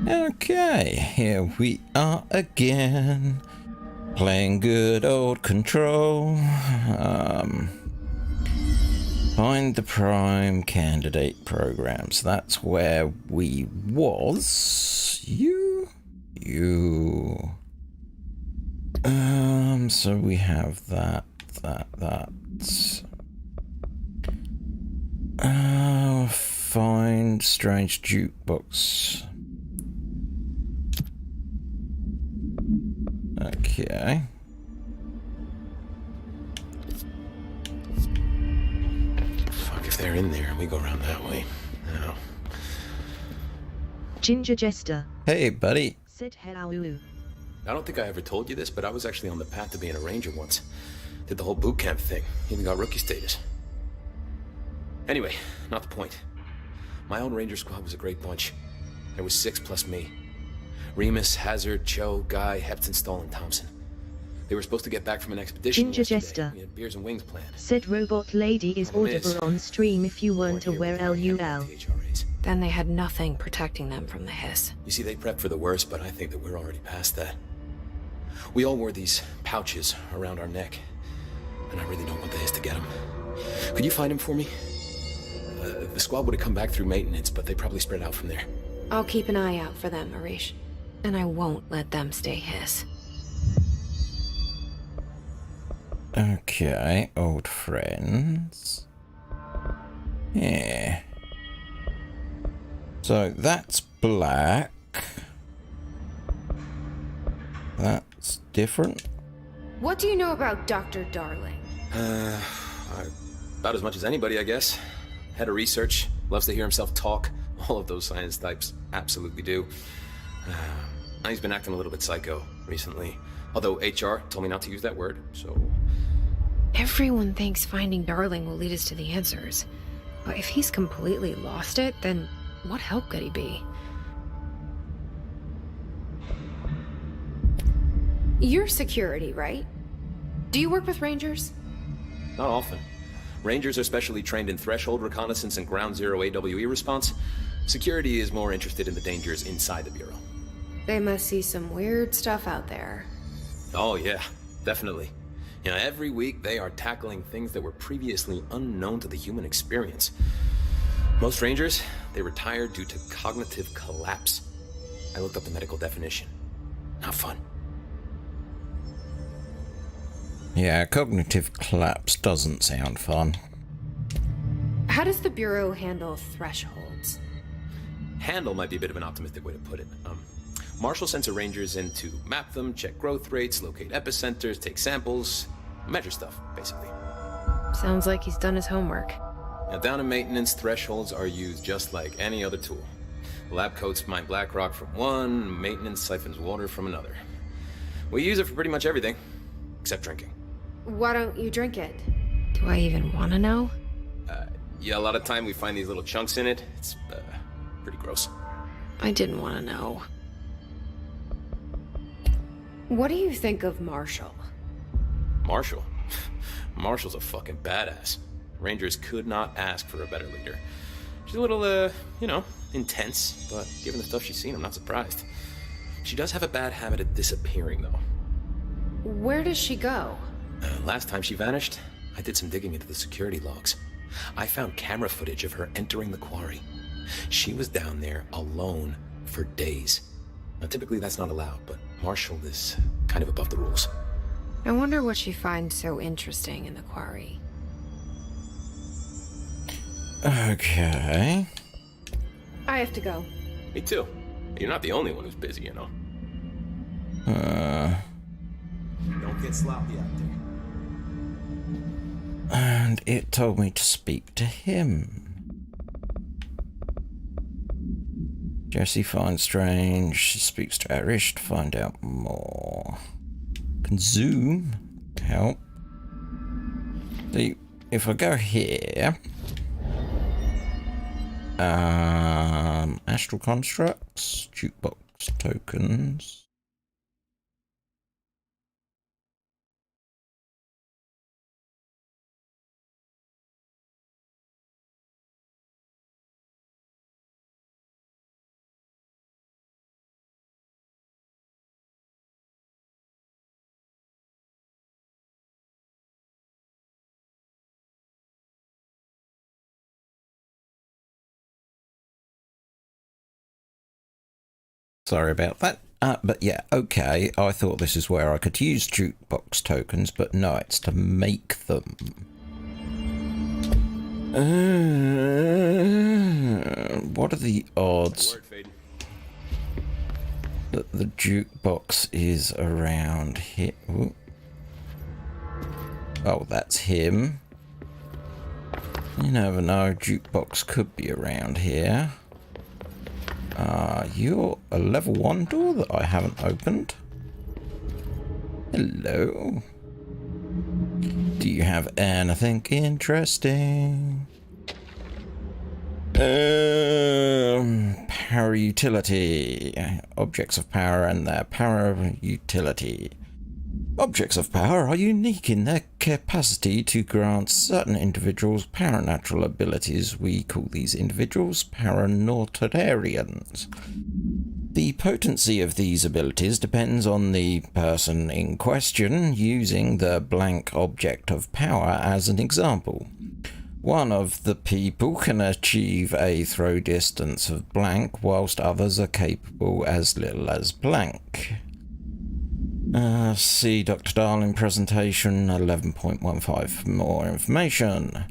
Okay, here we are again, playing good old Control. Find the prime candidate programs. That's where we was. So we have that. Find strange jukebox. Okay. Fuck if they're in there and we go around that way. No. Ginger Jester. Hey, buddy. Said hello. I don't think I ever told you this, but I was actually on the path to being a ranger once. Did the whole boot camp thing. Even got rookie status. Anyway, not the point. My own ranger squad was a great bunch. There was 6 plus me. Remus, Hazard, Cho, Guy, Hepton, Stoll, and Thompson. They were supposed to get back from an expedition Ginger yesterday. Jester. We had beers and wings planned. Said Robot Lady is audible on stream if you weren't aware LUL. Then they had nothing protecting them from the hiss. You see, they prepped for the worst, but I think that we're already past that. We all wore these pouches around our neck, and I really don't want the hiss to get them. Could you find him for me? The squad would have come back through maintenance, but they probably spread out from there. I'll keep an eye out for them, Arish. And I won't let them stay hiss. Okay, old friends. Yeah. So that's black. That's different. What do you know about Dr. Darling? About as much as anybody, I guess. Head of research, loves to hear himself talk. All of those science types absolutely do. He's been acting a little bit psycho recently. Although HR told me not to use that word, so... Everyone thinks finding Darling will lead us to the answers. But if he's completely lost it, then what help could he be? You're security, right? Do you work with Rangers? Not often. Rangers are specially trained in threshold reconnaissance and ground zero AWE response. Security is more interested in the dangers inside the Bureau. They must see some weird stuff out there. Oh yeah, definitely. You know, every week they are tackling things that were previously unknown to the human experience. Most Rangers, they retired due to cognitive collapse. I looked up the medical definition. Not fun. Yeah, cognitive collapse doesn't sound fun. How does the Bureau handle thresholds? Handle might be a bit of an optimistic way to put it. Marshall sends her Rangers in to map them, check growth rates, locate epicenters, take samples, measure stuff, basically. Sounds like he's done his homework. Now, down in maintenance, thresholds are used just like any other tool. The lab coats mine black rock from one, maintenance siphons water from another. We use it for pretty much everything, except drinking. Why don't you drink it? Do I even want to know? Yeah, a lot of time we find these little chunks in it. It's, pretty gross. I didn't want to know. What do you think of Marshall? Marshall? Marshall's a fucking badass. Rangers could not ask for a better leader. She's a little, intense, but given the stuff she's seen, I'm not surprised. She does have a bad habit of disappearing, though. Where does she go? Last time she vanished, I did some digging into the security logs. I found camera footage of her entering the quarry. She was down there alone for days. Now, typically that's not allowed, but Marshall is kind of above the rules. I wonder what she finds so interesting in the quarry. Okay. I have to go. Me too. You're not the only one who's busy, you know. Don't get sloppy out there. And it told me to speak to him. Jesse finds Strange. She speaks to Arish to find out more. Can zoom. Help. See, if I go here. Astral constructs, jukebox tokens. Sorry about that. But yeah, okay, I thought this is where I could use jukebox tokens, but no, it's to make them. What are the odds that the jukebox is around here? Ooh. Oh, that's him. You never know, jukebox could be around here. You're a level 1 door that I haven't opened. Hello. Do you have anything interesting? Power utility. Objects of power and their power utility. Objects of power are unique in their capacity to grant certain individuals paranatural abilities. We call these individuals Paranortarians. The potency of these abilities depends on the person in question, using the blank object of power as an example. One of the people can achieve a throw distance of blank, whilst others are capable as little as blank. See Dr. Darling presentation 11.15 for more information.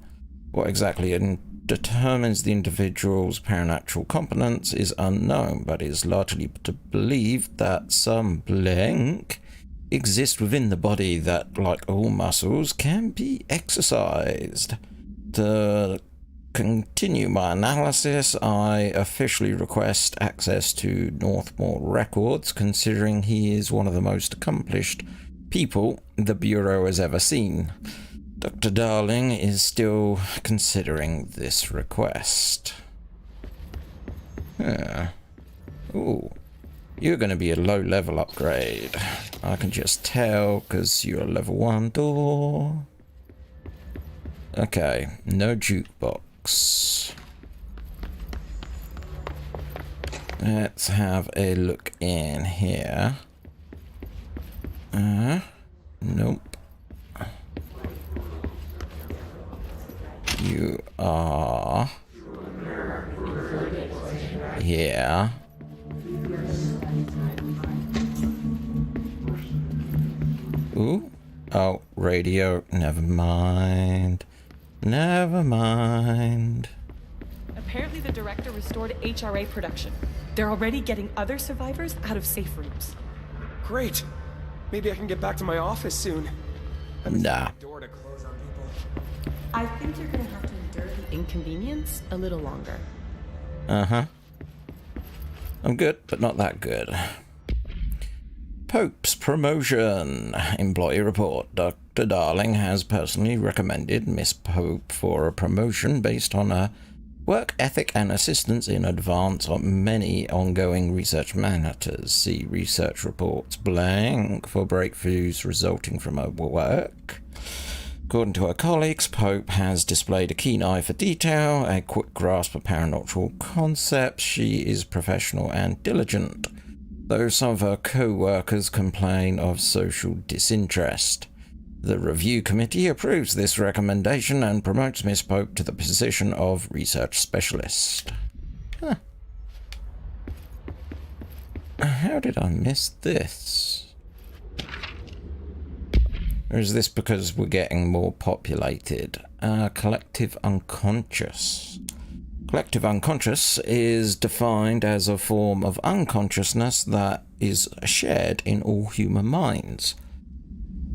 What exactly determines the individual's paranatural competence is unknown, but is largely believed that some blank exist within the body that, like all muscles, can be exercised. To continue my analysis, I officially request access to Northmore records, considering he is one of the most accomplished people the Bureau has ever seen. Dr. Darling is still considering this request. Ooh, you're going to be a low-level upgrade. I can just tell, because you're a level 1 door. Okay, no jukebox. Let's have a look in here. Nope. You are here. Ooh. Oh, radio. Never mind. Never mind. Apparently the director restored HRA production. They're already getting other survivors out of safe rooms. Great. Maybe I can get back to my office soon. Nah. Door to close on people. I think you're gonna have to endure the inconvenience a little longer. Uh-huh. I'm good, but not that good. Pope's promotion. Employee report. Dr. Darling has personally recommended Miss Pope for a promotion based on her work ethic and assistance in advance on many ongoing research matters. See research reports blank for breakthroughs resulting from her work. According to her colleagues, Pope has displayed a keen eye for detail, a quick grasp of paranormal concepts. She is professional and diligent, though some of her co-workers complain of social disinterest. The review committee approves this recommendation and promotes Miss Pope to the position of research specialist. Huh. How did I miss this? Or is this because we're getting more populated? Collective unconscious. Collective unconscious is defined as a form of unconsciousness that is shared in all human minds.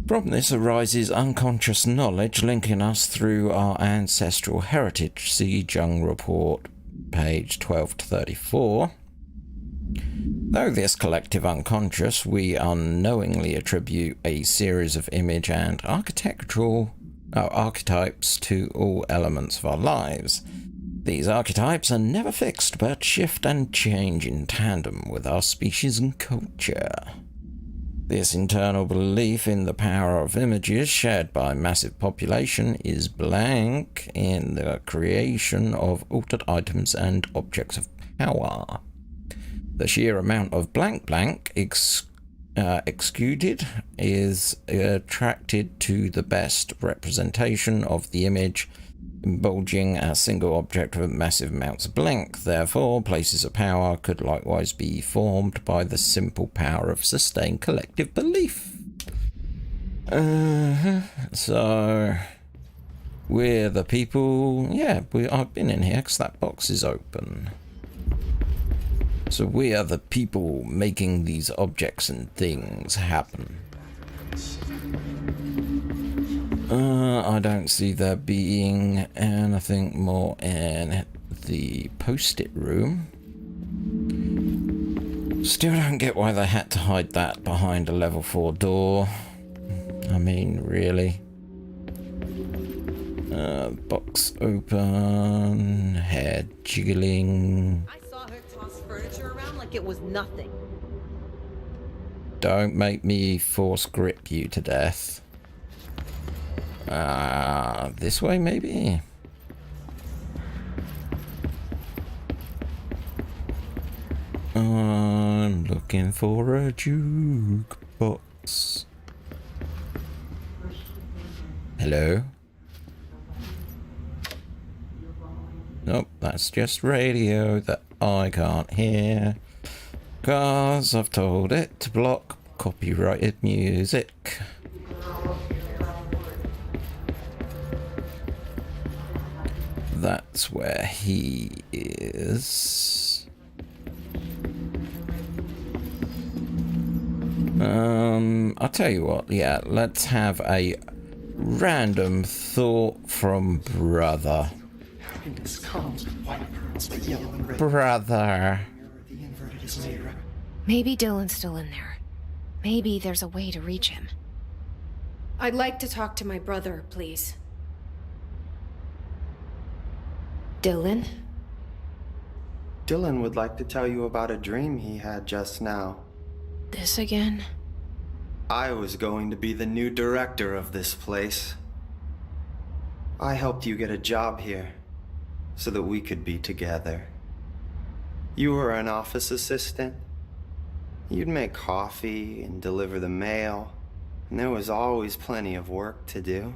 From this arises unconscious knowledge linking us through our ancestral heritage. See Jung Report, page 12 to 34. Though this collective unconscious, we unknowingly attribute a series of image and archetypes to all elements of our lives. These archetypes are never fixed, but shift and change in tandem with our species and culture. This internal belief in the power of images shared by a massive population is blank in the creation of altered items and objects of power. The sheer amount of blank exuded is attracted to the best representation of the image bulging a single object with massive amounts of length. Therefore, places of power could likewise be formed by the simple power of sustained collective belief. So, we're the people... Yeah, I've been in here because that box is open. So we are the people making these objects and things happen. I don't see there being anything more in the post-it room. Still don't get why they had to hide that behind a level 4 door. I mean, really? Box open, head jiggling. I saw her toss furniture around like it was nothing. Don't make me force grip you to death. This way maybe? I'm looking for a jukebox. Hello? Nope, that's just radio that I can't hear. 'Cause I've told it to block copyrighted music. That's where he is. I'll tell you what, yeah, let's have a random thought from brother. Brother. Maybe Dylan's still in there. Maybe there's a way to reach him. I'd like to talk to my brother, please. Dylan? Dylan would like to tell you about a dream he had just now. This again? I was going to be the new director of this place. I helped you get a job here so that we could be together. You were an office assistant. You'd make coffee and deliver the mail, and there was always plenty of work to do.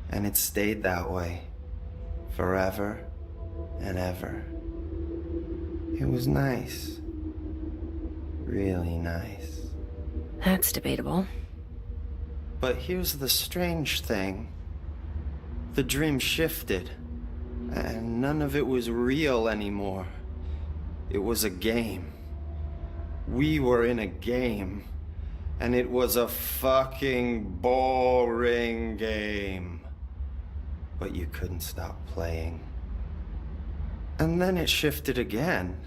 And it stayed that way, forever and ever. It was nice. Really nice. That's debatable. But here's the strange thing. The dream shifted, and none of it was real anymore. It was a game. We were in a game, and it was a fucking boring game. But you couldn't stop playing. And then it shifted again.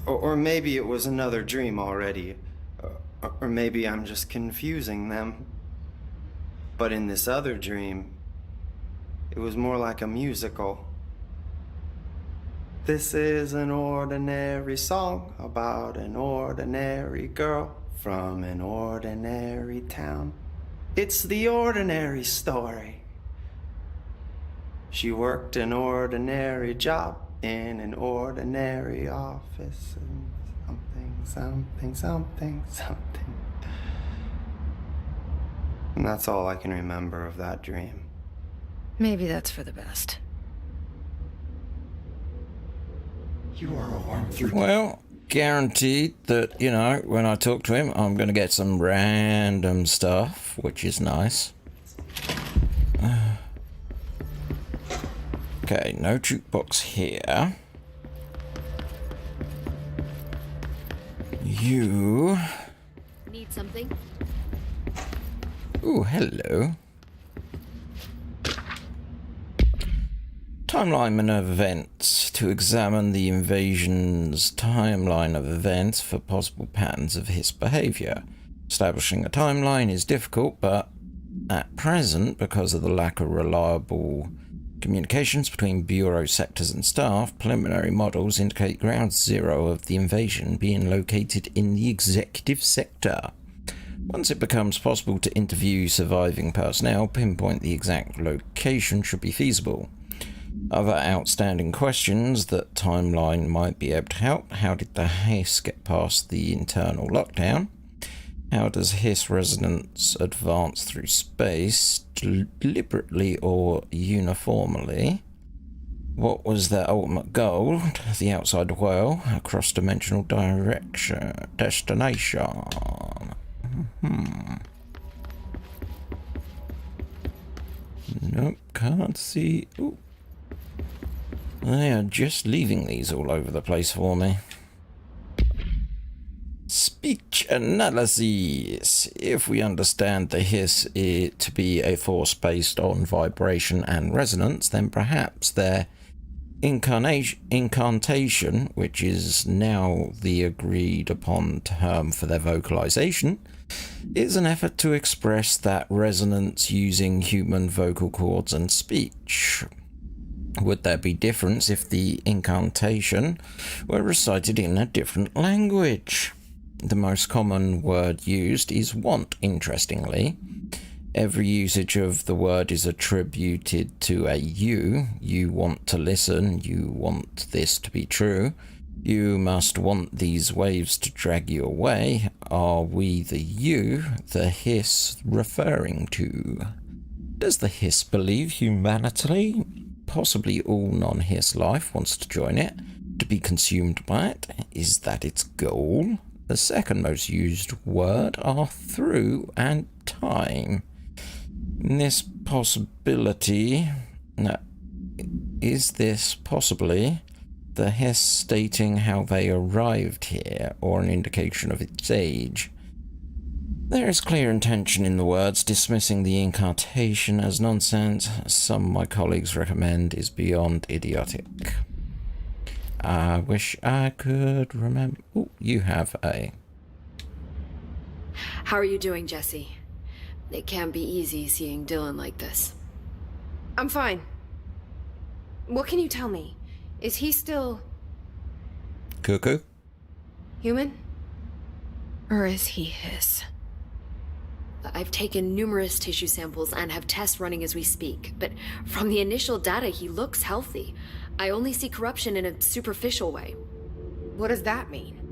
Or maybe it was another dream already. Or maybe I'm just confusing them. But in this other dream, it was more like a musical. This is an ordinary song about an ordinary girl from an ordinary town. It's the ordinary story. She worked an ordinary job in an ordinary office and something. And that's all I can remember of that dream. Maybe that's for the best. You are a worm through. Well, guaranteed that, you know, when I talk to him, I'm going to get some random stuff, which is nice. Okay, no jukebox here. You... Need something? Ooh, hello. Timeline of events. To examine the invasion's timeline of events for possible patterns of his behavior. Establishing a timeline is difficult, but at present, because of the lack of reliable communications between Bureau sectors and staff, preliminary models indicate ground zero of the invasion being located in the executive sector. Once it becomes possible to interview surviving personnel, pinpoint the exact location should be feasible. Other outstanding questions that Timeline might be able to help. How did the haste get past the internal lockdown? How does Hiss resonance advance through space, deliberately or uniformly? What was their ultimate goal? The outside world, a cross-dimensional destination. Nope, can't see. Ooh. They are just leaving these all over the place for me. Speech analysis. If we understand the hiss to be a force based on vibration and resonance, then perhaps their incantation, which is now the agreed upon term for their vocalization, is an effort to express that resonance using human vocal cords and speech. Would there be difference if the incantation were recited in a different language? The most common word used is want, interestingly. Every usage of the word is attributed to a you. You want to listen, you want this to be true. You must want these waves to drag you away. Are we the you the hiss referring to? Does the hiss believe humanity, possibly all non-hiss life, wants to join it, to be consumed by it? Is that its goal? The second most used word are through and time. This possibility... No, is this possibly the hiss stating how they arrived here, or an indication of its age? There is clear intention in the words, dismissing the incantation as nonsense. Some of my colleagues recommend is beyond idiotic. I wish I could remember... Ooh, you have a... How are you doing, Jesse? It can't be easy seeing Dylan like this. I'm fine. What can you tell me? Is he still... Cuckoo? human? Or is he his? I've taken numerous tissue samples and have tests running as we speak, but from the initial data, he looks healthy. I only see corruption in a superficial way. What does that mean?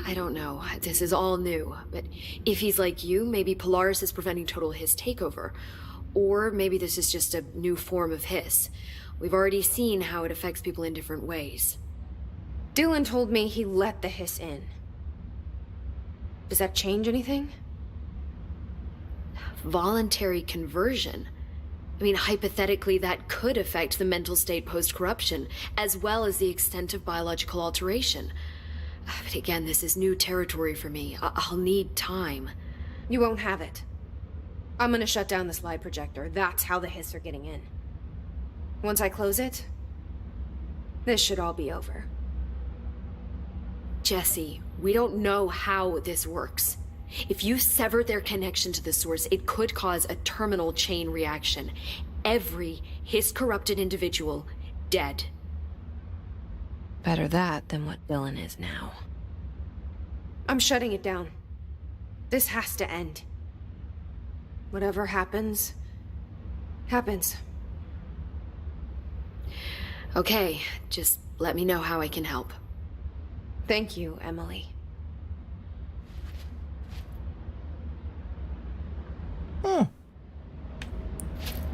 I don't know. This is all new, but if he's like you, maybe Polaris is preventing total hiss takeover. Or maybe this is just a new form of hiss. We've already seen how it affects people in different ways. Dylan told me he let the hiss in. Does that change anything? Voluntary conversion. I mean, hypothetically, that could affect the mental state post-corruption, as well as the extent of biological alteration. But again, this is new territory for me. I'll need time. You won't have it. I'm gonna shut down the slide projector. That's how the hiss are getting in. Once I close it, this should all be over. Jesse, we don't know how this works. If you sever their connection to the source, it could cause a terminal chain reaction. Every hiss-corrupted individual dead. Better that than what Dylan is now. I'm shutting it down. This has to end. Whatever happens, happens. Okay, just let me know how I can help. Thank you, Emily. Huh.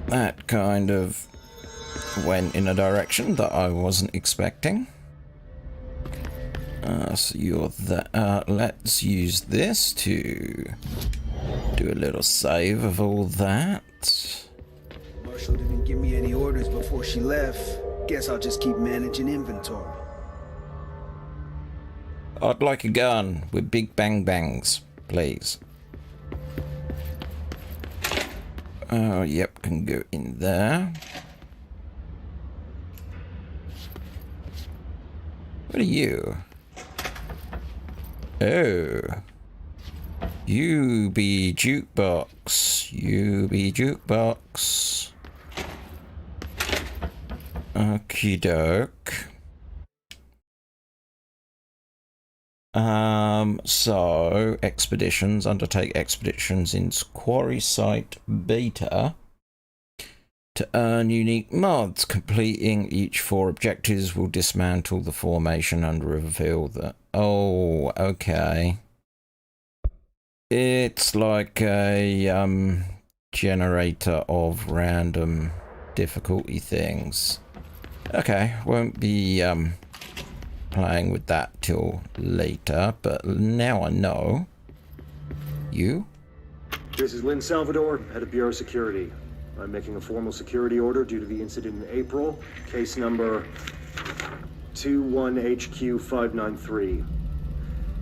That kind of went in a direction that I wasn't expecting. So you're that. Let's use this to do a little save of all that. Marshall didn't give me any orders before she left. Guess I'll just keep managing inventory. I'd like a gun with big bang bangs, please. Oh, yep, can go in there. What are you? Oh. You be jukebox. You be jukebox. Okie doke. So expeditions, undertake expeditions in Quarry Site Beta to earn unique mods. Completing each 4 objectives will dismantle the formation and reveal the... Oh, okay. It's like a generator of random difficulty things. Okay, won't be playing with that till later, but now I know. You? This is Lynn Salvador, head of Bureau Security. I'm making a formal security order due to the incident in April, case number 21HQ593.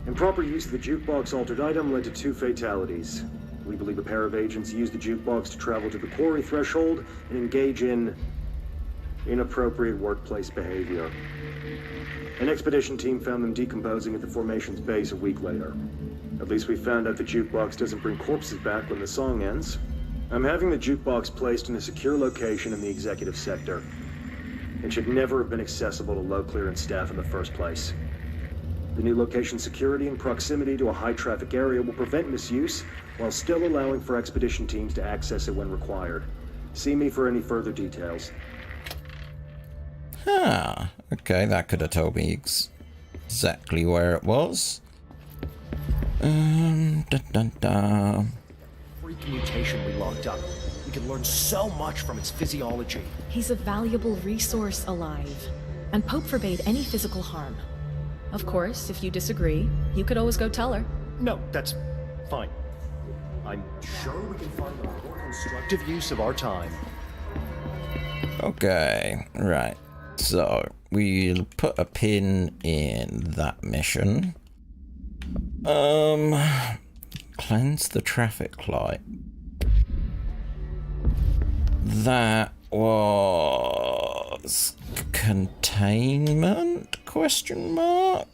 Improper use of the jukebox altered item led to 2 fatalities. We believe a pair of agents used the jukebox to travel to the quarry threshold and engage in inappropriate workplace behavior. An expedition team found them decomposing at the formation's base a week later. At least we found out the jukebox doesn't bring corpses back when the song ends. I'm having the jukebox placed in a secure location in the executive sector. It should never have been accessible to low clearance staff in the first place. The new location's security and proximity to a high-traffic area will prevent misuse, while still allowing for expedition teams to access it when required. See me for any further details. Ah, okay, that could have told me exactly where it was. Dun dun dun. Freak mutation we locked up. We can learn so much from its physiology. He's a valuable resource alive, and Pope forbade any physical harm. Of course, if you disagree, you could always go tell her. No, that's fine. I'm sure we can find a more constructive use of our time. Okay, right. So, we'll put a pin in that mission. Cleanse the traffic light. That was containment? Question mark?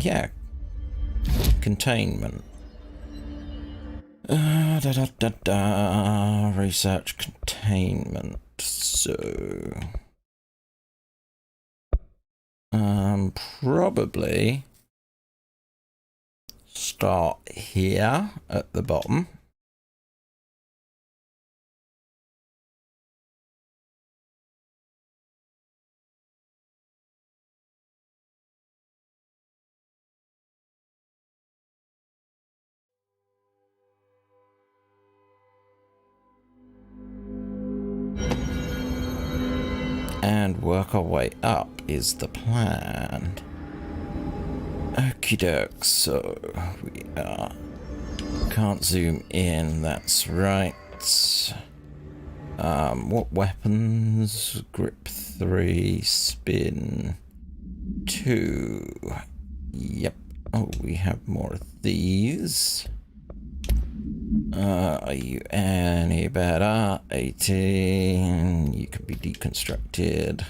Yeah. Containment. Research containment. So probably start here at the bottom. And work our way up is the plan. Okie doke, so we are. Can't zoom in, that's right. What weapons? Grip 3, spin 2. Yep. Oh, we have more of these. Are you any better? 18. You can be deconstructed.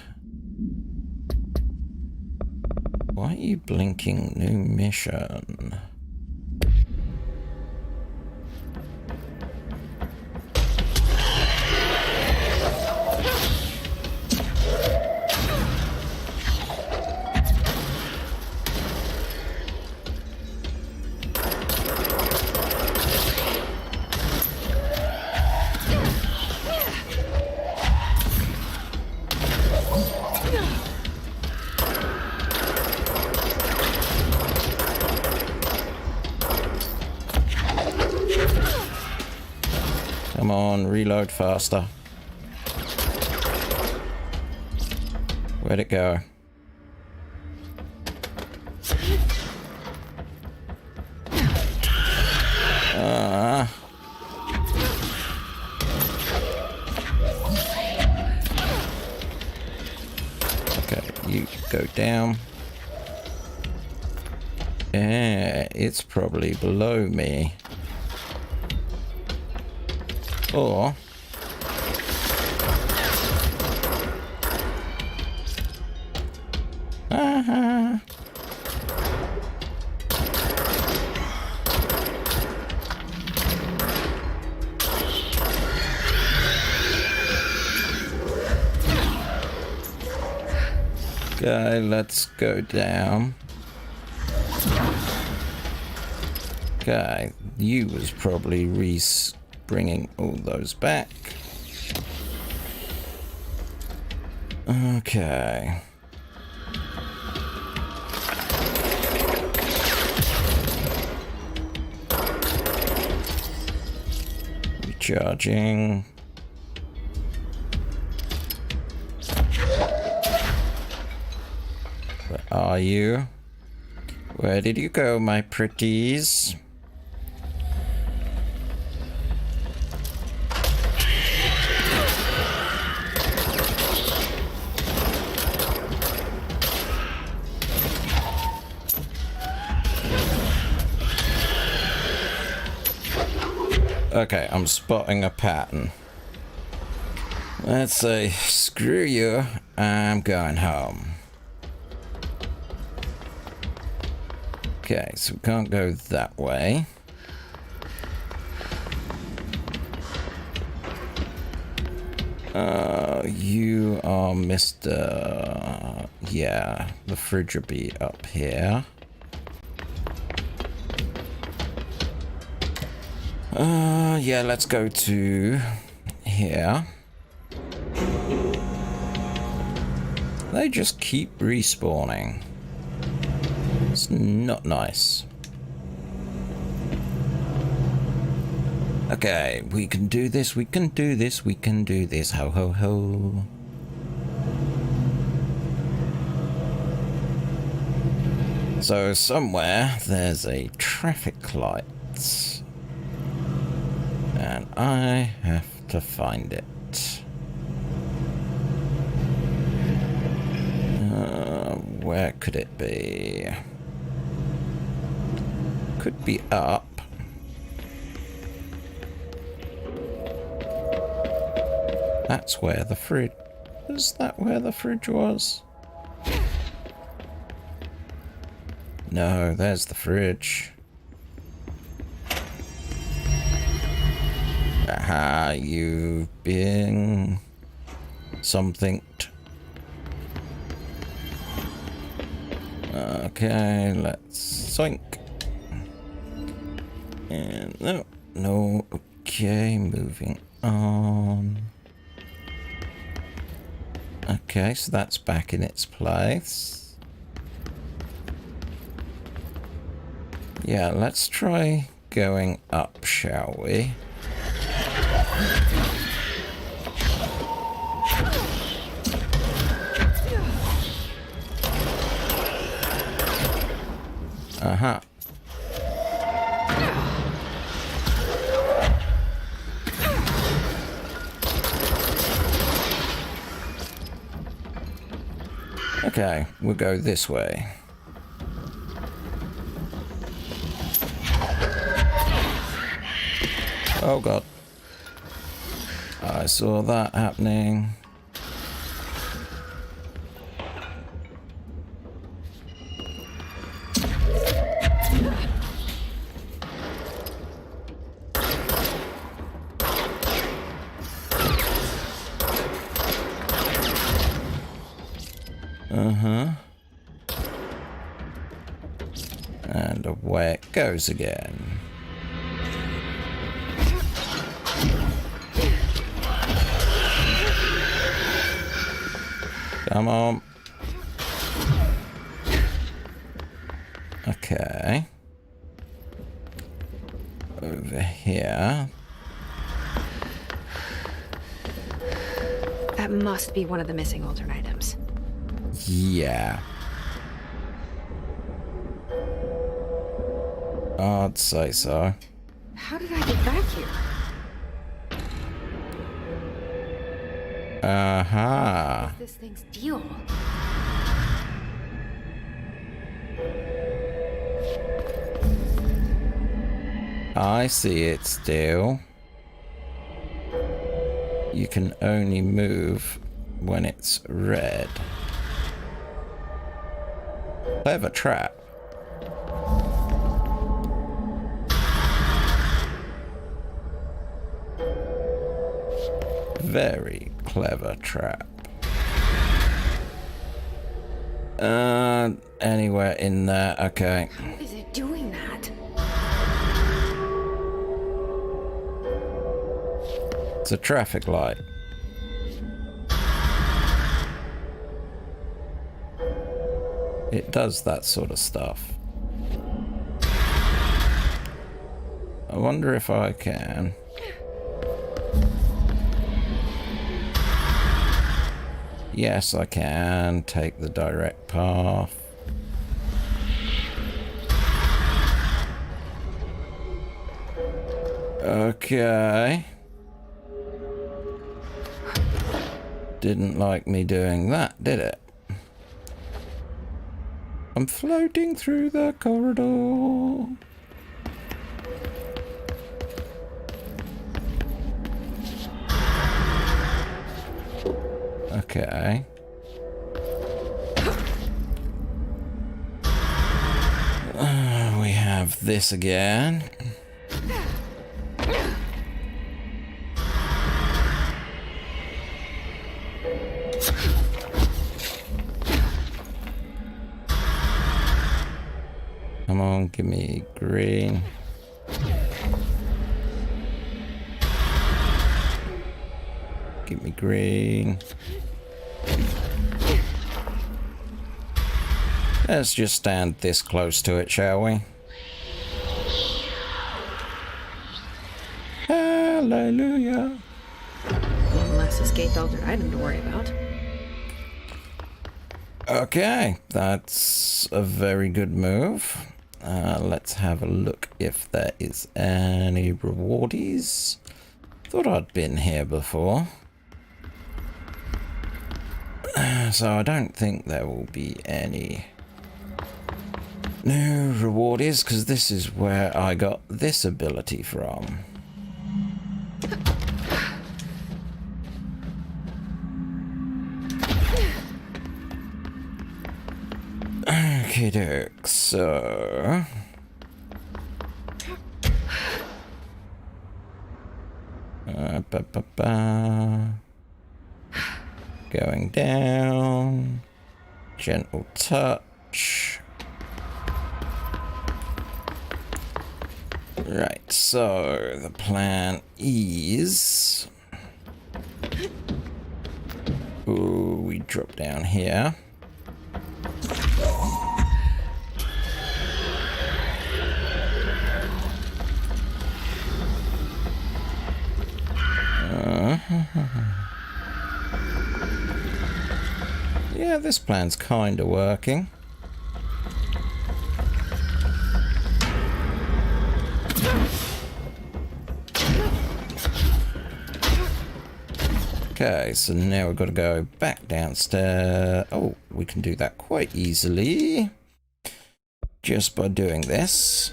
Why are you blinking? New mission. Come on, reload faster. Where'd it go? Okay, you go down. Yeah, it's probably below me. Or okay, let's go down. Okay, you was probably bringing all those back. Okay. Charging. Where are you? Where did you go, my pretties? Okay, I'm spotting a pattern. Let's say, screw you, I'm going home. Okay, so we can't go that way. You are Mr. Yeah, the fridge will be up here. Yeah, let's go to here. They just keep respawning. It's not nice. Okay, we can do this, we can do this, we can do this. Ho, ho, ho. So somewhere there's a traffic light. And I have to find it. Where could it be? Could be up. That's where the fridge... Is that where the fridge was? No, there's the fridge. Aha, you've been something. Okay, let's sink. And no, okay, moving on. Okay, so that's back in its place. Yeah, let's try going up, shall we? Uh-huh. Okay, we'll go this way. Oh god. I saw that happening. And away it goes again. Come on. Okay. Over here. That must be one of the missing alternate items. Yeah. I'd say so. How did I get back here? Aha. What's this thing's deal? I see its deal. You can only move when it's red. Clever trap. Very clever trap. Anywhere in there, okay. How is it doing that? It's a traffic light. It does that sort of stuff. I wonder if I can. Yes, I can take the direct path. Okay. Didn't like me doing that, did it? I'm floating through the corridor. Okay. We have this again. Come on, give me green. Give me green. Let's just stand this close to it, shall we? Hallelujah. One less escaped altered item to worry about. Okay, that's a very good move. Let's have a look if there is any rewardies. Thought I'd been here before. So I don't think there will be any new rewardies, because this is where I got this ability from. Okie doke, so... Going down. Gentle touch. Right, so the plan is... Ooh, we drop down here. Yeah, this plan's kinda working. Okay, so now we've got to go back downstairs. Oh, we can do that quite easily. Just by doing this.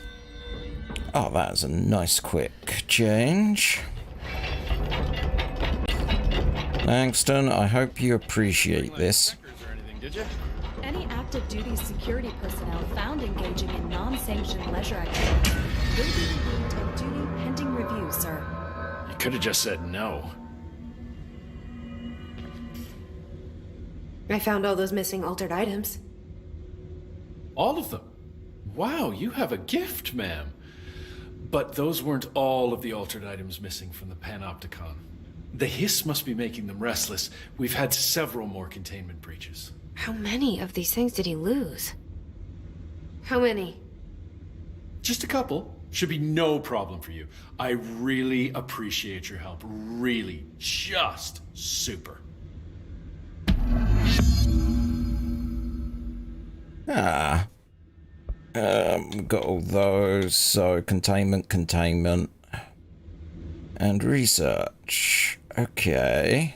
Oh, that was a nice quick change. Langston, I hope you appreciate this. Any active duty security personnel found engaging in non-sanctioned leisure activities will be removed of duty pending review, sir. You could have just said no. I found all those missing altered items. All of them? Wow, you have a gift, ma'am. But those weren't all of the altered items missing from the Panopticon. The hiss must be making them restless. We've had several more containment breaches. How many of these things did he lose? How many? Just a couple. Should be no problem for you. I really appreciate your help. Really. Just super. Got all those, so containment, and research. Okay.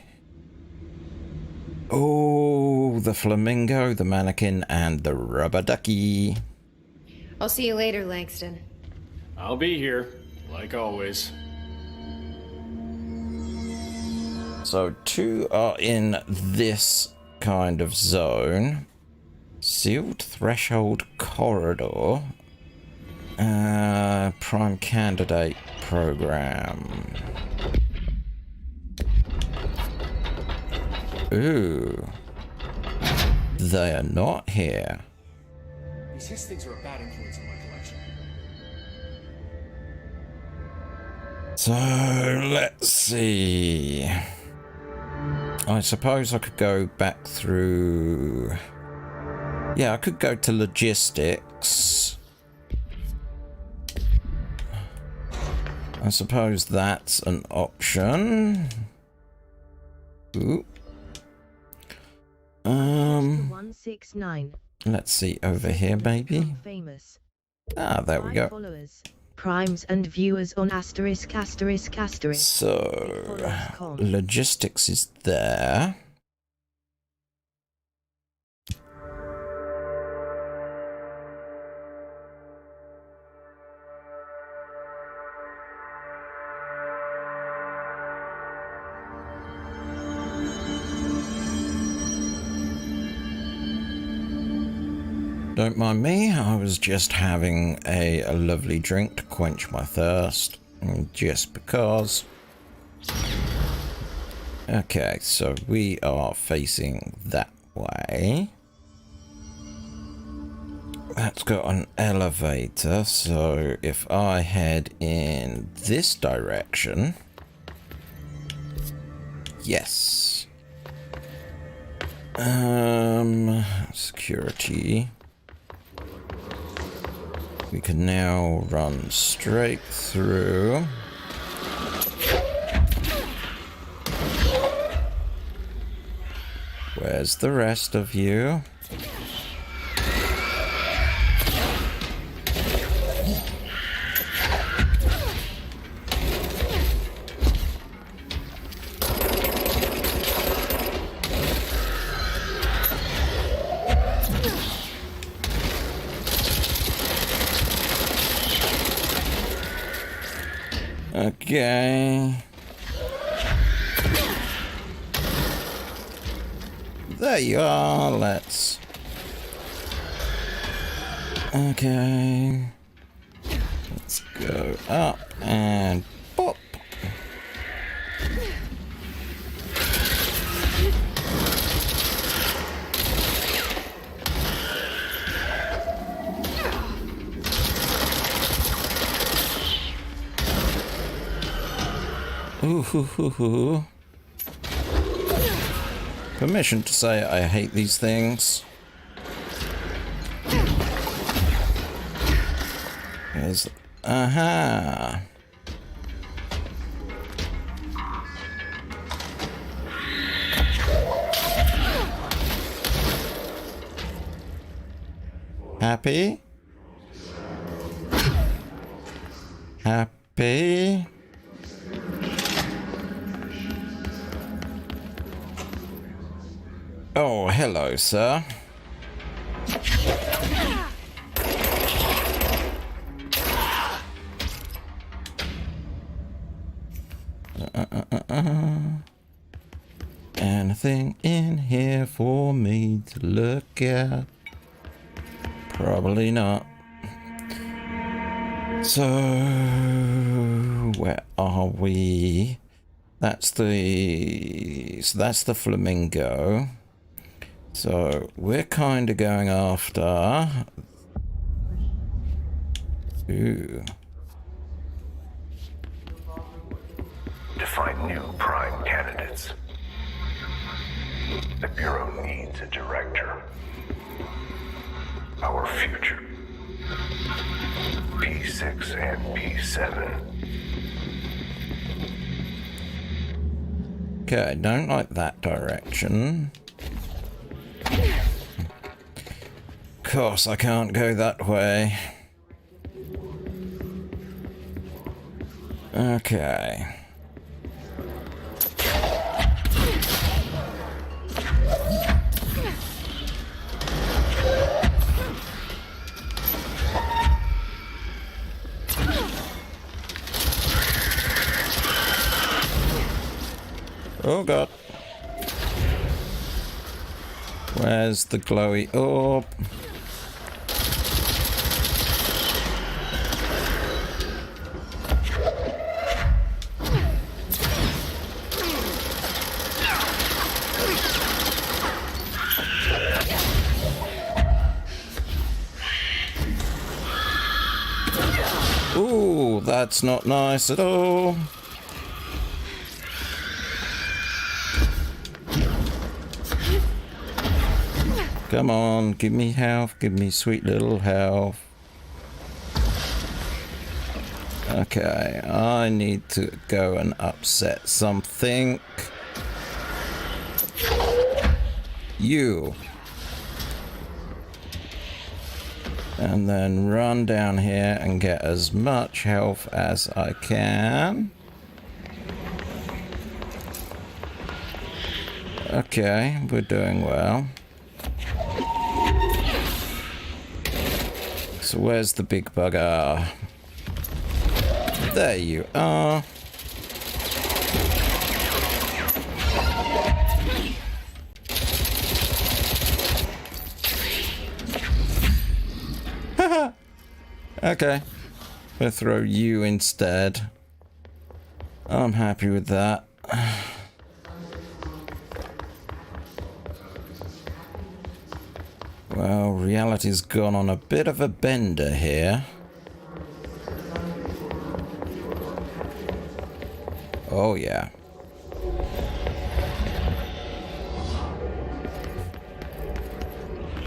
Oh, the flamingo, the mannequin, and the rubber ducky. I'll see you later, Langston. I'll be here, like always. So 2 are in this kind of zone. Sealed threshold corridor. Prime candidate program. Ooh. They are not here. These hiss things are a bad influence on my collection. So, let's see. I suppose I could go back through... Yeah, I could go to logistics. I suppose that's an option. Ooh. 169. Let's see over here, maybe. Famous. Ah, there we go. Followers, primes and viewers on asterisk. So, logistics is there. Don't mind me, I was just having a lovely drink to quench my thirst, just because. Okay, so we are facing that way. That's got an elevator, so if I head in this direction. Yes. Security. We can now run straight through. Where's the rest of you? Okay. There you are, let's... Okay. Let's go up and pop. Ooh. Permission to say I hate these things. Aha. Happy? Happy? Oh, hello, sir. Anything in here for me to look at? Probably not. So, where are we? That's the flamingo. So we're kind of going after. Ooh. To find new prime candidates. The Bureau needs a director. Our future. P6 and P7. Okay, I don't like that direction. Of course, I can't go that way. Okay. Oh god. Where's the glowy orb? Ooh, that's not nice at all. Come on, give me health, give me sweet little health. Okay, I need to go and upset something. You. And then run down here and get as much health as I can. Okay, we're doing well. So where's the big bugger? There you are. Okay, we'll throw you instead. I'm happy with that. Well, reality's gone on a bit of a bender here. Oh yeah.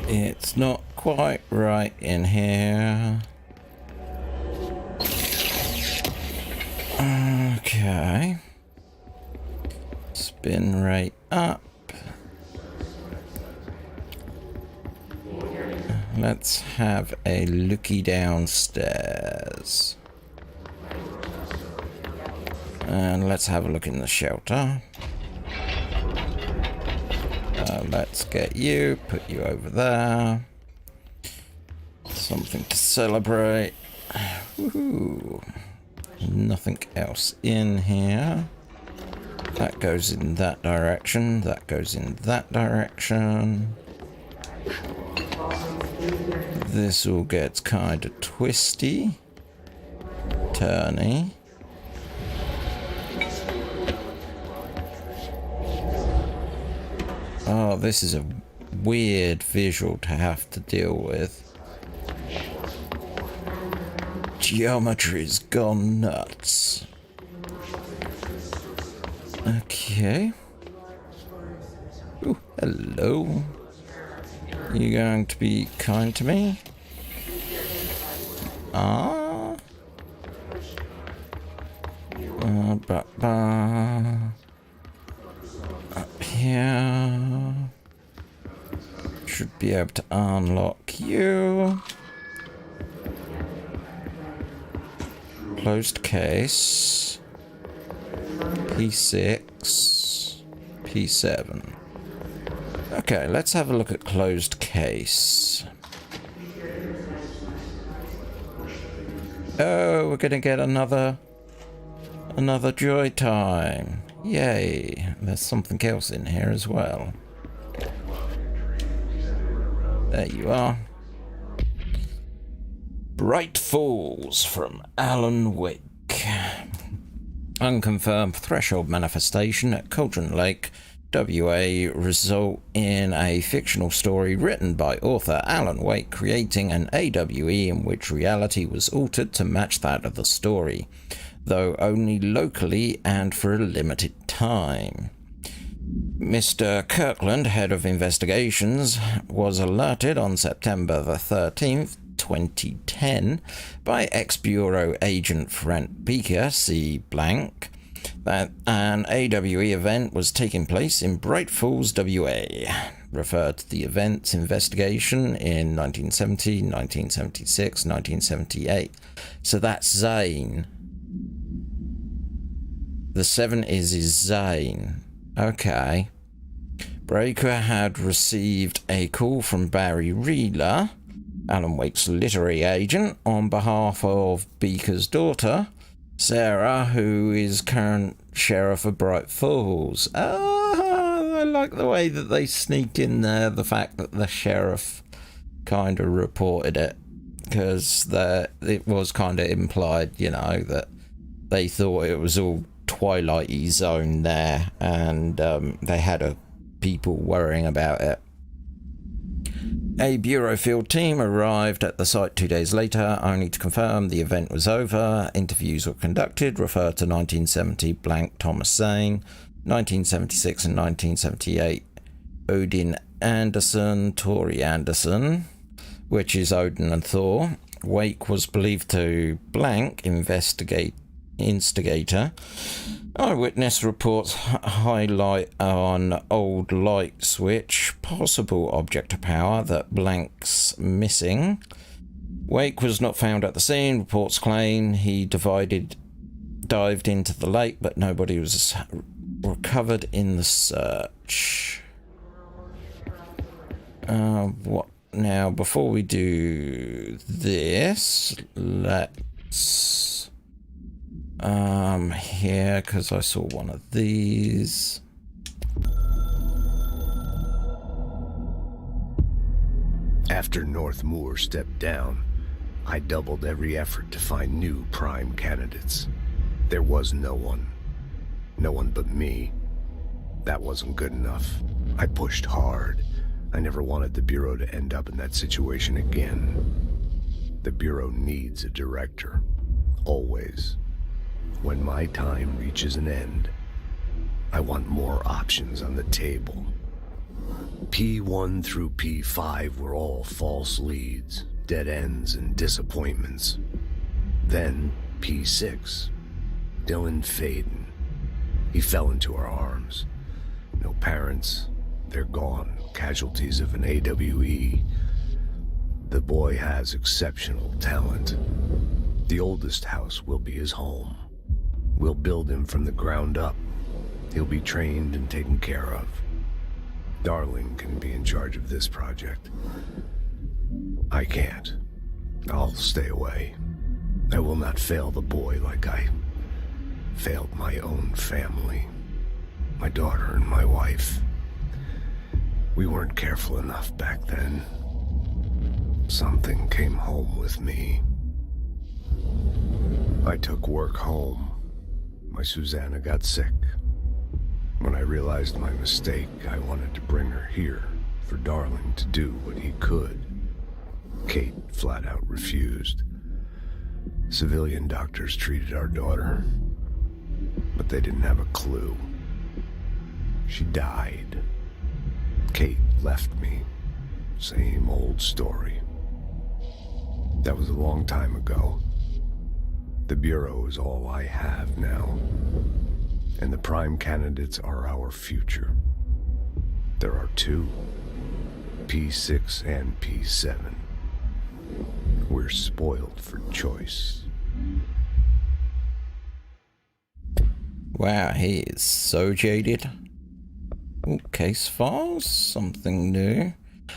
It's not quite right in here. Okay. Spin right up. Let's have a looky downstairs. And let's have a look in the shelter. Let's get you, put you over there. Something to celebrate. Woohoo. Nothing else in here. That goes in that direction. That goes in that direction. This all gets kind of twisty. Turny. Oh, this is a weird visual to have to deal with. Geometry's gone nuts. Okay. Ooh, hello. You going to be kind to me? Ah. Up here. Should be able to unlock you. Closed case. P6. P7. Okay, let's have a look at closed case. Oh, we're gonna get another joy time. Yay. There's something else in here as well. There you are. Bright Falls from Alan Wake. Unconfirmed threshold manifestation at Cauldron Lake, WA, result in a fictional story written by author Alan Wake creating an AWE in which reality was altered to match that of the story, though only locally and for a limited time. Mr. Kirkland, head of investigations, was alerted on September the 13th, 2010, by ex-Bureau agent Frank Beaker, C. Blank, that an AWE event was taking place in Bright Falls, WA. Referred to the event's investigation in 1970, 1976, 1978. So that's Zane. The 7 is Zane. Okay. Breaker had received a call from Barry Reeler, Alan Wake's literary agent, on behalf of Beaker's daughter, Sarah, who is current sheriff of Bright Falls. I like the way that they sneak in there the fact that the sheriff kind of reported it, because it was kind of implied, you know, that they thought it was all Twilight-y zone there, and they had people worrying about it. A Bureau field team arrived at the site 2 days later, only to confirm the event was over. Interviews were conducted, referred to 1970 Blank Thomas Zane, 1976 and 1978 Odin Anderson, Tori Anderson, which is Odin and Thor. Wake was believed to Blank instigator Eyewitness reports highlight on old light switch, possible object of power that blanks missing. Wake was not found at the scene. Reports claim he dived into the lake, but nobody was recovered in the search. What now? Before we do this, let's here, because I saw one of these. After North Moore stepped down, I doubled every effort to find new prime candidates. There was no one. No one but me. That wasn't good enough. I pushed hard. I never wanted the Bureau to end up in that situation again. The Bureau needs a director. Always. When my time reaches an end, I want more options on the table. P1 through P5 were all false leads, dead ends, and disappointments. Then P6, Dylan Faden. He fell into our arms. No parents, they're gone, casualties of an AWE. The boy has exceptional talent. The oldest house will be his home. We'll build him from the ground up. He'll be trained and taken care of. Darling can be in charge of this project. I can't. I'll stay away. I will not fail the boy like I failed my own family. My daughter and my wife. We weren't careful enough back then. Something came home with me. I took work home. My Susanna got sick. When I realized my mistake, I wanted to bring her here for Darling to do what he could. Kate flat out refused. Civilian doctors treated our daughter, but they didn't have a clue. She died. Kate left me. Same old story. That was a long time ago. The Bureau is all I have now. And the prime candidates are our future. There are two. P6 and P7. We're spoiled for choice. Wow, he is so jaded. Ooh, case files, something new.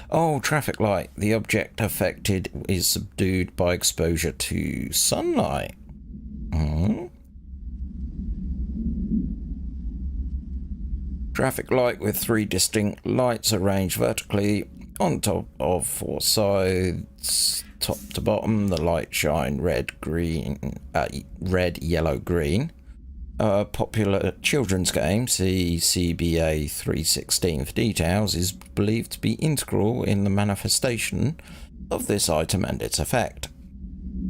Oh, traffic light. The object affected is subdued by exposure to sunlight. Oh. Traffic light with 3 distinct lights arranged vertically on top of 4 sides, top to bottom. The light shine red, yellow, green. A popular children's game, see CBA 316 for details, is believed to be integral in the manifestation of this item and its effect.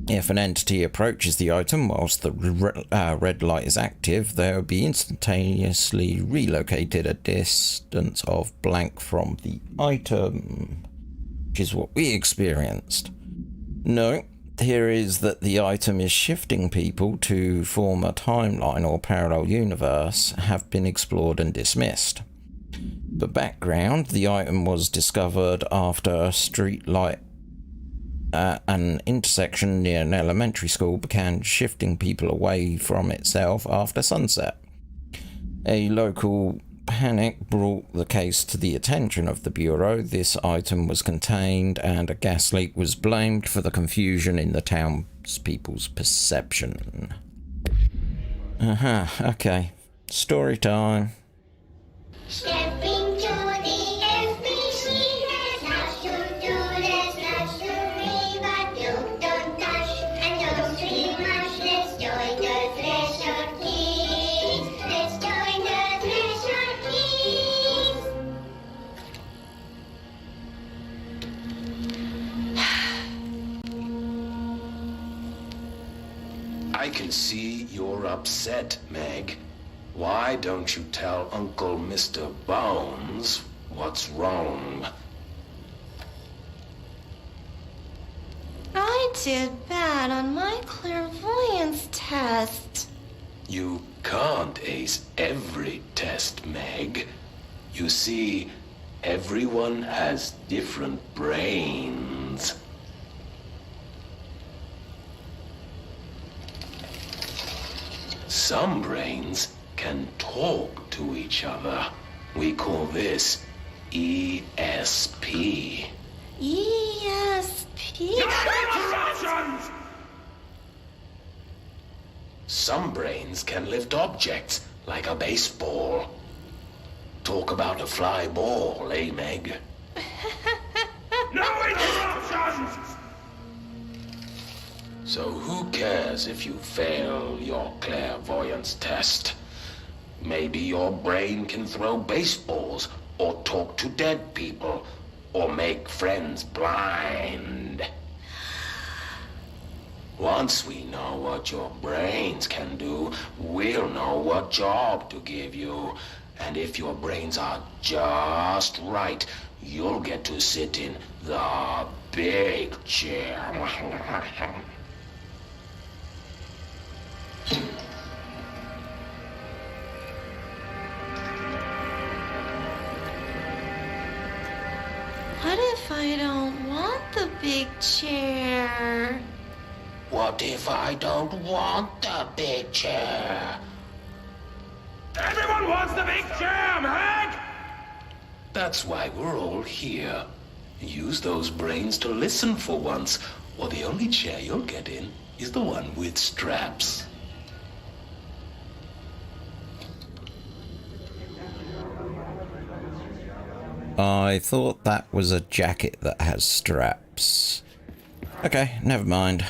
If an entity approaches the item whilst the red light is active, they will be instantaneously relocated a distance of blank from the item, which is what we experienced. No, here is that the item is shifting people to form a timeline or parallel universe have been explored and dismissed. The background, the item was discovered after a street light at an intersection near an elementary school began shifting people away from itself after sunset. A local panic brought the case to the attention of the Bureau. This item was contained and a gas leak was blamed for the confusion in the townspeople's perception. Okay. Story time. Stepping to the FBC, there's lots to do, there's lots to read, but don't touch and don't scream much. Let's join the Threshold Kids. Let's join the Threshold Kids. I can see you're upset, Meg. Why don't you tell Uncle Mr. Bones what's wrong? I did bad on my clairvoyance test. You can't ace every test, Meg. You see, everyone has different brains. Some brains can talk to each other. We call this ESP. ESP? Interruptions! Some brains can lift objects, like a baseball. Talk about a fly ball, eh, Meg? No interruptions! So who cares if you fail your clairvoyance test? Maybe your brain can throw baseballs, or talk to dead people, or make friends blind. Once we know what your brains can do, we'll know what job to give you. And if your brains are just right, you'll get to sit in the big chair. What if I don't want the big chair? What if I don't want the big chair? Everyone wants the big chair, Meg! That's why we're all here. Use those brains to listen for once, or the only chair you'll get in is the one with straps. I thought that was a jacket that has straps. Okay, never mind.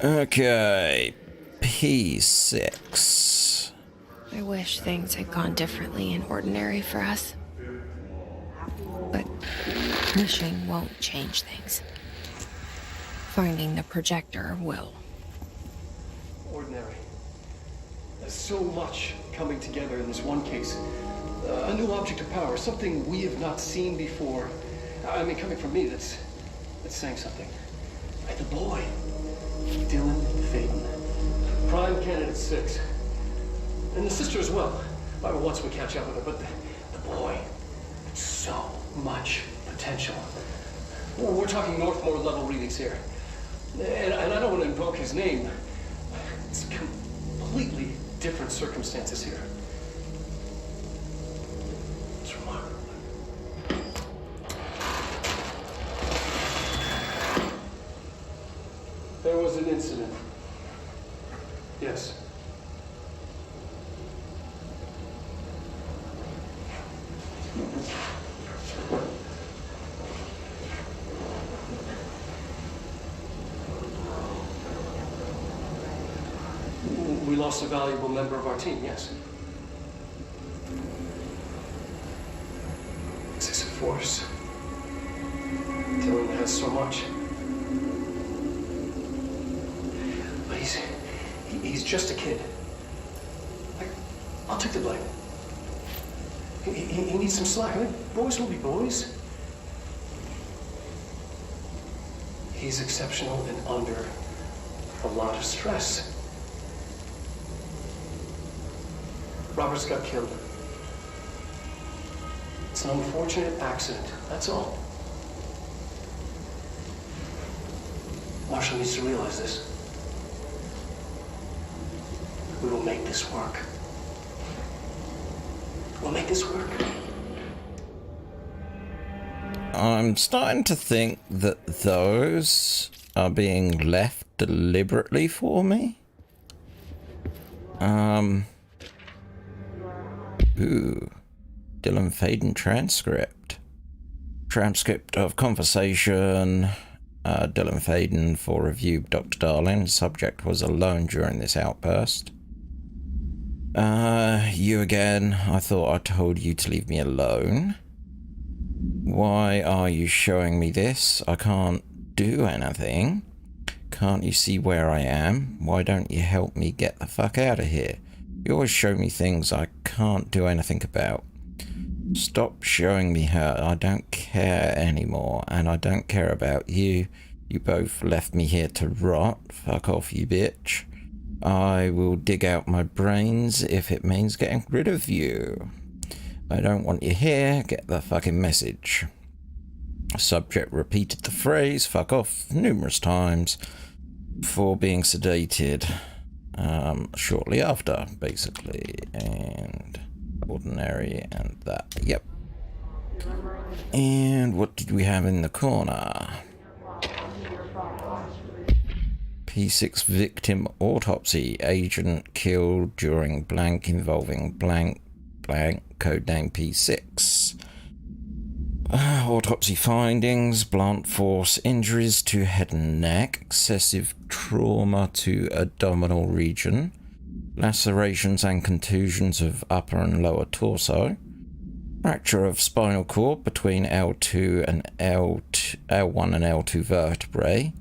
Okay, P6. I wish things had gone differently in Ordinary for us. But wishing won't change things. Finding the projector will. Ordinary. There's so much coming together in this one case. A new object of power, something we have not seen before. I mean, coming from me, that's saying something. Right, the boy, Dylan Faden, Prime Candidate 6, and the sister as well. Once we catch up with her, but the boy, so much potential. We're talking Northmore level readings here, and I don't want to invoke his name. It's completely different circumstances here. There was an incident. Yes. We lost a valuable member of our team, yes. Excessive force. Dylan has so much. He's just a kid. I'll take the blame. He needs some slack. I mean, boys will be boys. He's exceptional and under a lot of stress. Roberts got killed. It's an unfortunate accident, that's all. Marshall needs to realize this. We will make this work. We'll make this work. I'm starting to think that those are being left deliberately for me. Ooh. Dylan Faden transcript. Transcript of conversation. Dylan Faden for review, Dr. Darling. Subject was alone during this outburst. You again. I thought I told you to leave me alone. Why are you showing me this? I can't do anything. Can't you see where I am? Why don't you help me get the fuck out of here? You always show me things I can't do anything about. Stop showing me her. I don't care anymore, and I don't care about you. You both left me here to rot. Fuck off, you bitch. I will dig out my brains if it means getting rid of you. I don't want you here. Get the fucking message. Subject repeated the phrase "fuck off" numerous times before being sedated shortly after, basically. And ordinary and that. Yep. And what did we have in the corner? P6 victim autopsy. Agent killed during blank involving blank blank. Codename P6. Autopsy findings: blunt force injuries to head and neck, excessive trauma to abdominal region, lacerations and contusions of upper and lower torso, fracture of spinal cord between L1 and L2 vertebrae,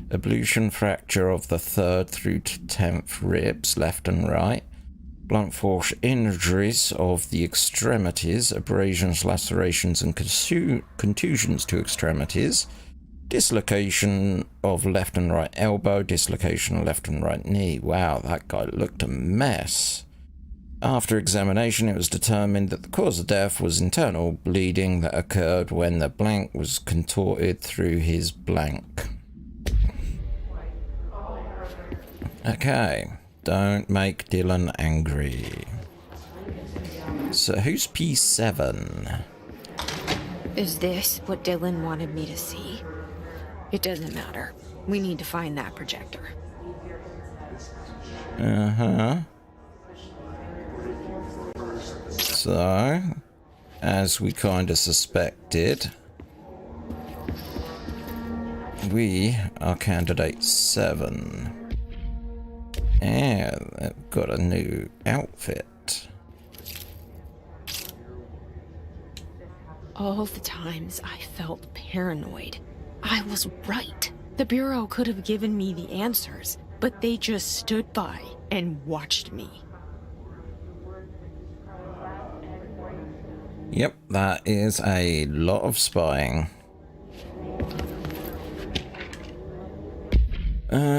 ablution fracture of the 3rd through to 10th ribs, left and right, blunt force injuries of the extremities, abrasions, lacerations and contusions to extremities, dislocation of left and right elbow, dislocation of left and right knee. Wow, that guy looked a mess. After examination, it was determined that the cause of death was internal bleeding that occurred when the blank was contorted through his blank. Okay. Don't make Dylan angry. So who's P7? Is this what Dylan wanted me to see? It doesn't matter. We need to find that projector. Uh-huh. So, as we kind of suspected, we are candidate 7. And they've got a new outfit. All the times I felt paranoid, I was right. The Bureau could have given me the answers, but they just stood by and watched me. Yep, that is a lot of spying.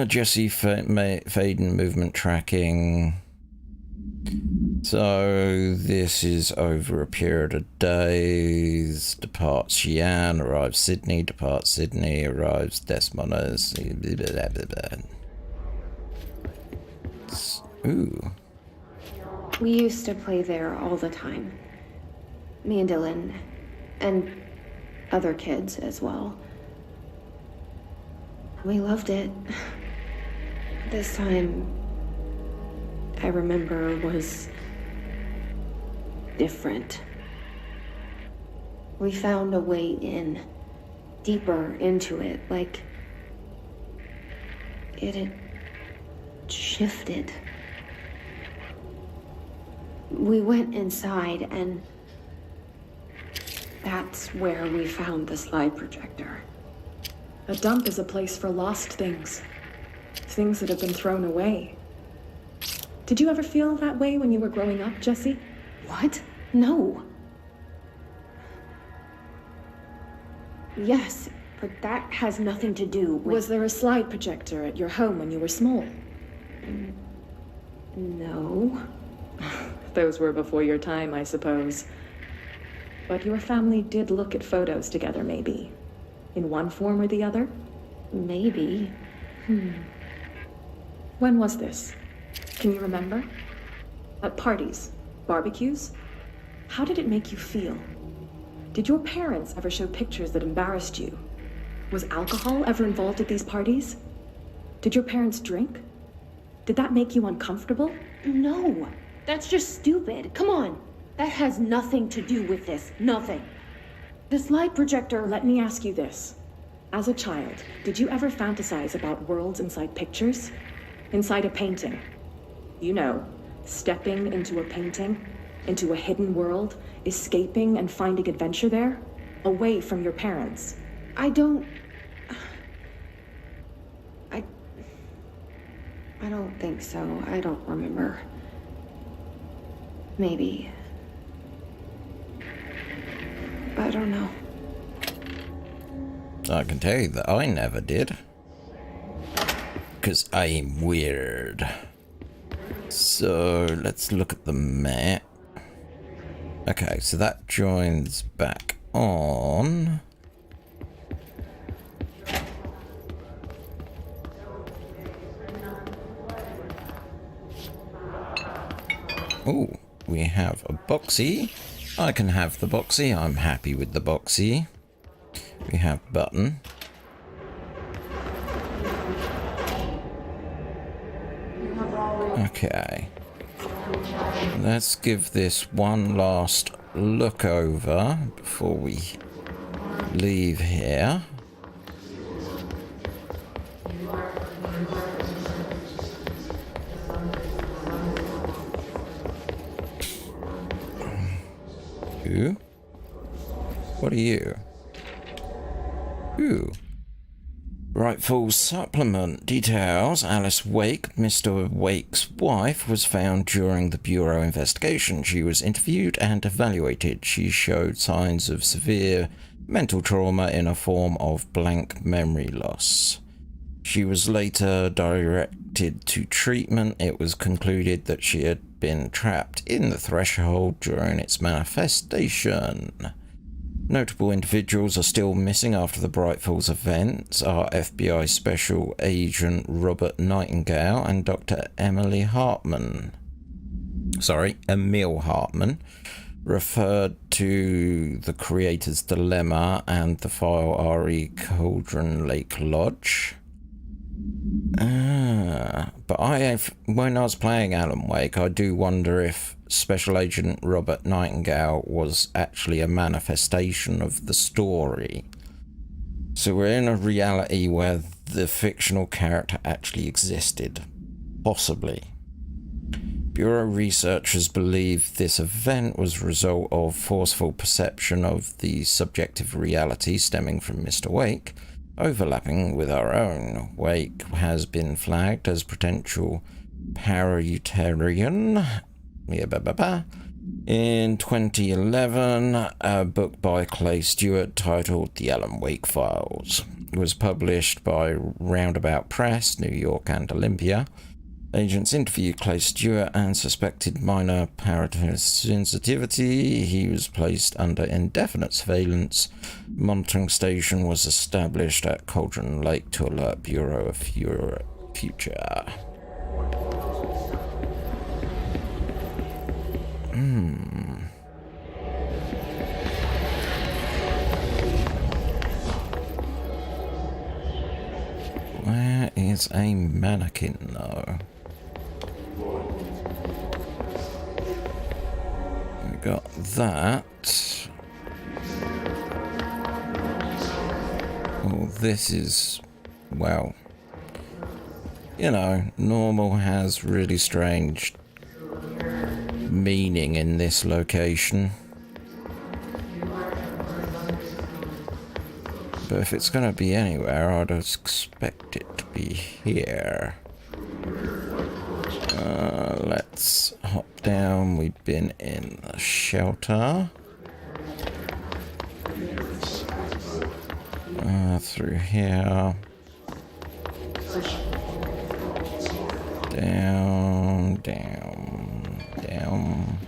Jesse Faden movement tracking. So this is over a period of days. Departs Xi'an, arrives Sydney, departs Sydney, arrives Desmonas. Ooh. We used to play there all the time. Me and Dylan, and other kids as well. We loved it. This time, I remember, was different. We found a way in, deeper into it, like it had shifted. We went inside, and that's where we found the slide projector. A dump is a place for lost things. Things that have been thrown away. Did you ever feel that way when you were growing up, Jesse? What? No. Yes, but that has nothing to do with... Was there a slide projector at your home when you were small? No. Those were before your time, I suppose. But your family did look at photos together, maybe. In one form or the other? Maybe. When was this? Can you remember? At parties? Barbecues? How did it make you feel? Did your parents ever show pictures that embarrassed you? Was alcohol ever involved at these parties? Did your parents drink? Did that make you uncomfortable? No, that's just stupid. Come on. That has nothing to do with this. Nothing. The slide projector... Let me ask you this. As a child, did you ever fantasize about worlds inside pictures? Inside a painting? You know, stepping into a painting, into a hidden world, escaping and finding adventure there, away from your parents. I don't think so. I don't remember. Maybe. I don't know. I can tell you that I never did. Because I'm weird. So let's look at the map. Okay, so that joins back on. Oh, we have a boxy. I can have the boxy. I'm happy with the boxy. We have button. Okay. Let's give this one last look over before we leave here. Who? What are you? Who? Rightful supplement details. Alice Wake, Mr. Wake's wife, was found during the Bureau investigation. She was interviewed and evaluated. She showed signs of severe mental trauma in a form of blank memory loss. She was later directed to treatment. It was concluded that she had been trapped in the threshold during its manifestation. Notable individuals are still missing after the Bright Falls events are FBI Special Agent Robert Nightingale and Dr. Emile Hartman, referred to the Creator's Dilemma and the file RE Cauldron Lake Lodge. But when I was playing Alan Wake, I do wonder if Special Agent Robert Nightingale was actually a manifestation of the story. So we're in a reality where the fictional character actually existed. Possibly. Bureau researchers believe this event was a result of forceful perception of the subjective reality stemming from Mr. Wake, overlapping with our own. Wake has been flagged as potential para-utilitarian. In 2011, a book by Clay Stewart titled The Alan Wake Files was published by Roundabout Press, New York and Olympia. Agents interviewed Clay Stewart and suspected minor parasensitivity. He was placed under indefinite surveillance. Monitoring station was established at Cauldron Lake to alert Bureau of future. Where is a mannequin though? We got that. Oh, this is, well, you know, normal has really strange meaning in this location. But if it's going to be anywhere, I'd expect it to be here. Let's hop down. We've been in the shelter. Through here. Down, down, down.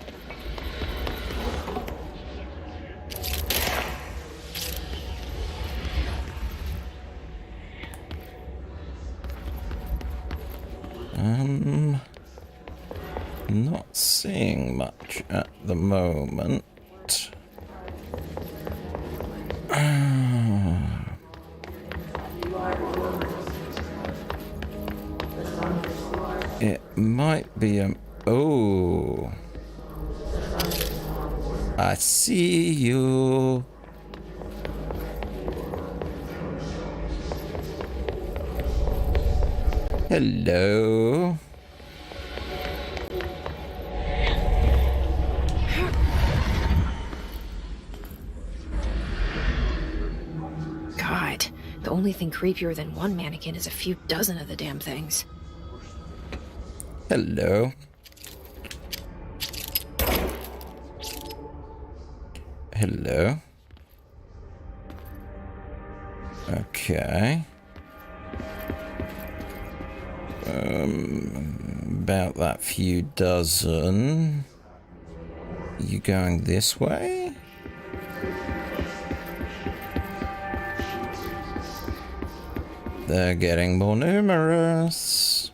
Not seeing much at the moment. It might be a... Oh. I see you. Hello. God, the only thing creepier than one mannequin is a few dozen of the damn things. Hello. Hello. Okay. about that few dozen. You going this way? They're getting more numerous.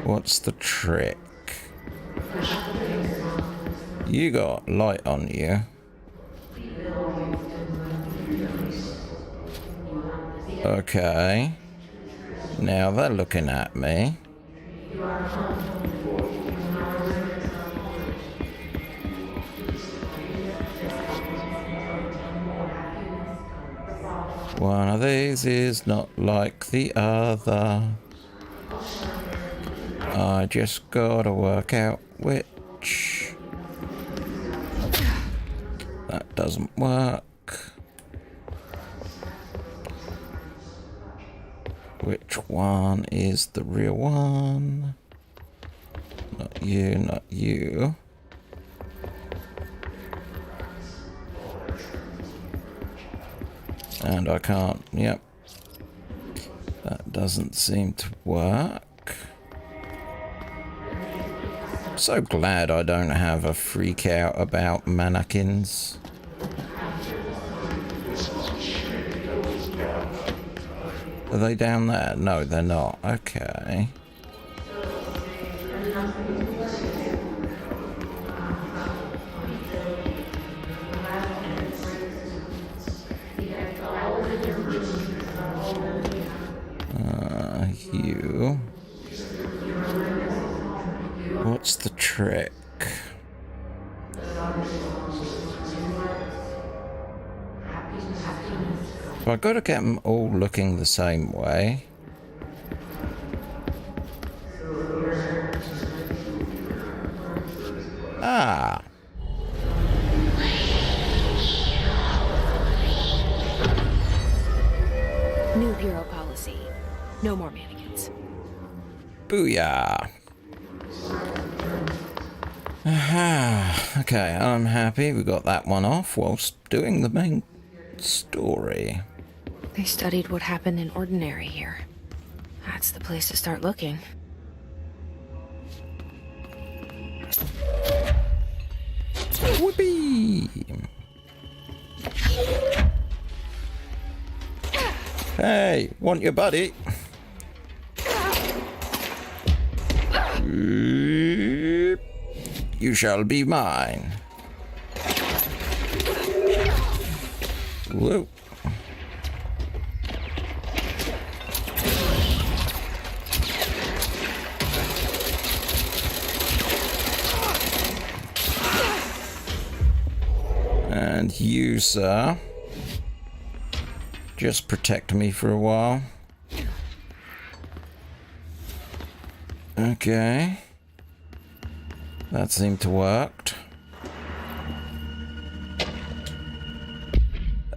What's the trick? You got light on you. Okay. Now they're looking at me. One of these is not like the other. I just gotta work out which. That doesn't work. Which one is the real one? Not you, not you. And I can't, yep. That doesn't seem to work. So glad I don't have a freak out about mannequins. Are they down there? No, they're not. Okay. You. What's the trick? I've got to get them all looking the same way. Ah. New Bureau policy. No more mannequins. Booyah. Aha. Okay, I'm happy we got that one off whilst doing the main story. They studied what happened in Ordinary here. That's the place to start looking. Whoopee! Hey, want your buddy? You shall be mine. Whoa. And you, sir, just protect me for a while. Okay. That seemed to work.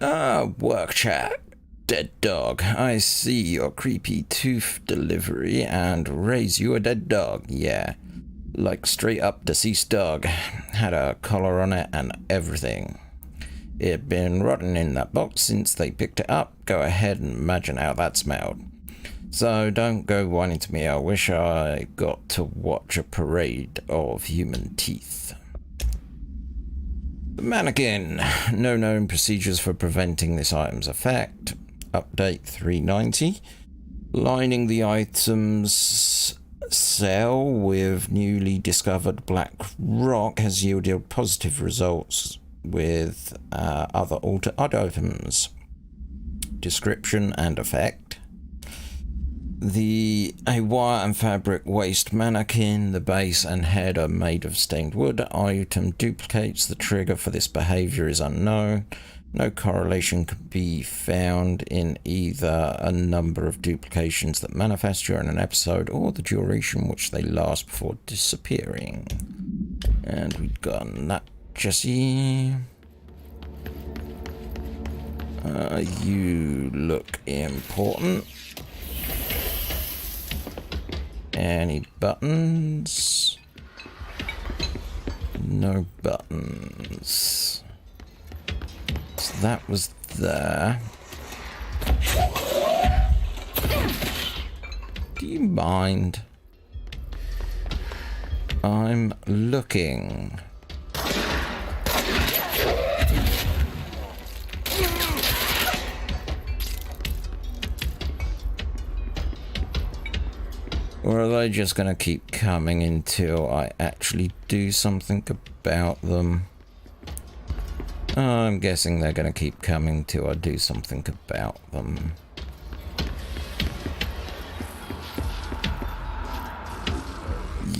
Ah, work chat. Dead dog. I see your creepy tooth delivery and raise you a dead dog. Yeah. Like straight up deceased dog. Had a collar on it and everything. It'd been rotting in that box since they picked it up. Go ahead and imagine how that smelled. So don't go whining to me. I wish I got to watch a parade of human teeth. The mannequin. No known procedures for preventing this item's effect. Update 390. Lining the item's cell with newly discovered black rock has yielded positive results with other altered items. Description and effect. A wire and fabric waste mannequin. The base and head are made of stained wood. Item duplicates. The trigger for this behavior is unknown. No correlation can be found in either a number of duplications that manifest during an episode or the duration which they last before disappearing. And we've got that, Jesse. You look important. Any buttons? No buttons. So that was there. Do you mind? I'm looking. Or are they just going to keep coming until I actually do something about them? I'm guessing they're going to keep coming till I do something about them.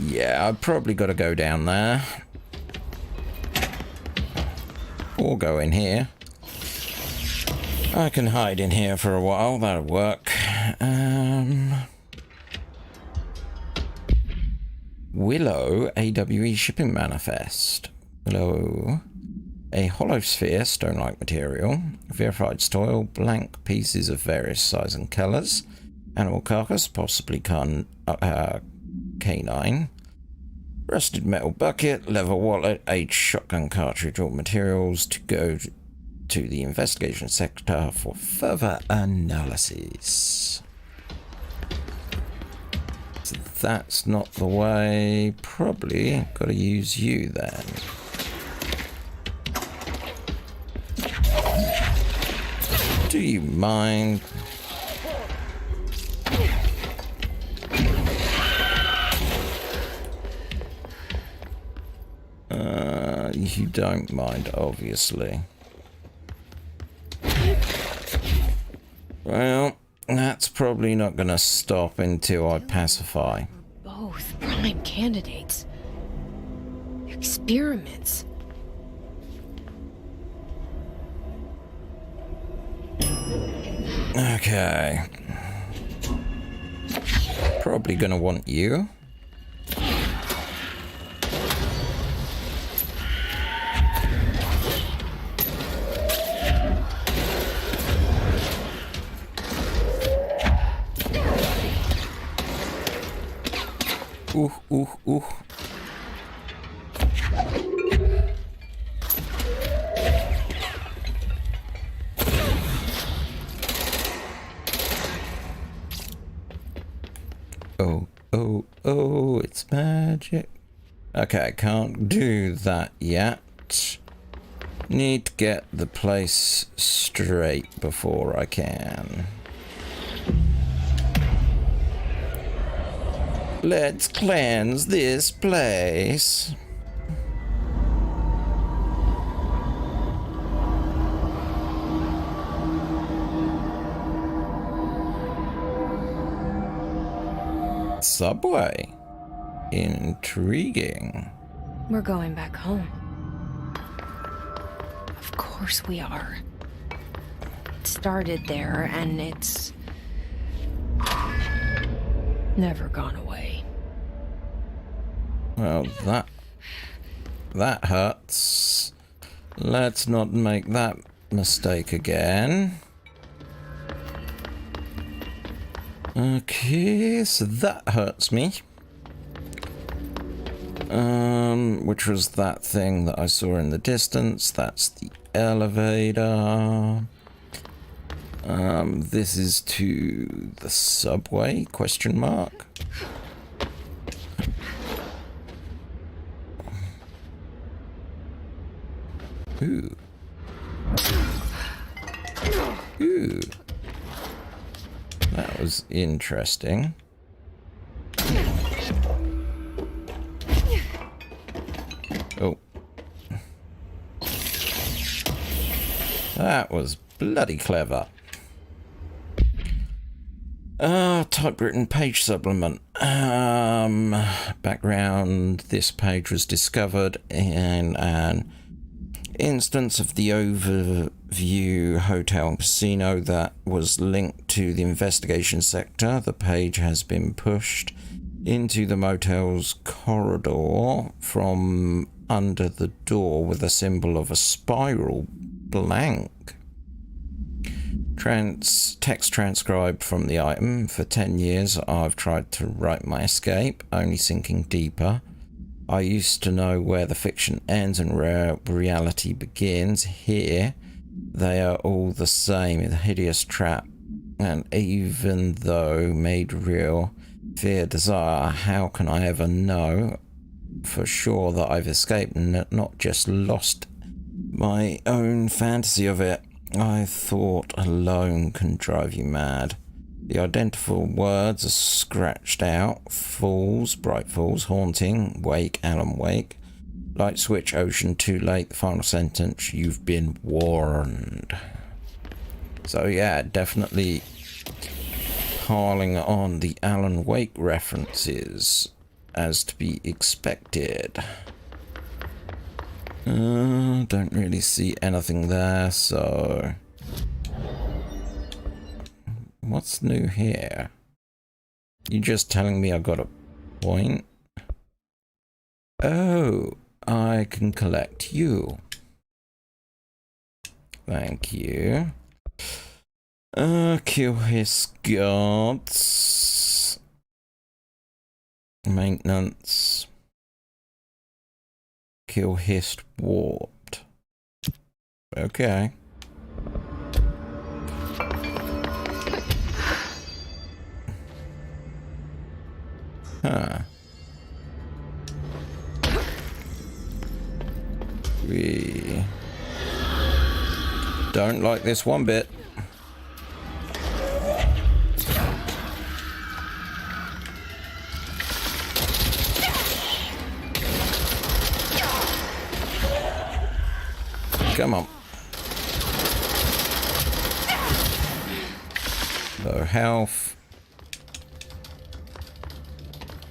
Yeah, I've probably got to go down there. Or go in here. I can hide in here for a while, that'll work. Willow AWE shipping manifest. Willow. A hollow sphere, stone-like material. Verified soil, blank pieces of various sizes and colours. Animal carcass, possibly canine. Rusted metal bucket, leather wallet, aged shotgun cartridge, all materials to go to the investigation sector for further analysis. So that's not the way. Probably got to use you then. Do you mind? You don't mind, obviously. Well, that's probably not going to stop until I pacify. Both prime candidates. Experiments. Okay. Probably going to want you. Ooh. Oh, it's magic. Okay, can't do that yet. Need to get the place straight before I can. Let's cleanse this place. Subway. Intriguing. We're going back home. Of course we are. It started there, and it's never gone away. Well, that hurts. Let's not make that mistake again. Okay, so that hurts me. Which was that thing that I saw in the distance. That's the elevator. This is to the subway, question mark. Ooh. Ooh. That was interesting. Oh. That was bloody clever. Typewritten page supplement. Background. This page was discovered in an instance of the Overview Hotel and Casino that was linked to the investigation sector. The page has been pushed into the motel's corridor from under the door with a symbol of a spiral blank. Text transcribed from the item. For 10 years I've tried to write my escape, only sinking deeper. I used to know where the fiction ends and where reality begins. Here, They are all the same, a hideous trap. And even though made real, fear, desire, how can I ever know for sure that I've escaped and not just lost my own fantasy of it? I thought alone can drive you mad. The identical words are scratched out. Fools, bright fools, haunting, wake, Alan Wake. Light switch, ocean, too late, the final sentence, you've been warned. So yeah, definitely piling on the Alan Wake references as to be expected. Don't really see anything there, so... What's new here? You just telling me I got a point? Oh, I can collect you. Thank you. Kill his guards. Maintenance. Kill his warped. Okay. Huh. We don't like this one bit. Come on. Low health.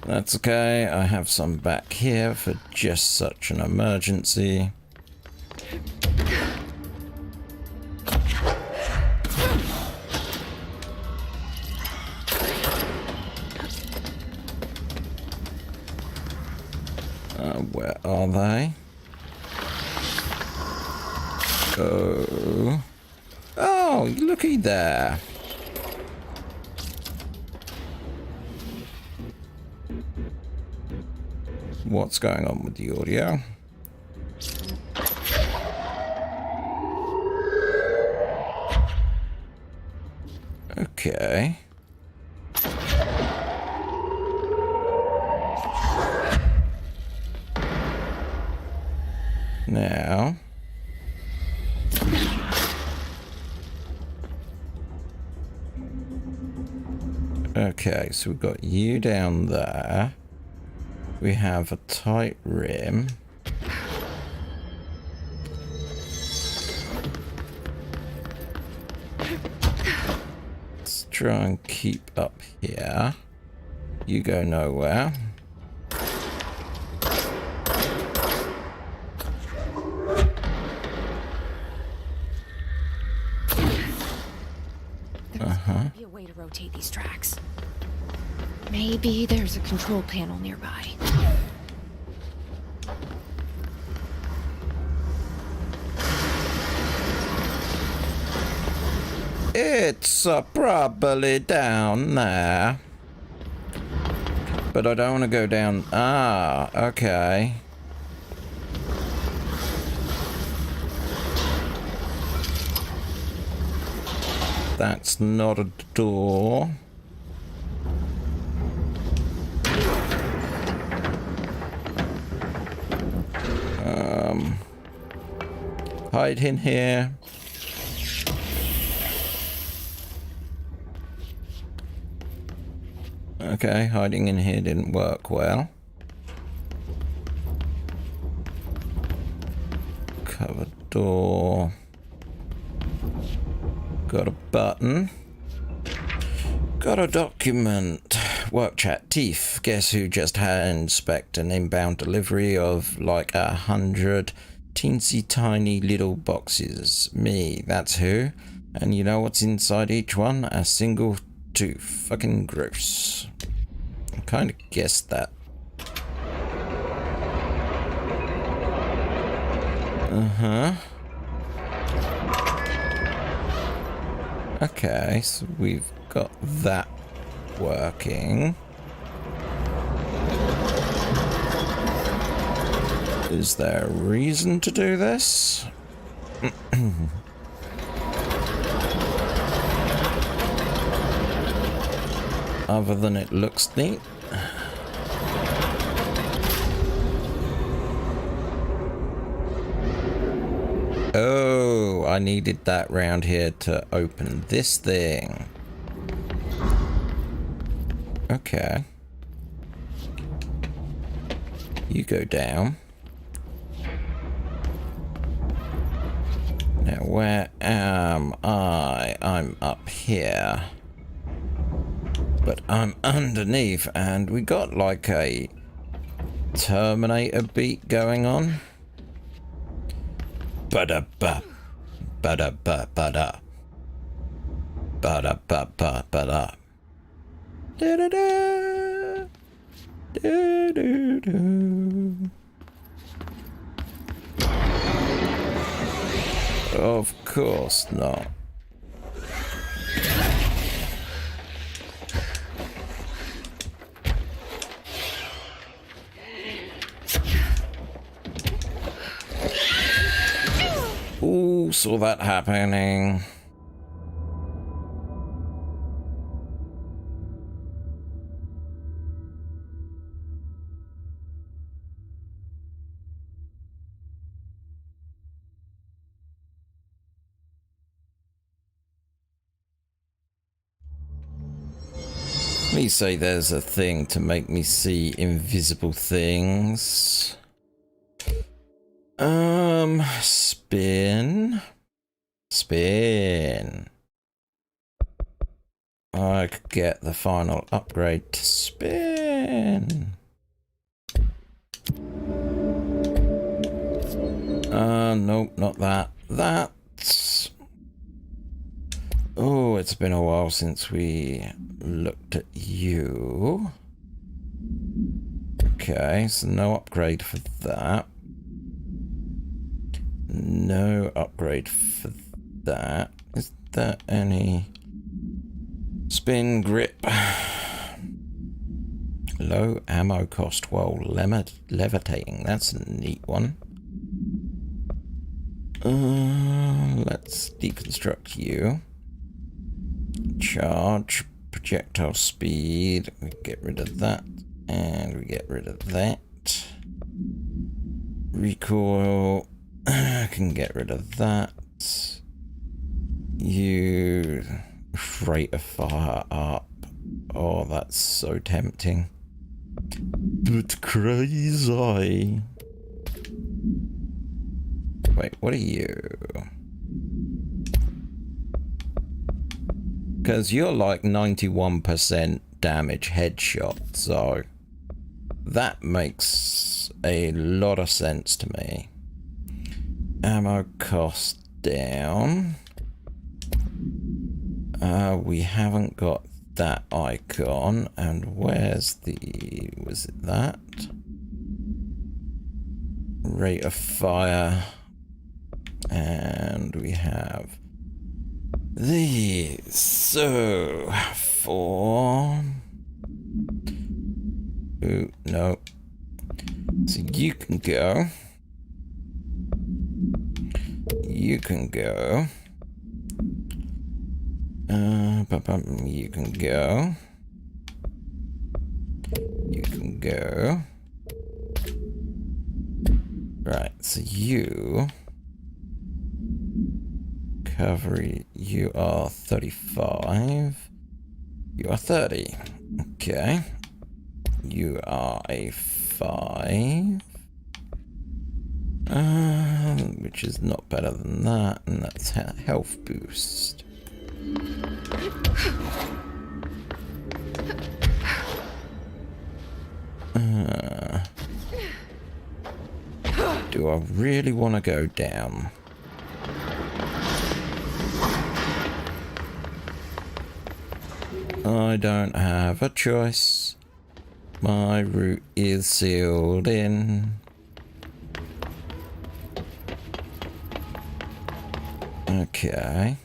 That's okay. I have some back here for just such an emergency. Where are they? Oh. Oh, looky there. What's going on with the audio? Okay. Now. Okay, so we've got you down there. We have a tight rim. Let's try and keep up here. You go nowhere. There's be a way to rotate these tracks. Maybe there's a control panel nearby. It's probably down there. But I don't want to go down. Ah, okay. That's not a door. Hide in here. Okay, hiding in here didn't work well. Covered door. Got a button. Got a document. Work chat teeth. Guess who just had to inspect an inbound delivery of like 100 teensy tiny little boxes. Me, that's who. And you know what's inside each one? A single tooth. Fucking gross. I kind of guessed that. Uh-huh. Okay, so we've got that working. Is there a reason to do this? other than it looks neat. Oh, I needed that round here to open this thing. Okay. You go down. Now, where am I? I'm up here. But I'm underneath, and we got like a Terminator beat going on. Ba-da-ba. Ba-da-ba-ba-da. Ba-da-ba-ba-ba-da. Da-da-da. Da-da-da. Of course not. Ooh, saw that happening. Let me say there's a thing to make me see invisible things. Spin. Spin. I could get the final upgrade to spin. Nope, not that. That's... Oh, it's been a while since we looked at you. Okay, so no upgrade for that. No upgrade for that. Is there any spin grip? Low ammo cost while levitating. That's a neat one. Let's deconstruct you. Charge, projectile speed. We get rid of that, and we get rid of that. Recoil. I can get rid of that. You rate of fire up. Oh, that's so tempting. But crazy. Wait, what are you? Because you're like 91% damage headshot, so that makes a lot of sense to me. Ammo cost down. We haven't got that icon, and where's the... was it that? Rate of fire. And we have these. So, for... Ooh, no. So you can go. You can go. You can go. You can go. Right, so you... Recovery, you are 35. You are 30. Okay. You are a 5. Which is not better than that, and that's health boost. Do I really want to go down? I don't have a choice. My route is sealed in. Okay.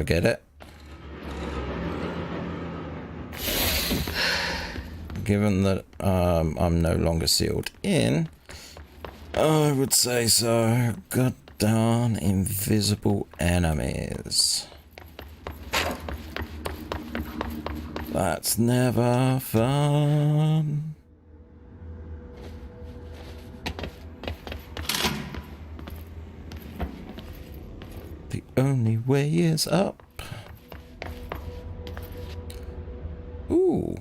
I get it? Given that I'm no longer sealed in, I would say so. God darn invisible enemies. That's never fun. The only way is up. Ooh.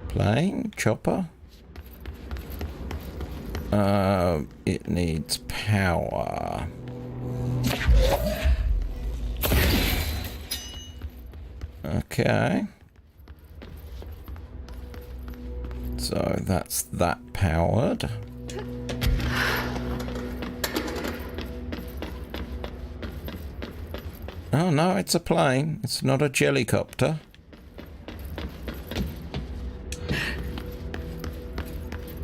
Plane? Chopper? It needs power. Okay. So that's that powered. Oh no, it's a plane. It's not a jellycopter.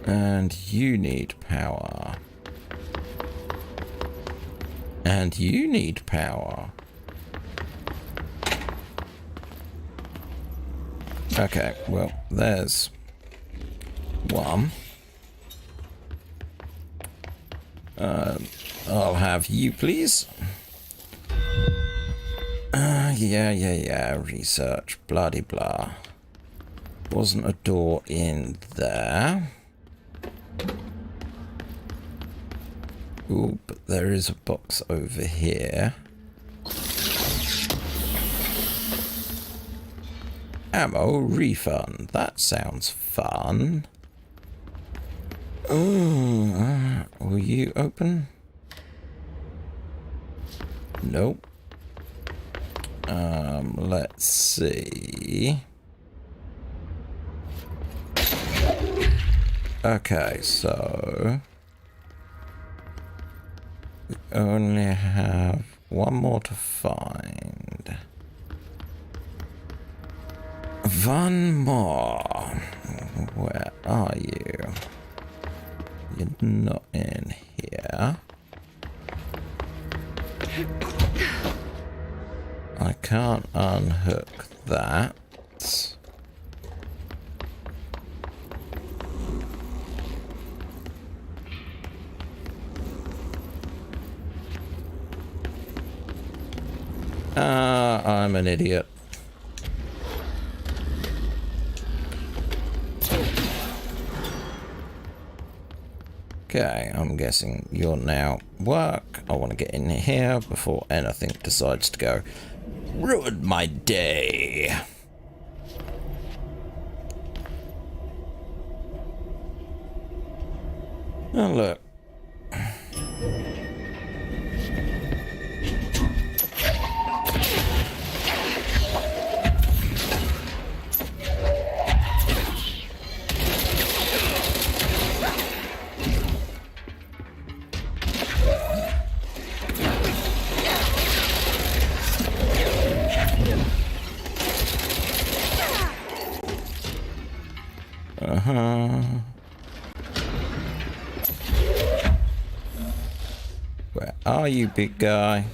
And you need power. And you need power. Okay, well, there's one. I'll have you, please. Yeah. Research, bloody blah. Wasn't a door in there. Ooh, but there is a box over here. Ammo refund. That sounds fun. Oh, will you open? Nope. Let's see. Okay, so we only have one more to find. One more. Where are you? You're not in here. I can't unhook that. I'm an idiot. Okay, I'm guessing you're now work. I want to get in here before anything decides to go ruin my day. Oh, look. Where are you, big guy?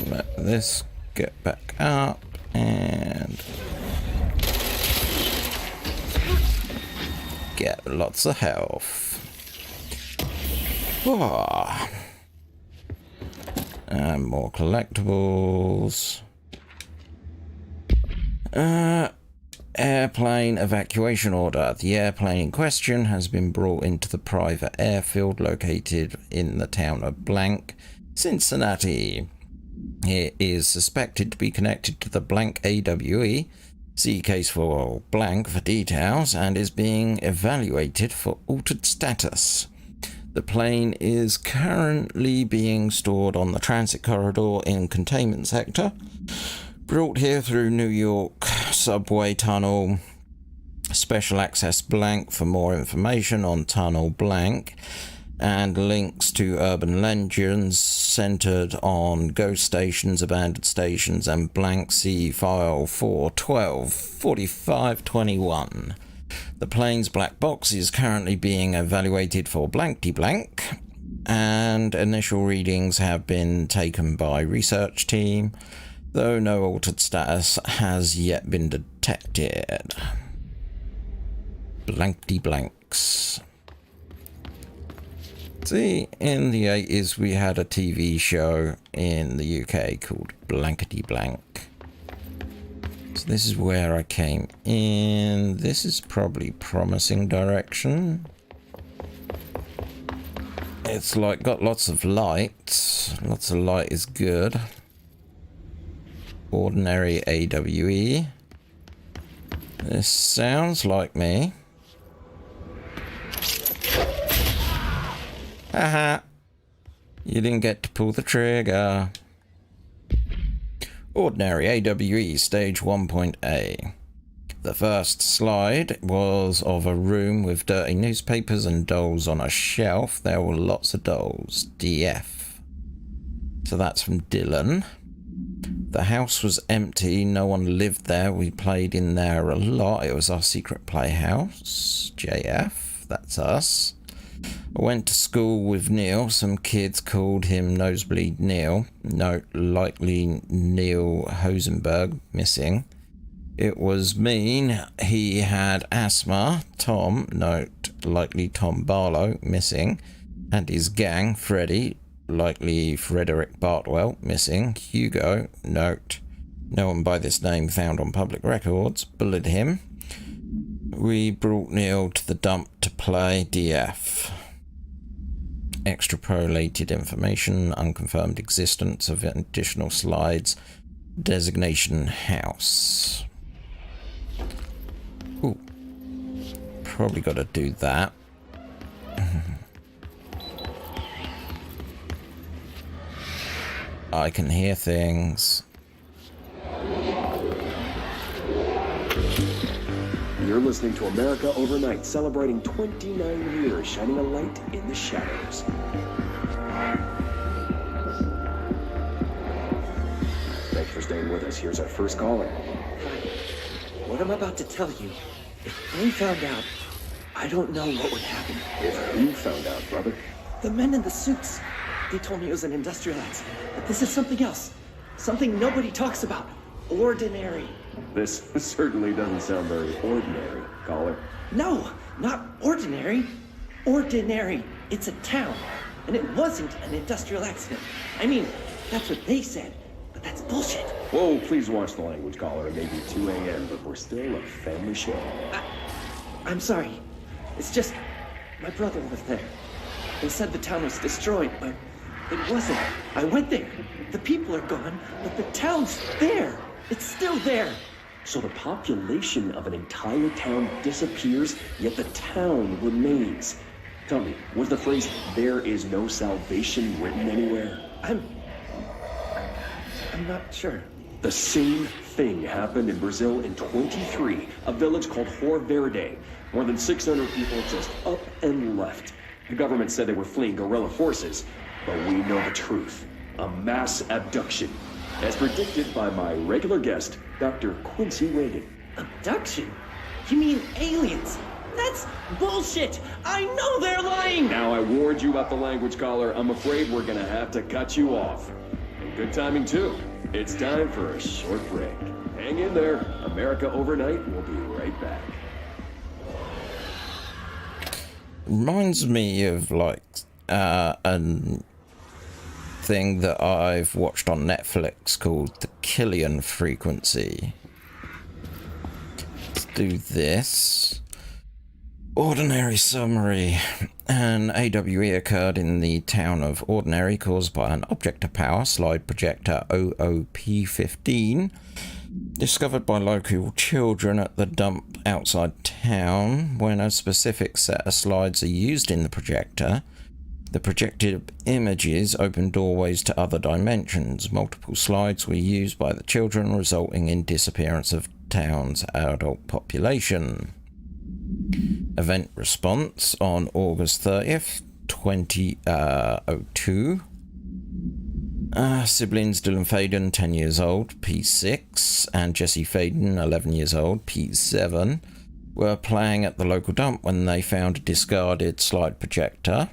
Let this get back up and get lots of health. Oh. And more collectibles. Airplane evacuation order. The airplane in question has been brought into the private airfield located in the town of Blank, Cincinnati. It is suspected to be connected to the Blank AWE. See case for Blank for details, and is being evaluated for altered status. The plane is currently being stored on the transit corridor in containment sector. Brought here through New York subway tunnel. Special access Blank for more information on tunnel Blank. and links to urban legends centered on ghost stations, abandoned stations, and blank C file 412-4521. The plane's black box is currently being evaluated for blankety-blank, and initial readings have been taken by research team, though no altered status has yet been detected. Blankety-blanks. See, in the 80s we had a TV show in the UK called Blankety Blank. So this is where I came in. This is probably promising direction. It's like got lots of light. Lots of light is good. Ordinary AWE. This sounds like me. Haha. You didn't get to pull the trigger. Ordinary AWE Stage 1.A. The first slide was of a room with dirty newspapers and dolls on a shelf. There were lots of dolls. DF. So that's from Dylan. The house was empty. No one lived there. We played in there a lot. It was our secret playhouse. JF. That's us. I went to school with Neil. Some kids called him Nosebleed Neil. Note, likely Neil Hosenberg, missing. It was mean. He had asthma. Tom, note, likely Tom Barlow, missing. And his gang, Freddy, likely Frederick Bartwell, missing. Hugo, note, no one by this name found on public records, bullied him. We brought Neil to the dump to play DF. Extrapolated information, unconfirmed existence of additional slides, designation house. Ooh. Probably got to do that. I can hear things. You're listening to America Overnight, celebrating 29 years, shining a light in the shadows. Thanks for staying with us. Here's our first caller. What I'm about to tell you, if they found out, I don't know what would happen. If who found out, brother? The men in the suits. They told me it was an industrial accident, but this is something else. Something nobody talks about. Ordinary. This certainly doesn't sound very ordinary, caller. No, not ordinary. Ordinary. It's a town. And it wasn't an industrial accident. I mean, that's what they said, but that's bullshit. Whoa, please watch the language, caller. It may be 2 a.m., but we're still a family show. I'm sorry. It's just, my brother lived there. They said the town was destroyed, but it wasn't. I went there. The people are gone, but the town's there. It's still there. So the population of an entire town disappears, yet the town remains. Tell me, was the phrase, "there is no salvation," written anywhere? I'm not sure. The same thing happened in Brazil in 23, a village called Hor Verde. More than 600 people just up and left. The government said they were fleeing guerrilla forces, but we know the truth. A mass abduction. As predicted by my regular guest, Dr. Quincy Reagan. Abduction? You mean aliens? That's bullshit! I know they're lying! Now I warned you about the language, caller. I'm afraid we're gonna have to cut you off. And good timing, too. It's time for a short break. Hang in there. America Overnight will be right back. Reminds me of, like, a thing that I've watched on Netflix called The Killian Frequency. Let's do this. Ordinary summary. An AWE occurred in the town of Ordinary caused by an object of power, slide projector OOP-15, discovered by local children at the dump outside town. When a specific set of slides are used in the projector, the projected images open doorways to other dimensions. Multiple slides were used by the children, resulting in disappearance of town's adult population. Event response on August 30th, 2002. Siblings Dylan Faden, 10 years old, P6, and Jesse Faden, 11 years old, P7, were playing at the local dump when they found a discarded slide projector.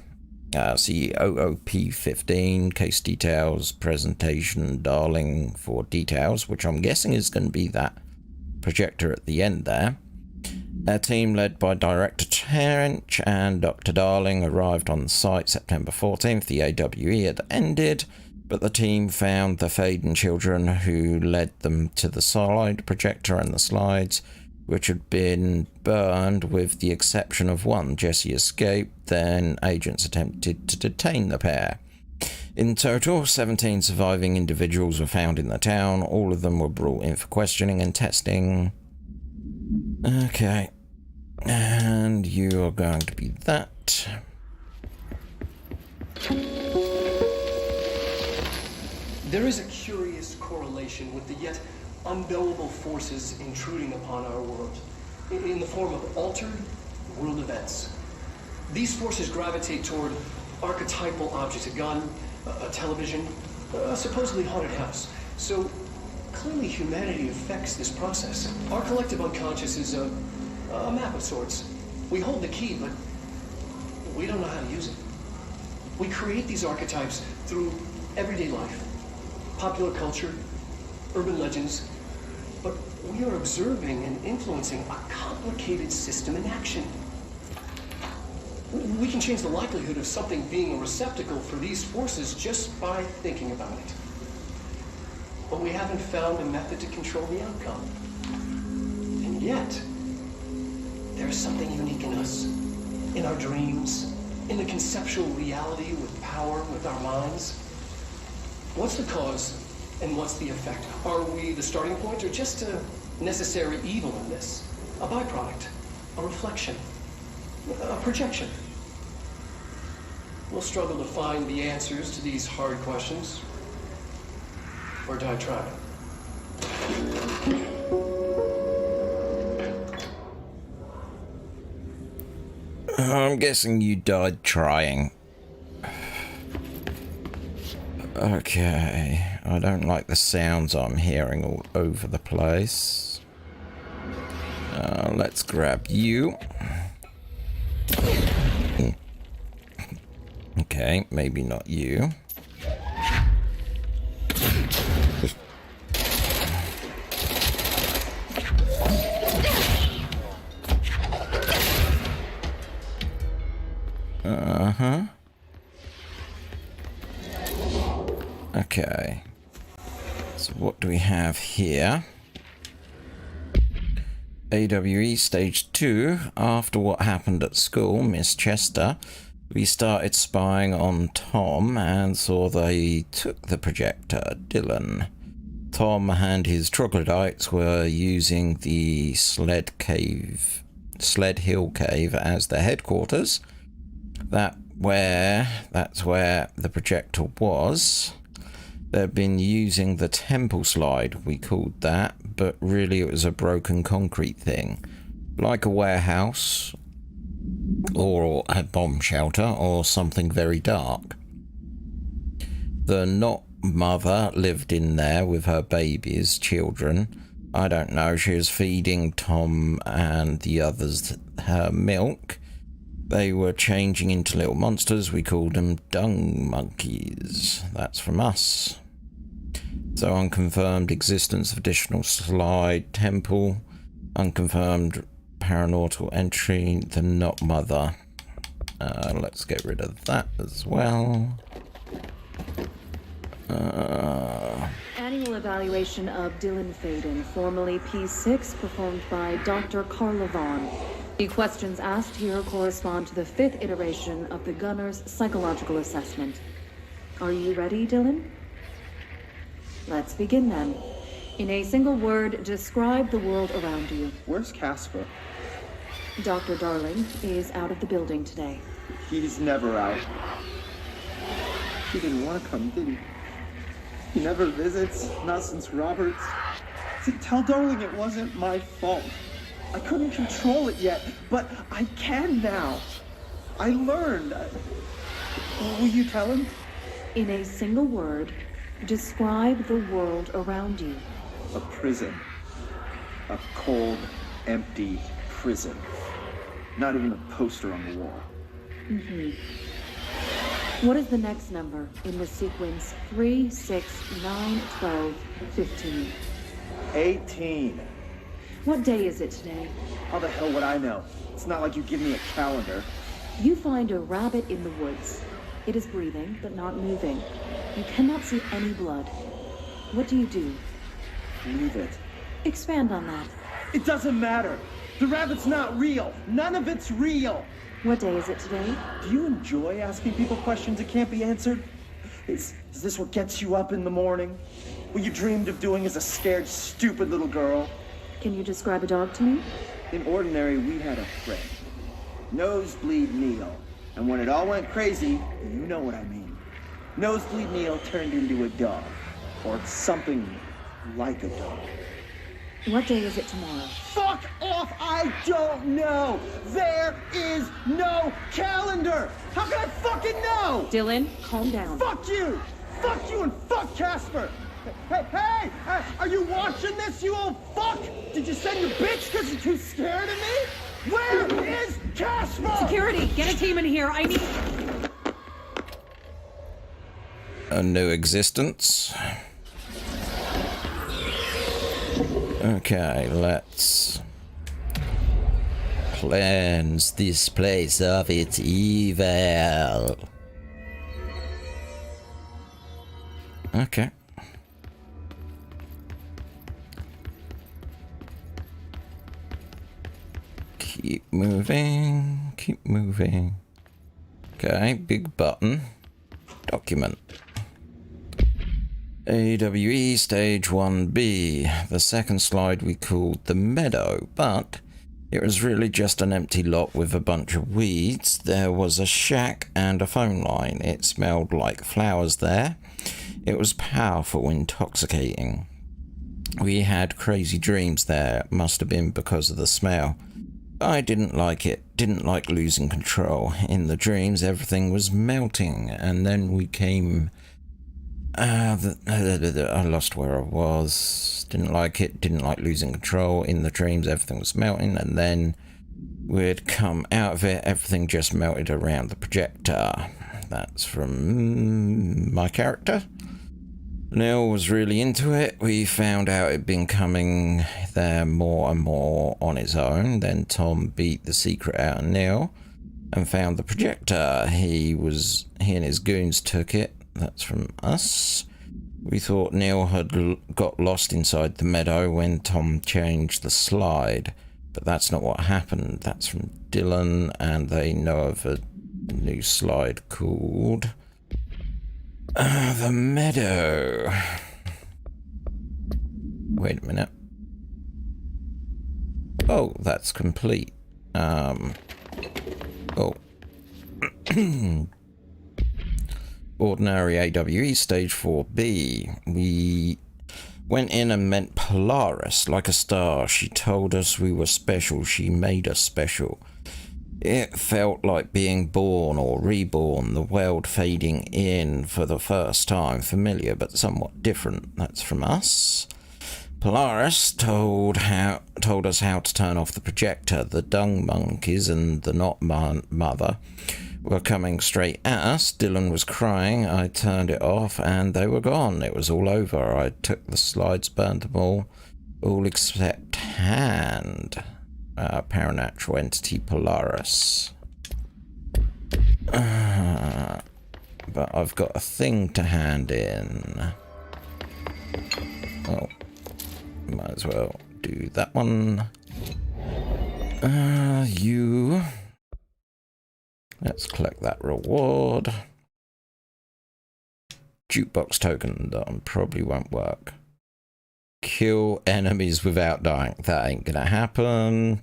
See OOP15, case details, presentation, Darling for details, which I'm guessing is going to be that projector at the end there. A team led by Director Trench and Dr. Darling arrived on the site September 14th. The AWE had ended, but the team found the Faden children, who led them to the slide projector and the slides, which had been burned with the exception of one. Jesse escaped, then agents attempted to detain the pair. In total, 17 surviving individuals were found in the town. All of them were brought in for questioning and testing. Okay. And you are going to be that. There is a curious correlation with the yet unknowable forces intruding upon our world, in the form of altered world events. These forces gravitate toward archetypal objects, a gun, a television, a supposedly haunted house. So clearly humanity affects this process. Our collective unconscious is a map of sorts. We hold the key, but we don't know how to use it. We create these archetypes through everyday life, popular culture, urban legends, but we are observing and influencing a complicated system in action. We can change the likelihood of something being a receptacle for these forces just by thinking about it. But we haven't found a method to control the outcome. And yet, there is something unique in us, in our dreams, in the conceptual reality with power, with our minds. What's the cause and what's the effect? Are we the starting point or just a necessary evil in this? A byproduct, a reflection, a projection? We'll struggle to find the answers to these hard questions, or die trying. I'm guessing you died trying. Okay, I don't like the sounds I'm hearing all over the place. Let's grab you. Okay, maybe not you. Okay. So what do we have here? AWE Stage 2. After what happened at school, Miss Chester, we started spying on Tom and saw they took the projector, Dylan. Tom and his troglodytes were using the Sled Hill Cave as their headquarters. That's where the projector was. They've been using the temple slide, we called that, but really it was a broken concrete thing. Like a warehouse, or a bomb shelter, or something very dark. The not mother lived in there with her babies, children. I don't know, she was feeding Tom and the others her milk. They were changing into little monsters. We called them dung monkeys. That's from us. So unconfirmed existence of additional slide temple. Unconfirmed paranormal entry. The not mother. Let's get rid of that as well. Annual evaluation of Dylan Faden, formerly P6, performed by Dr. Carla Vaughn. The questions asked here correspond to the 5th iteration of the Gunner's psychological assessment. Are you ready, Dylan? Let's begin then. In a single word, describe the world around you. Where's Casper? Dr. Darling is out of the building today. He's never out. He didn't want to come, did he? He never visits, not since Roberts. See, tell Darling it wasn't my fault. I couldn't control it yet, but I can now. I learned. What will you tell him? In a single word, describe the world around you. A prison. A cold, empty prison. Not even a poster on the wall. What is the next number in the sequence 3, 6, 9, 12, 15? 18. What day is it today? How the hell would I know? It's not like you give me a calendar. You find a rabbit in the woods. It is breathing, but not moving. You cannot see any blood. What do you do? Leave it. Expand on that. It doesn't matter. The rabbit's not real. None of it's real. What day is it today? Do you enjoy asking people questions that can't be answered? Is this what gets you up in the morning? What you dreamed of doing as a scared, stupid little girl? Can you describe a dog to me? In Ordinary, we had a friend. Nosebleed Neil. And when it all went crazy, you know what I mean. Nosebleed Neil turned into a dog. Or something like a dog. What day is it tomorrow? Fuck off! I don't know! There is no calendar! How can I fucking know? Dylan, calm down. Fuck you! Fuck you and fuck Casper! Hey! Are you watching this, you old fuck? Did you send your bitch because you're too scared of me? Where is Casper? Security, get a team in here. I need... A new existence. Okay, let's cleanse this place of its evil. Okay. Keep moving, keep moving. Okay, big button. Document. AWE Stage 1B. The second slide we called the meadow, but it was really just an empty lot with a bunch of weeds. There was a shack and a phone line. It smelled like flowers there. It was powerful, intoxicating. We had crazy dreams there. Must have been because of the smell. I didn't like it. Didn't like losing control. In the dreams, everything was melting, and then we came... I lost where I was. Didn't like it. Didn't like losing control. In the dreams, everything was melting, and then we'd come out of it. Everything just melted around the projector. That's from my character. Neil was really into it. We found out it'd been coming there more and more on its own. Then Tom beat the secret out of Neil and found the projector. He and his goons took it. That's from us. We thought Neil had got lost inside the meadow when Tom changed the slide, but that's not what happened. That's from Dylan, and they know of a new slide called the meadow. Wait a minute. Oh, that's complete. Ordinary AWE Stage 4B. We went in and met Polaris like a star. She told us we were special. She made us special. It felt like being born or reborn, the world fading in for the first time. Familiar but somewhat different. That's from us. Polaris told us how to turn off the projector. The dung monkeys and the not mother were coming straight at us. Dylan was crying. I turned it off and they were gone. It was all over. I took the slides, burned them all except hand. Paranatural entity Polaris. But I've got a thing to hand in. Oh, might as well do that one. You. Let's collect that reward. Jukebox token. That probably won't work. Kill enemies without dying. That ain't gonna happen.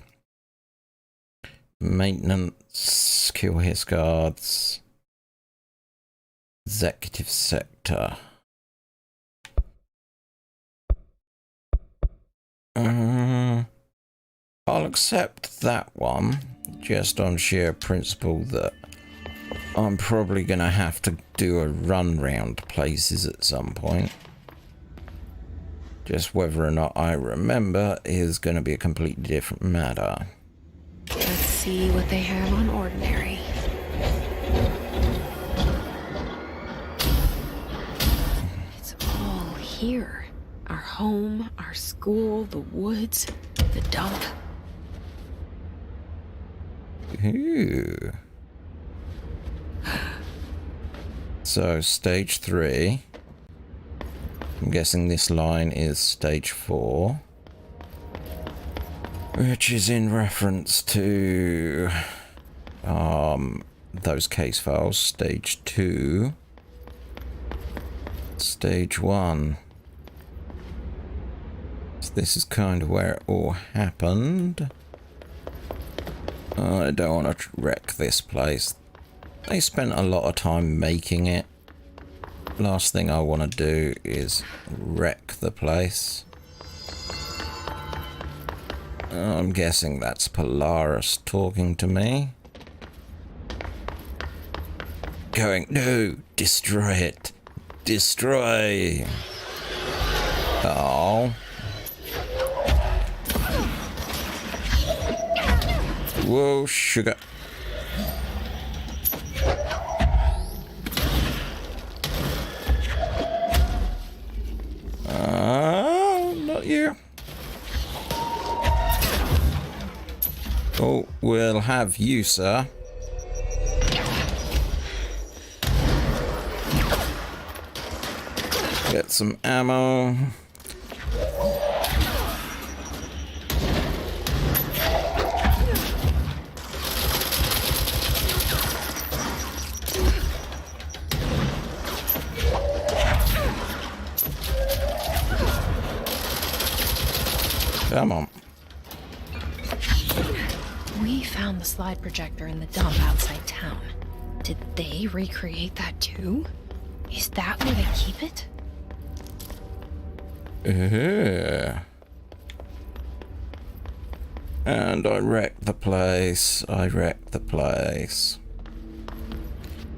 Maintenance. Kill his guards. Executive sector. I'll accept that one, just on sheer principle that I'm probably gonna have to do a run round places at some point. Just whether or not I remember is gonna be a completely different matter. Let's see what they have on Ordinary. It's all here. Our home, our school, the woods, the dump. Ooh. So, stage 3. I'm guessing this line is stage 4. Which is in reference to those case files. Stage 2. Stage 1. So this is kind of where it all happened. I don't want to wreck this place. They spent a lot of time making it. Last thing I want to do is wreck the place. I'm guessing that's Polaris talking to me. Going, no, destroy it. Destroy. Oh. Whoa, sugar. Not you. Oh, we'll have you, sir. Get some ammo. Come on. We found the slide projector in the dump outside town. Did they recreate that too? Is that where they keep it? And I wrecked the place.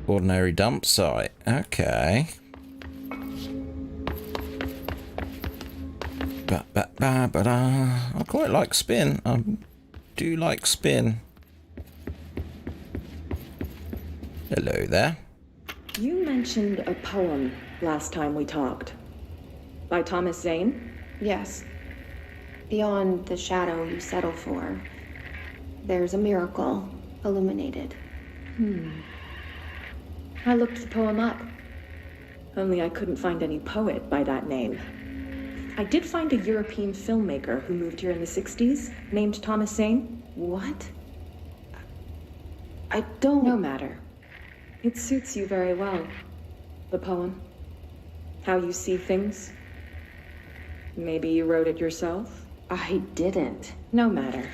Ordinary dump site. Okay. I quite like spin. I do like spin. Hello there. You mentioned a poem last time we talked. By Thomas Zane? Yes. Beyond the shadow you settle for, there's a miracle illuminated. I looked the poem up. Only I couldn't find any poet by that name. I did find a European filmmaker who moved here in the 60s, named Thomas Zane. What? I don't... No matter. It suits you very well. The poem. How you see things. Maybe you wrote it yourself? I didn't. No matter.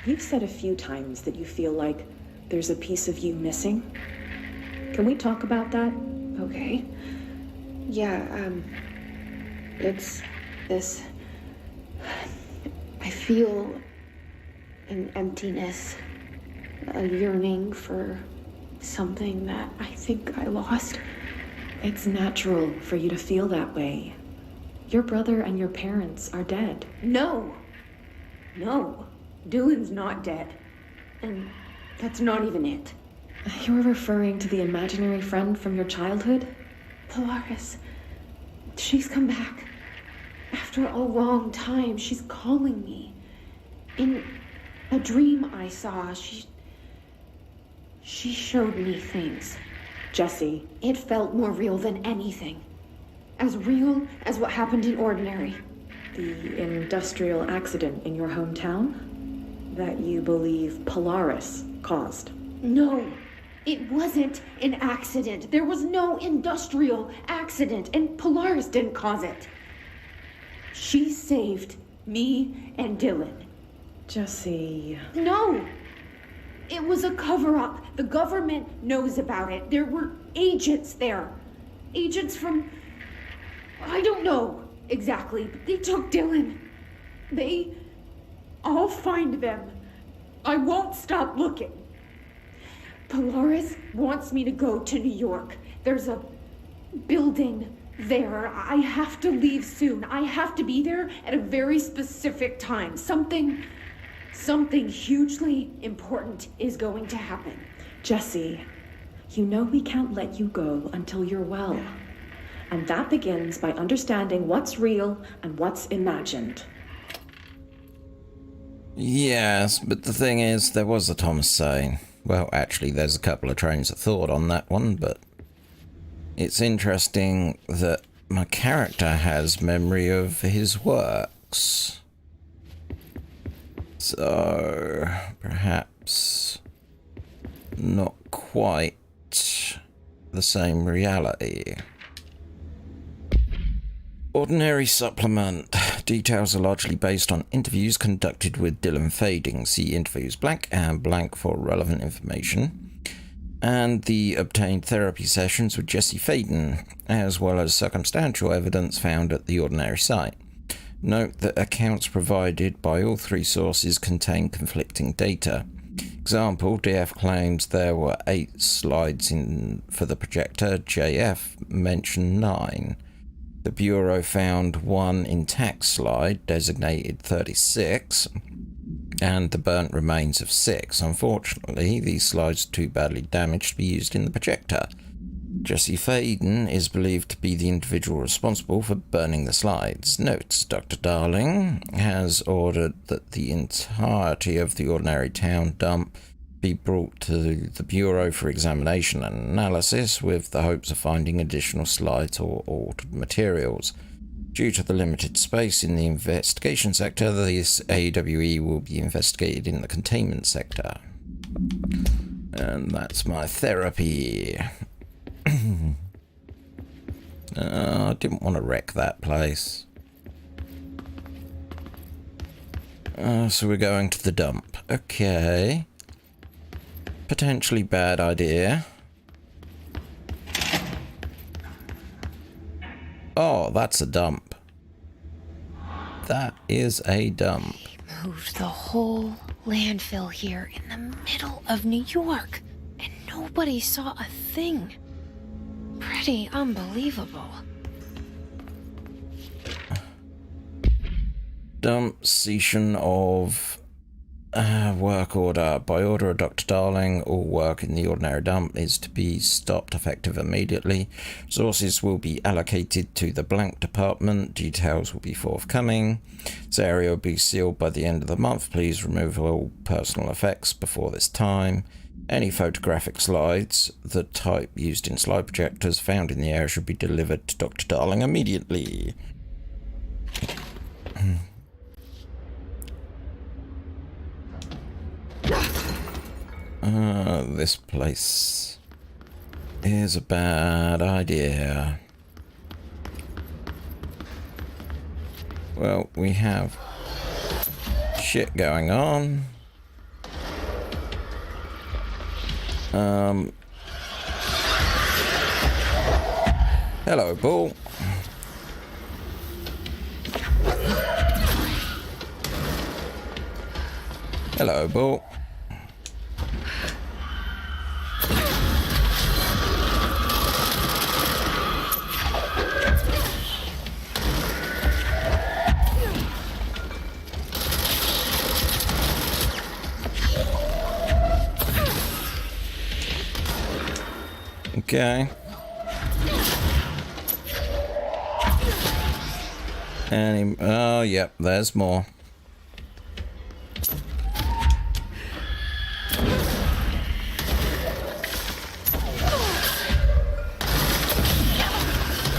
You've said a few times that you feel like there's a piece of you missing. Can we talk about that? Okay. Yeah, it's this... I feel an emptiness, a yearning for something that I think I lost. It's natural for you to feel that way. Your brother and your parents are dead. No! Dylan's not dead. And that's not even it. You're referring to the imaginary friend from your childhood? Polaris. She's come back. After a long time, she's calling me. In a dream I saw, she showed me things. Jesse. It felt more real than anything. As real as what happened in Ordinary. The industrial accident in your hometown? That you believe Polaris caused? No, it wasn't an accident. There was no industrial accident, and Polaris didn't cause it. She saved me and Dylan. Jesse... No! It was a cover-up. The government knows about it. There were agents there. Agents from... I don't know exactly, but they took Dylan. I'll find them. I won't stop looking. Polaris wants me to go to New York. There's a building there. I have to leave soon. I have to be there at a very specific time. Something hugely important is going to happen. Jesse, you know we can't let you go until you're well. And that begins by understanding what's real and what's imagined. Yes, but the thing is, there was a Thomas saying. Well, actually, there's a couple of trains of thought on that one, but it's interesting that my character has memory of his works. So, perhaps not quite the same reality. Ordinary supplement. Details are largely based on interviews conducted with Dylan Fading. See interviews blank and blank for relevant information. And the obtained therapy sessions with Jesse Faden, as well as circumstantial evidence found at the Ordinary site. Note that accounts provided by all three sources contain conflicting data. Example, DF claims there were 8 slides for the projector. JF mentioned 9. The Bureau found 1 intact slide, designated 36, and the burnt remains of 6. Unfortunately, these slides are too badly damaged to be used in the projector. Jesse Faden is believed to be the individual responsible for burning the slides. Notes, Dr. Darling has ordered that the entirety of the Ordinary Town dump be brought to the Bureau for examination and analysis with the hopes of finding additional slides or altered materials. Due to the limited space in the investigation sector, this AWE will be investigated in the containment sector. And that's my therapy. I didn't want to wreck that place. So we're going to the dump. Okay. Potentially bad idea. Oh, that's a dump. That is a dump. Moved the whole landfill here in the middle of New York, and nobody saw a thing. Pretty unbelievable. Dump cessation of work order. By order of Dr. Darling, all work in the Ordinary dump is to be stopped effective immediately. Resources will be allocated to the blank department. Details will be forthcoming. This area will be sealed by the end of the month. Please remove all personal effects before this time. Any photographic slides, the type used in slide projectors found in the area, should be delivered to Dr. Darling immediately. This place is a bad idea. Well, we have shit going on. Hello, Bull. Hello, Bull. Okay. Oh, yep, there's more.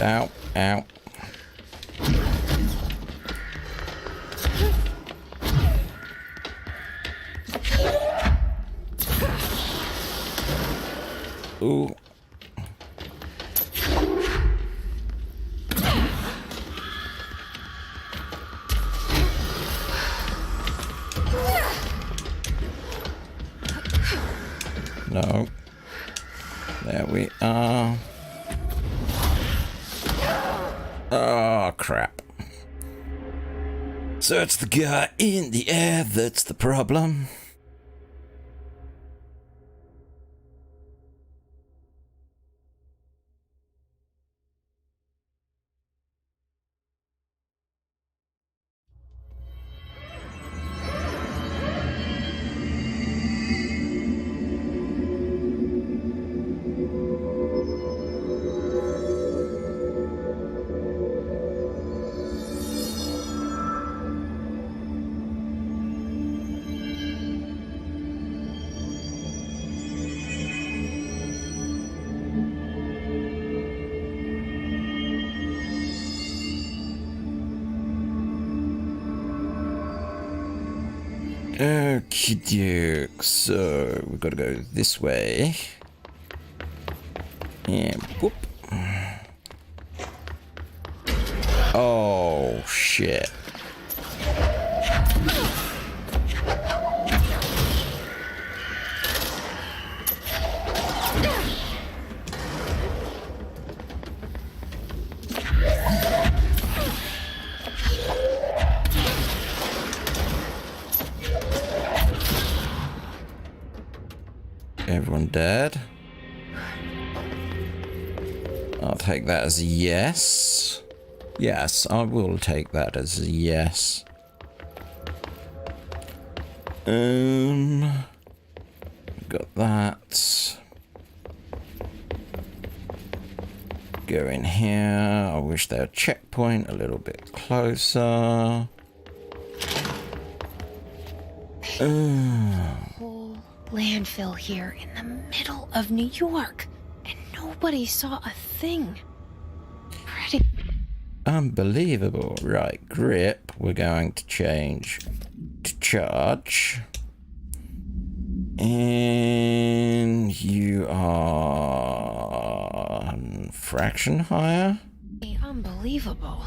Ow, ow. Ooh. No. There we are. Oh, crap. So it's the guy in the air that's the problem. Okie doke. So we've got to go this way. And whoop. Oh shit. Everyone dead? I'll take that as a yes. Yes, I will take that as a yes. Got that. Go in here. I wish there were a checkpoint a little bit closer. Whole landfill here in the middle of New York, and nobody saw a thing. Pretty Unbelievable. Right, grip. We're going to change to charge. And you are fraction higher? unbelievable.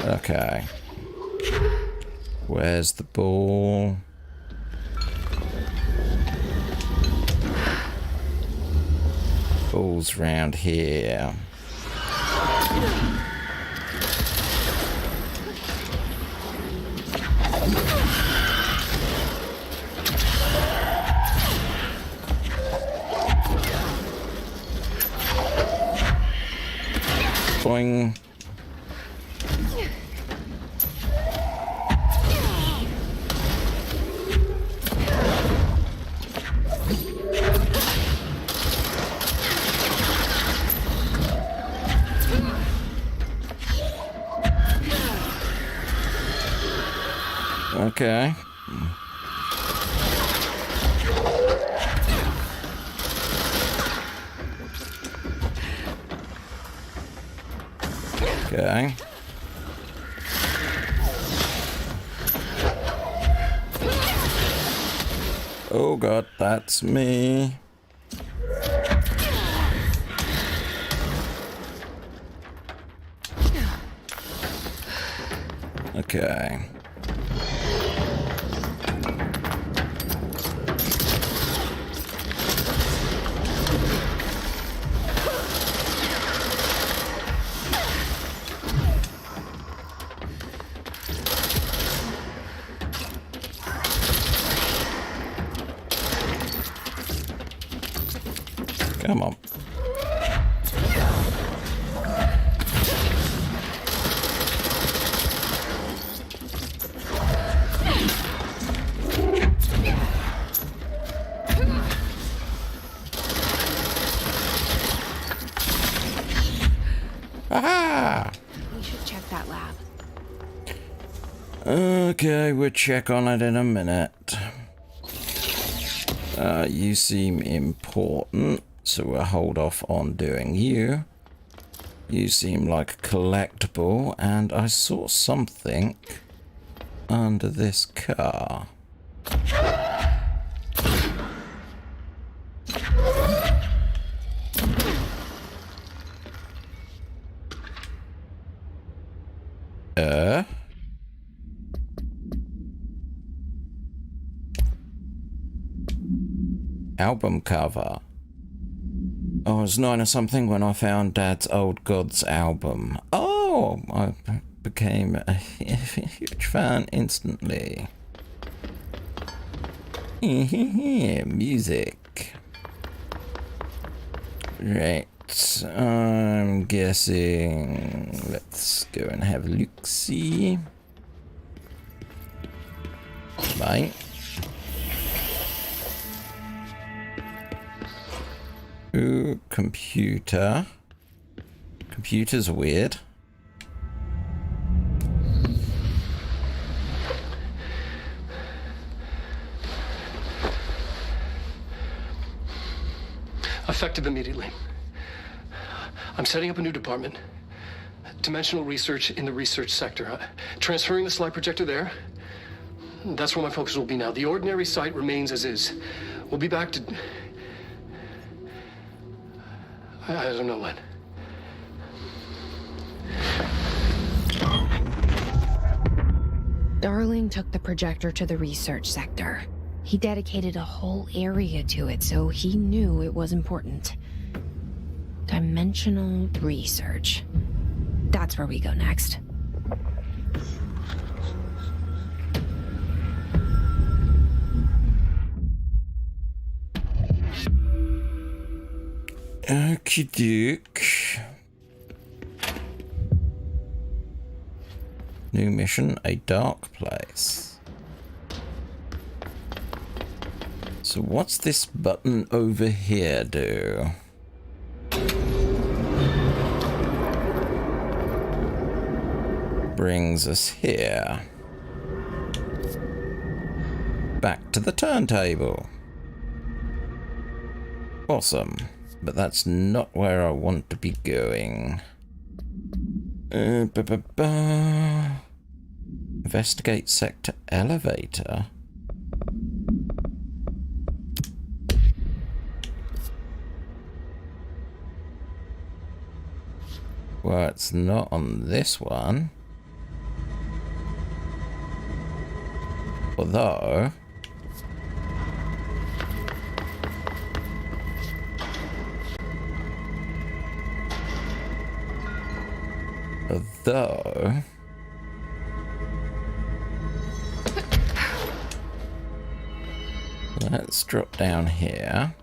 Okay. Where's the ball? Ball's round here. Boing. Okay. Okay. Oh God, that's me. Okay. Come on. Aha! We should check that lab. Okay, we'll check on it in a minute. You seem important, so we'll hold off on doing you. You seem like a collectible, and I saw something under this car. Album cover. I was 9 or something when I found Dad's Old Gods album. Oh, I became a huge fan instantly. Music. Right, I'm guessing. Let's go and have a look-see. Right. Ooh, computer. Computers are weird. Effective immediately. I'm setting up a new department. dimensional research in the research sector. Transferring the slide projector there. That's where my focus will be now. The ordinary site remains as is. We'll be back to... I don't know when. Darling took the projector to the research sector. He dedicated a whole area to it, so he knew it was important. Dimensional research. That's where we go next. Okie doke. New mission, a dark place. So what's this button over here do? Brings us here. Back to the turntable. Awesome. But that's not where I want to be going. Investigate sector elevator. Well, it's not on this one. Although... Let's drop down here.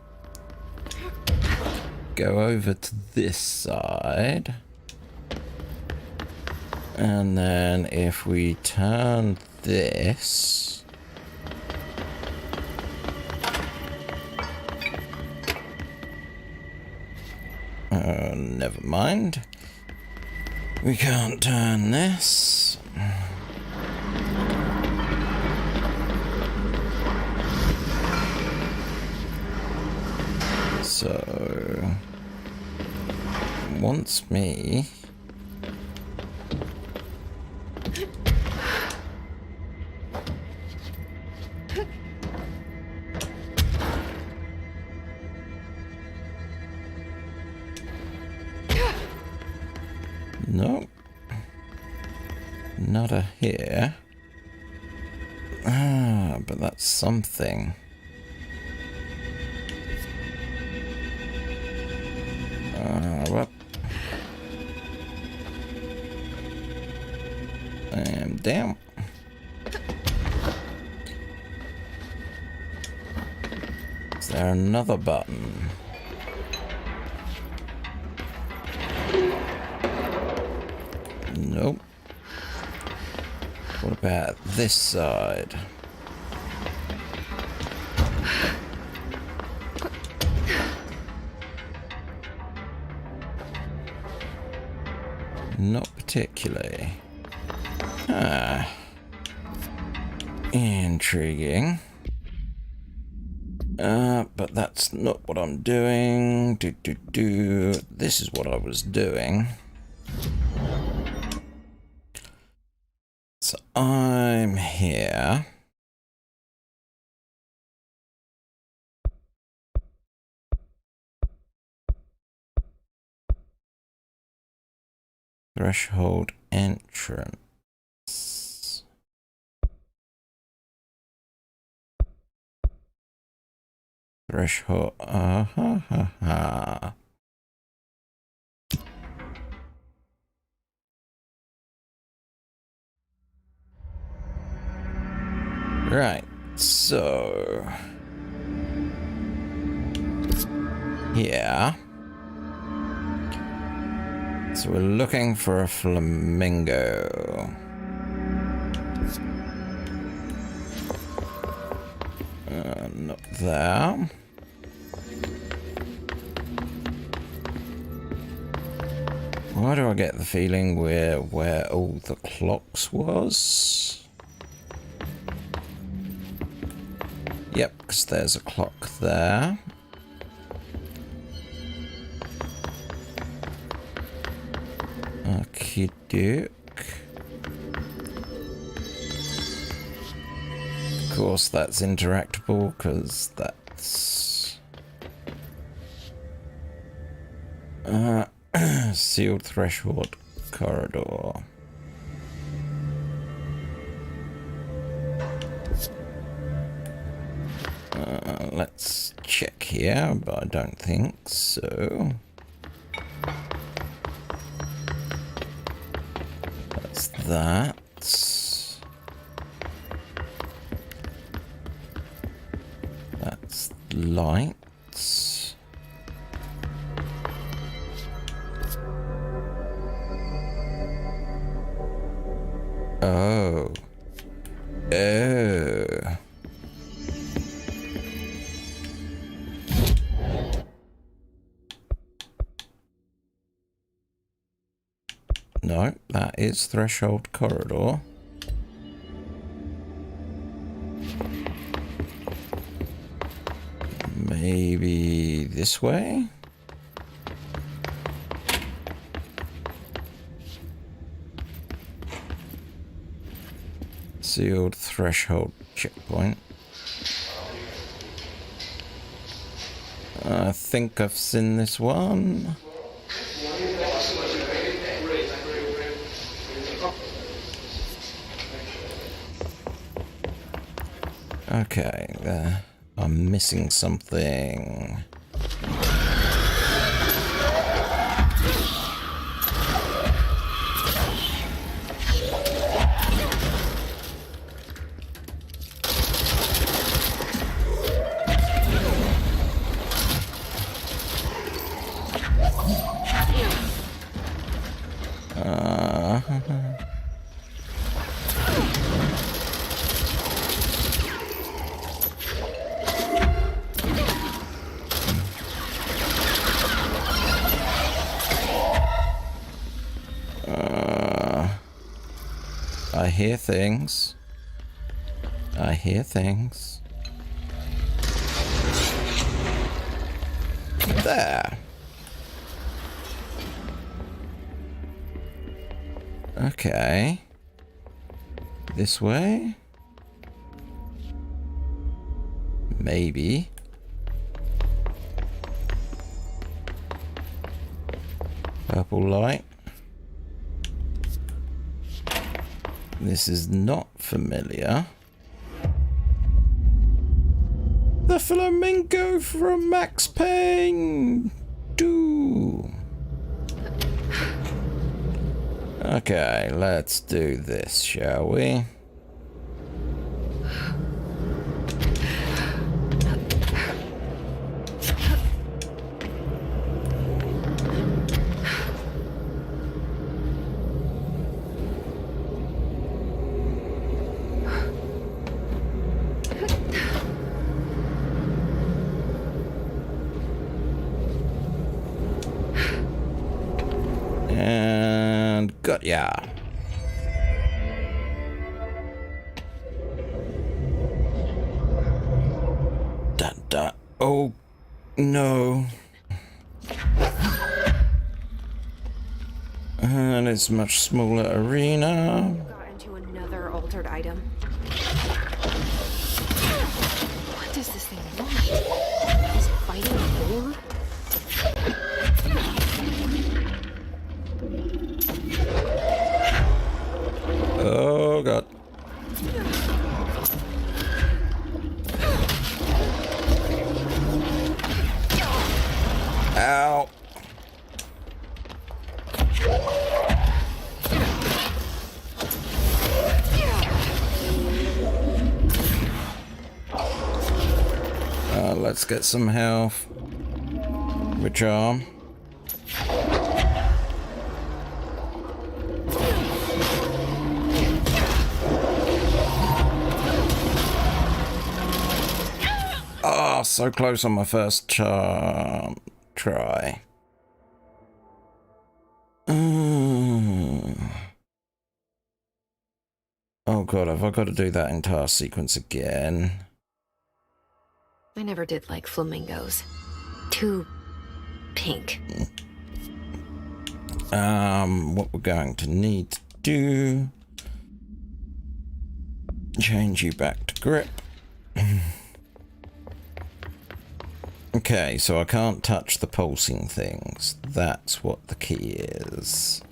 Go over to this side. And then if we turn this... never mind. We can't turn this. So... wants me... No. Not a here. Ah, but that's something. Up. And down. Is there another button? Nope. What about this side? Not particularly. Ah. Intriguing. But that's not what I'm doing. This is what I was doing. So I'm here. Threshold entrance. Threshold. Right, so yeah. So we're looking for a flamingo. Not there. Why do I get the feeling we're where all the clocks was? Yep, because there's a clock there. Okie doke. Of course, that's interactable because that's sealed threshold corridor. Let's check here, but I don't think so. That's that. That's lights. Oh. Oh. No, that is threshold corridor. Maybe this way? Sealed threshold checkpoint. I think I've seen this one. Okay, there. I'm missing something. I hear things. I hear things. There. Okay. This way? Maybe. Purple light. This is not familiar. The flamingo from Max Payne 2. Okay, let's do this, shall we? Got ya. Dun. Oh no. And it's a much smaller arena. Got into another altered item. What does this thing want? Is it fighting a war? Oh god. Ow. Let's get some health. Which arm? Oh, so close on my first try. Oh god, have I got to do that entire sequence again? I never did like flamingos. Too pink. What we're going to need to do, change you back to grip. Okay, so I can't touch the pulsing things. That's what the key is.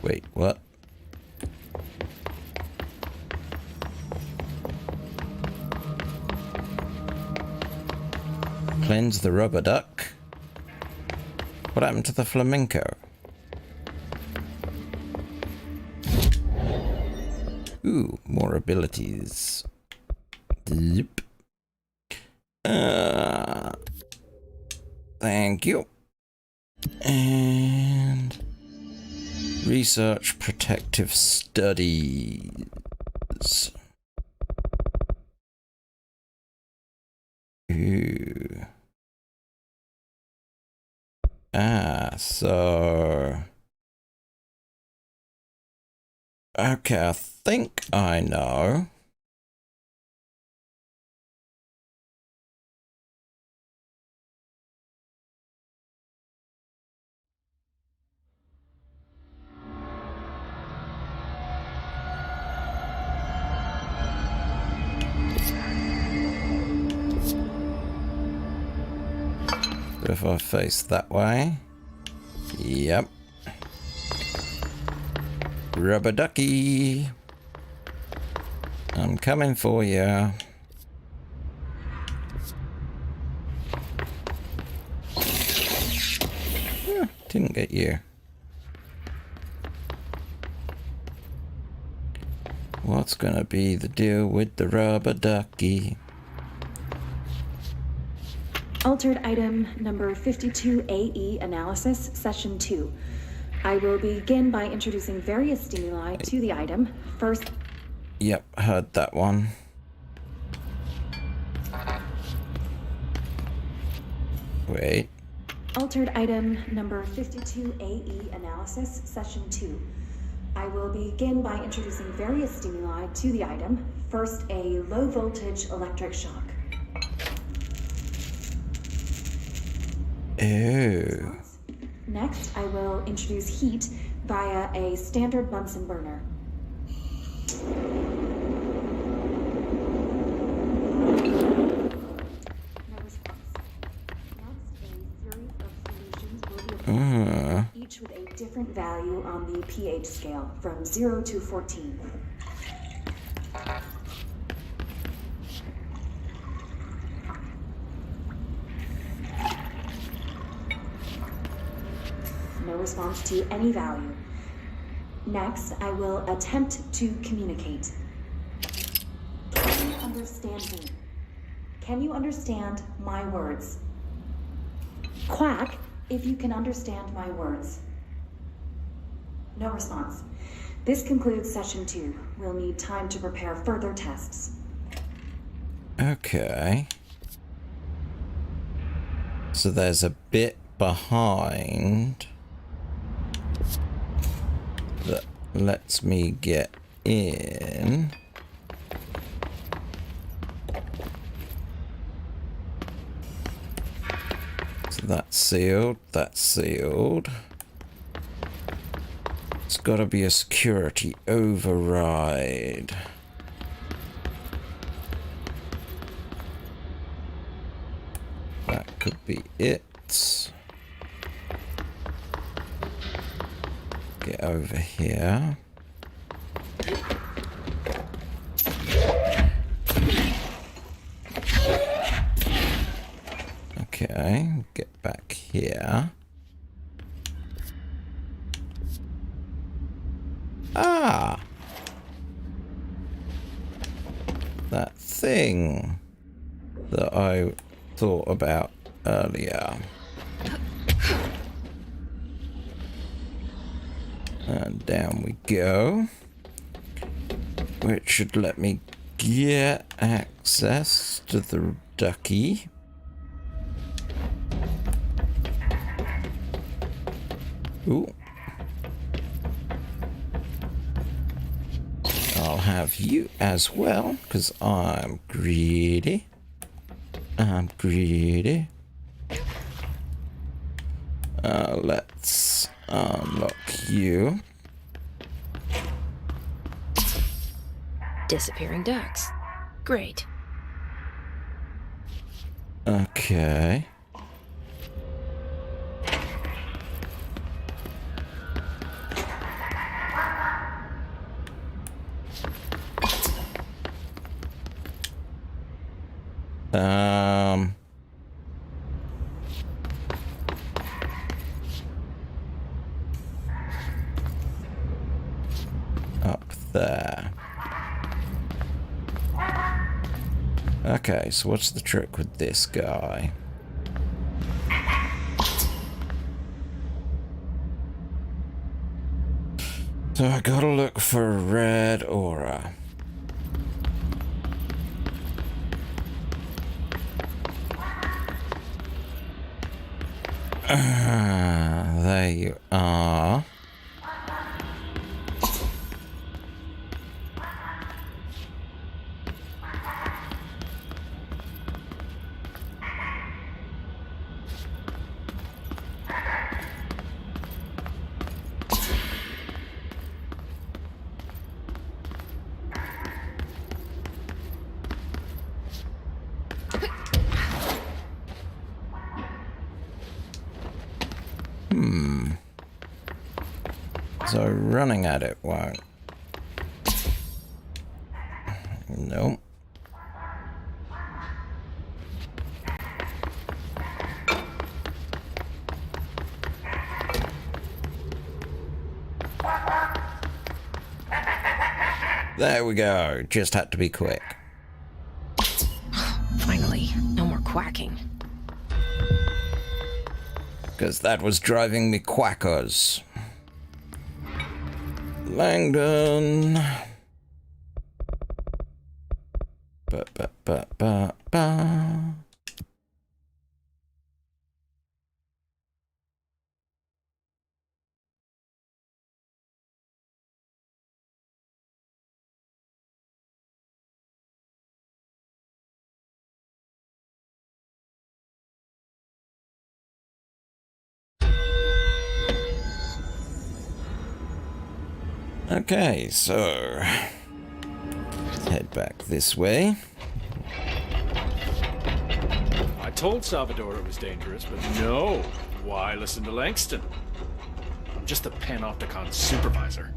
Wait, what? Cleanse the rubber duck. What happened to the flamenco? Ooh, more abilities. Yep. Thank you. And research protective studies. Ooh. So okay, I think I know. If I face that way. Yep. Rubber ducky. I'm coming for you. Didn't get you. What's gonna be the deal with the rubber ducky? Altered item number 52AE analysis, session 2. I will begin by introducing various stimuli to the item. First... Yep, heard that one. Wait. Altered item number 52AE analysis, session 2. I will begin by introducing various stimuli to the item. First, a low voltage electric shock. Ew. Next, I will introduce heat via a standard Bunsen burner. No response. Next, a series of solutions will be applied, each with a different value on the pH scale, from 0 to 14. No response to any value. Next, I will attempt to communicate. Can you understand me? Can you understand my words? Quack, if you can understand my words. No response. This concludes session 2. We'll need time to prepare further tests. Okay. So there's a bit behind that lets me get in. So that's sealed, that's sealed. It's gotta be a security override. That could be it. Get over here. Okay, get back here. Ah! That thing that I thought about earlier. And down we go. Which should let me get access to the ducky. Ooh. I'll have you as well, because I'm greedy. I'm greedy. Let's unlock you. Disappearing ducks. Great. Okay. Up there. Okay, so what's the trick with this guy? So I gotta look for a red aura. There you are. So running at it won't. Nope. There we go. Just had to be quick. Finally, no more quacking. Because that was driving me quackers. Langdon. Ba. Okay, so let's head back this way. I told Salvador it was dangerous, but no. Why listen to Langston? I'm just the Panopticon supervisor.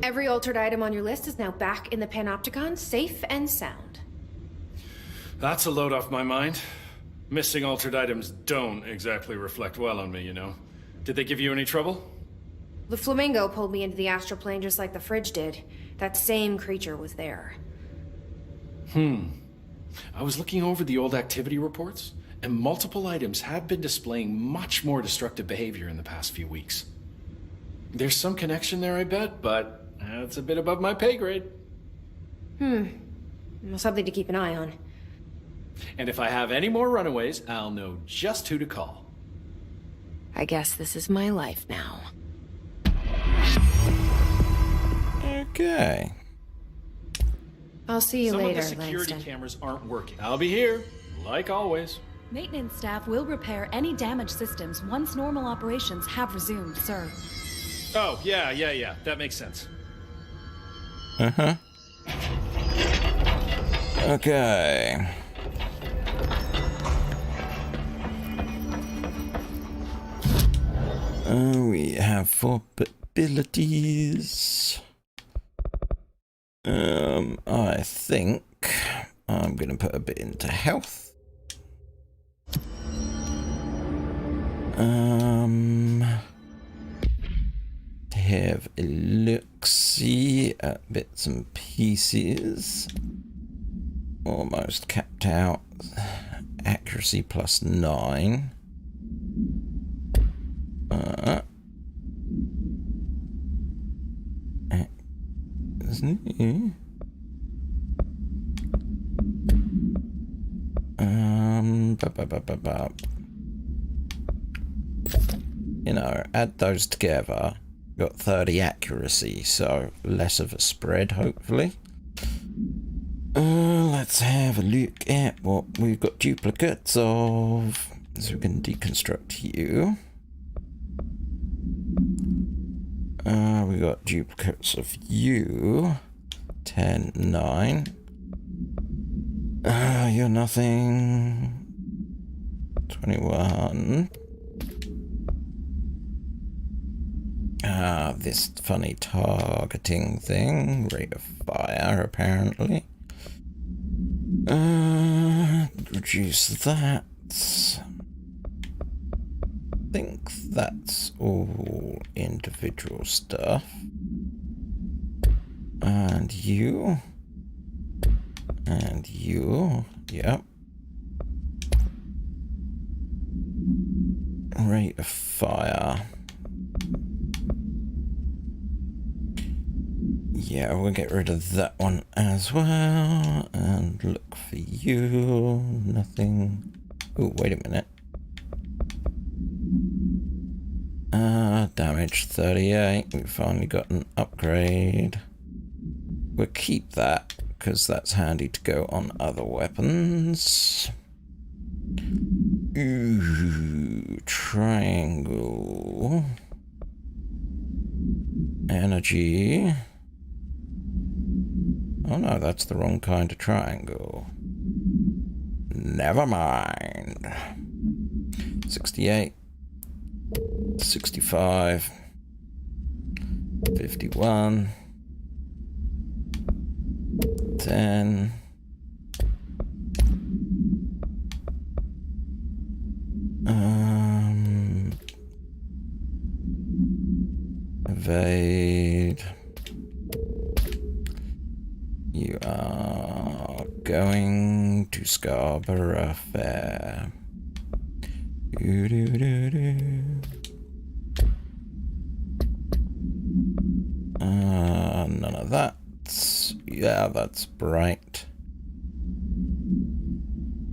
Every altered item on your list is now back in the Panopticon, safe and sound. That's a load off my mind. Missing altered items don't exactly reflect well on me, you know. Did they give you any trouble? The flamingo pulled me into the astral plane just like the fridge did. That same creature was there. I was looking over the old activity reports, and multiple items have been displaying much more destructive behavior in the past few weeks. There's some connection there, I bet, but that's a bit above my pay grade. Well, something to keep an eye on. And if I have any more runaways, I'll know just who to call. I guess this is my life now. Okay. I'll see you later, Some of the security Langston. cameras aren't working. I'll be here, like always. Maintenance staff will repair any damaged systems once normal operations have resumed, sir. Oh, yeah. That makes sense. Uh-huh. Okay. We have 4 abilities. I think I'm gonna put a bit into health. Have a look-see at bits and pieces. Almost capped out. Accuracy +9. You know, add those together. Got 30 accuracy, so less of a spread, hopefully. Let's have a look at what we've got duplicates of. So we can deconstruct you. We got duplicates of you. 10, 9. You're nothing. 21. This funny targeting thing. Rate of fire, apparently. Reduce that. I think that's all individual stuff. And you. And you. Yep. Rate of fire. Yeah, we'll get rid of that one as well. And look for you. Nothing. Oh, wait a minute. Damage 38. We finally got an upgrade. We'll keep that because that's handy to go on other weapons. Ooh, triangle. Energy. Oh no, that's the wrong kind of triangle. Never mind. 68. 65. 51. 10. Evade. You are going to Scarborough Fair. None of that. Yeah, that's bright.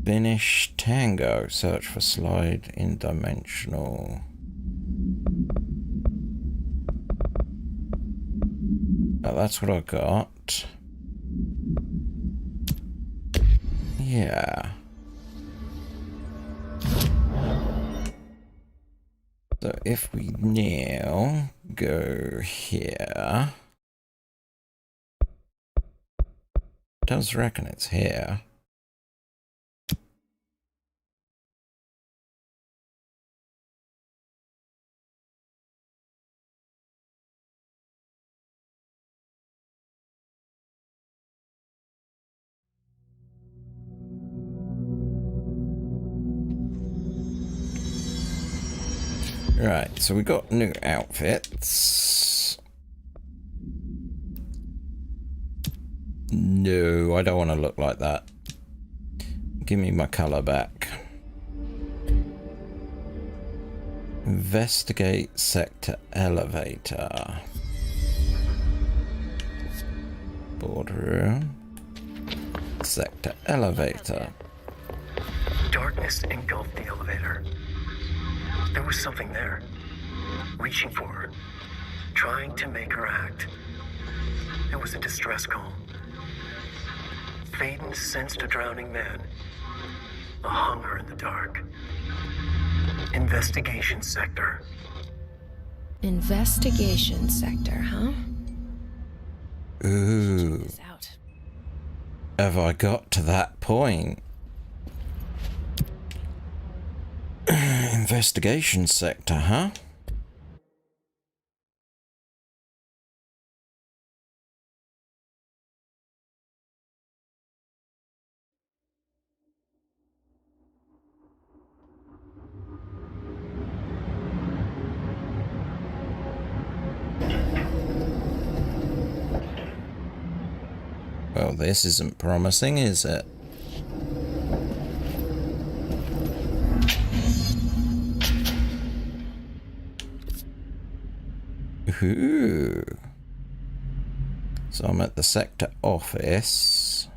Finish Tango. Search for slide in dimensional. Oh, that's what I got. Yeah. So if we now go here, it does reckon it's here. Right, so we got new outfits. No, I don't want to look like that. Give me my color back. Investigate sector elevator. Boardroom. Sector elevator. Darkness engulfed the elevator. There was something there, reaching for her, trying to make her act. It was a distress call. Faden sensed a drowning man, a hunger in the dark. Investigation sector. Investigation sector, huh? Ooh. Have I got to that point? Investigation sector, huh? Well, this isn't promising, is it? Ooh. So I'm at the sector office.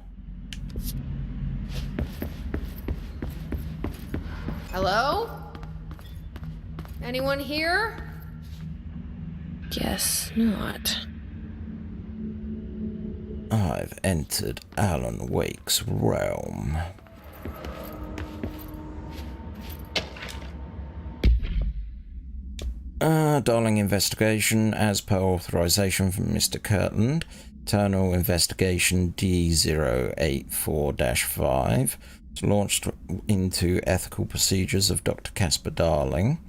Hello? Anyone here? Guess not. I've entered Alan Wake's realm. Darling investigation as per authorization from Mr. Kirtland. Internal investigation D084-5. Launched into ethical procedures of Dr. Casper Darling.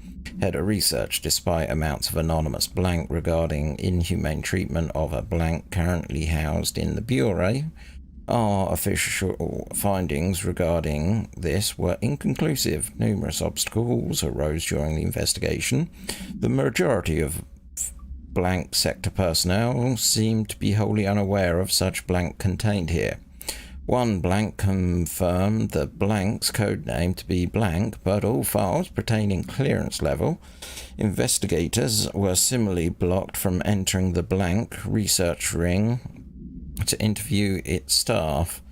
Head of research despite amounts of anonymous blank regarding inhumane treatment of a blank currently housed in the Bureau. Our official findings regarding this were inconclusive. Numerous obstacles arose during the investigation. The majority of blank sector personnel seemed to be wholly unaware of such blank contained here. One blank confirmed the blank's code name to be blank, but all files pertaining clearance level. Investigators were similarly blocked from entering the blank research ring to interview its staff.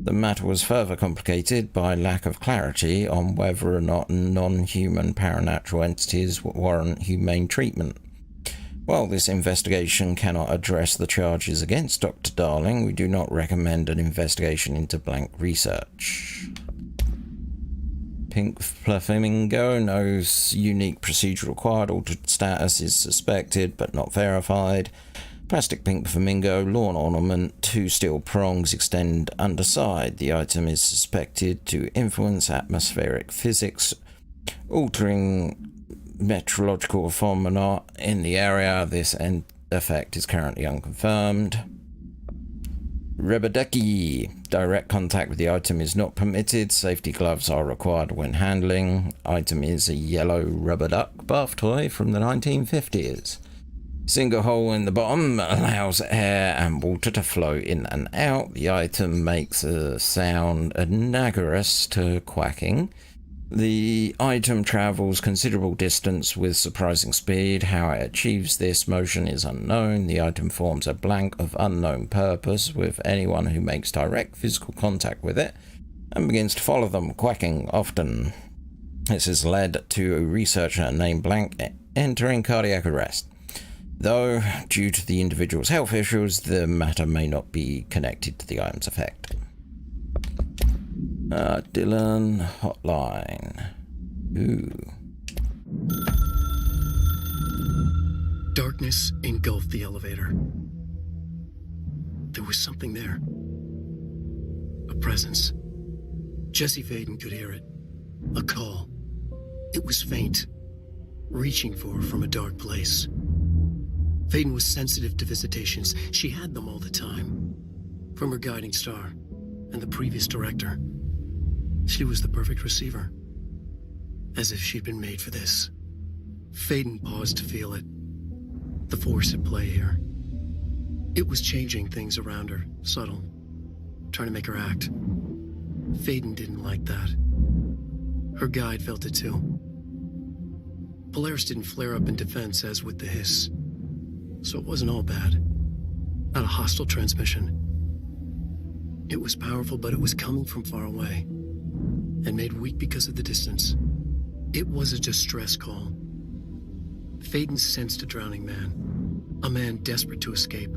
The matter was further complicated by lack of clarity on whether or not non-human paranatural entities warrant humane treatment. While this investigation cannot address the charges against Dr. Darling, we do not recommend an investigation into blank research. Pink Flamingo, no unique procedure required. Altered status is suspected but not verified. Plastic Pink Flamingo, lawn ornament, 2 steel prongs extend underside. The item is suspected to influence atmospheric physics, altering meteorological phenomena in the area. This effect is currently unconfirmed. Rebedeki. Direct contact with the item is not permitted. Safety gloves are required when handling. Item is a yellow rubber duck bath toy from the 1950s. Single hole in the bottom allows air and water to flow in and out. The item makes a sound analogous to quacking. The item travels considerable distance with surprising speed. How it achieves this motion is unknown. The item forms a blank of unknown purpose with anyone who makes direct physical contact with it and begins to follow them, quacking often. This has led to a researcher named Blank entering cardiac arrest. Though, due to the individual's health issues, the matter may not be connected to the item's effect. Dylan hotline. Ooh. Darkness engulfed the elevator. There was something there. A presence. Jesse Faden could hear it. A call. It was faint, reaching for her from a dark place. Faden was sensitive to visitations. She had them all the time. From her guiding star and the previous director. She was the perfect receiver. As if she'd been made for this. Faden paused to feel it. The force at play here. It was changing things around her, subtle. Trying to make her act. Faden didn't like that. Her guide felt it too. Polaris didn't flare up in defense as with the hiss. So it wasn't all bad. Not a hostile transmission. It was powerful, but it was coming from far away. And made weak because of the distance. It was a distress call. Faden sensed a drowning man. A man desperate to escape.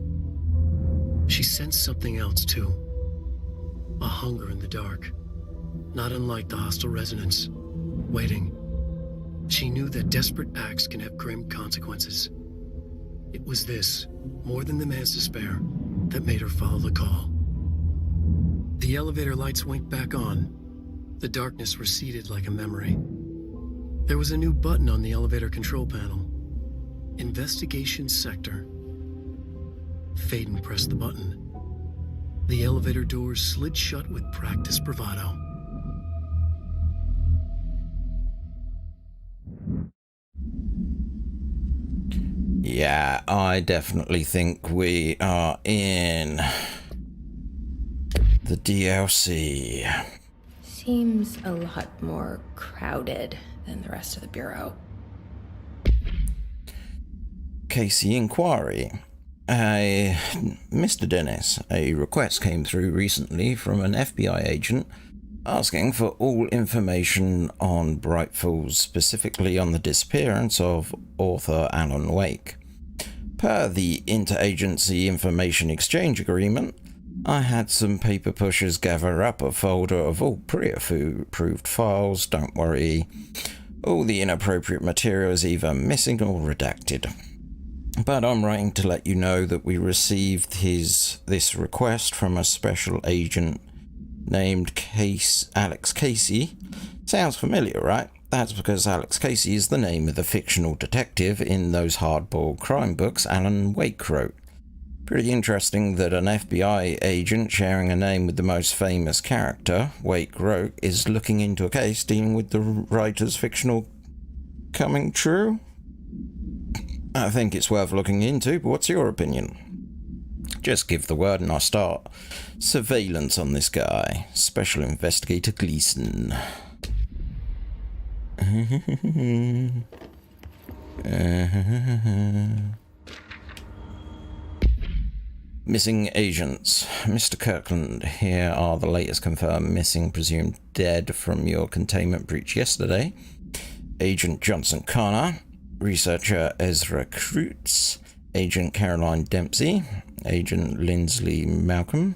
She sensed something else, too. A hunger in the dark. Not unlike the hostile resonance. Waiting. She knew that desperate acts can have grim consequences. It was this, more than the man's despair, that made her follow the call. The elevator lights winked back on. The darkness receded like a memory. There was a new button on the elevator control panel. Investigation Sector. Faden pressed the button. The elevator doors slid shut with practiced bravado. Yeah, I definitely think we are in the DLC. Seems a lot more crowded than the rest of the Bureau. Casey inquiry. Mr. Dennis, a request came through recently from an FBI agent asking for all information on Bright Falls, specifically on the disappearance of author Alan Wake. Per the Interagency Information Exchange Agreement, I had some paper pushers gather up a folder of all pre-approved files. Don't worry, all the inappropriate material is either missing or redacted. But I'm writing to let you know that we received this request from a special agent named Alex Casey. Sounds familiar, right? That's because Alex Casey is the name of the fictional detective in those hardboiled crime books Alan Wake wrote. Pretty interesting that an FBI agent sharing a name with the most famous character Wake wrote is looking into a case dealing with the writer's fictional coming true. I think it's worth looking into, but what's your opinion? Just give the word and I'll start surveillance on this guy. Special Investigator Gleason. Missing agents. Mr. Kirkland, here are the latest confirmed missing, presumed dead from your containment breach yesterday. Agent Johnson Connor, researcher Ezra Kreutz, Agent Caroline Dempsey, Agent Lindsley Malcolm,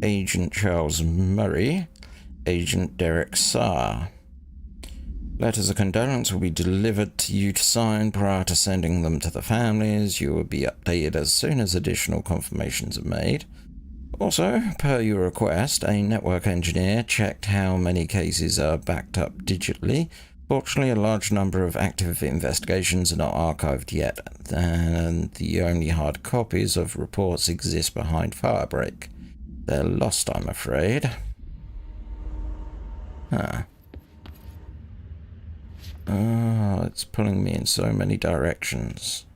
Agent Charles Murray, Agent Derek Saar. Letters of condolence will be delivered to you to sign prior to sending them to the families. You will be updated as soon as additional confirmations are made. Also, per your request, a network engineer checked how many cases are backed up digitally. Fortunately, a large number of active investigations are not archived yet, and the only hard copies of reports exist behind Firebreak. They're lost, I'm afraid. Oh, it's pulling me in so many directions.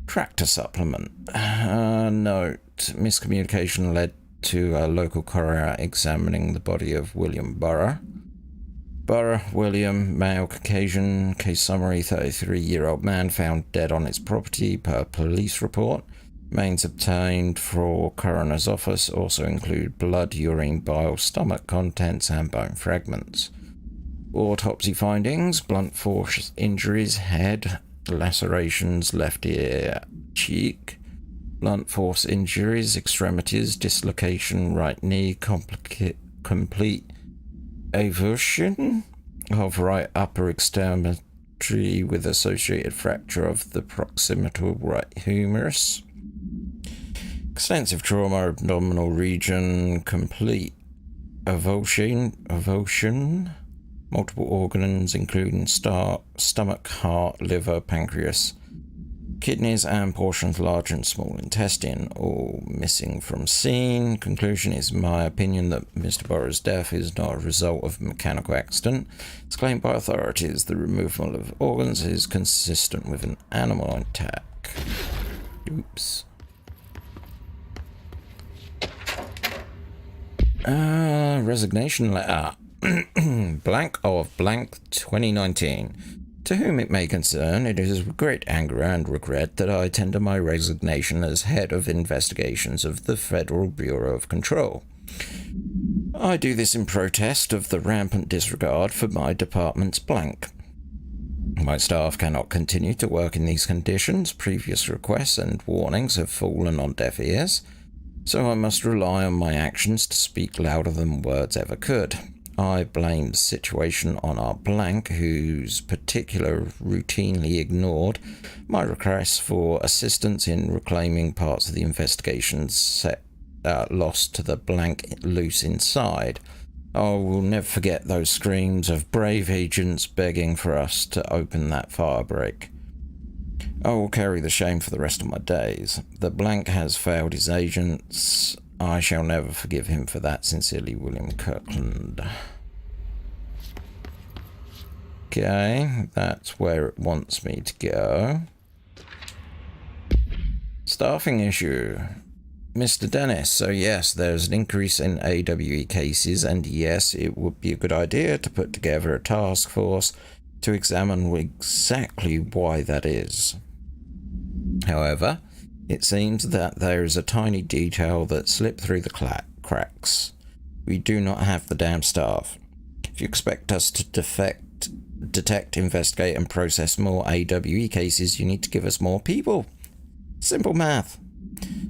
Tractor supplement. Note, miscommunication led to a local coroner examining the body of William Burrow. Burrow, William, male, Caucasian, case summary, 33-year-old man found dead on his property per police report. Remains obtained for coroner's office also include blood, urine, bile, stomach contents, and bone fragments. Autopsy findings: blunt force injuries, head, lacerations, left ear, cheek, blunt force injuries, extremities, dislocation, right knee, complete avulsion of right upper extremity with associated fracture of the proximal right humerus, extensive trauma, abdominal region, complete avulsion, multiple organs including stomach, heart, liver, pancreas, kidneys, and portions large and small intestine, all missing from scene. Conclusion is my opinion that Mr. Burrow's death is not a result of a mechanical accident. It's claimed by authorities the removal of organs is consistent with an animal attack. Oops. Resignation letter. Blank of blank 2019. To whom it may concern, it is with great anger and regret that I tender my resignation as head of investigations of the Federal Bureau of Control. I do this in protest of the rampant disregard for my department's blank. My staff cannot continue to work in these conditions. Previous requests and warnings have fallen on deaf ears, so I must rely on my actions to speak louder than words ever could. I blame the situation on our blank, whose particular routinely ignored my requests for assistance in reclaiming parts of the investigations lost to the blank loose inside. I will never forget those screams of brave agents begging for us to open that firebreak. I will carry the shame for the rest of my days. The blank has failed his agents. I shall never forgive him for that. Sincerely, William Kirkland. Okay, that's where it wants me to go. Staffing issue. Mr. Dennis, so yes, there's an increase in AWE cases, and yes, it would be a good idea to put together a task force to examine exactly why that is. However, it seems that there is a tiny detail that slipped through the cracks. We do not have the damn staff. If you expect us to detect, investigate, and process more AWE cases, you need to give us more people. Simple math.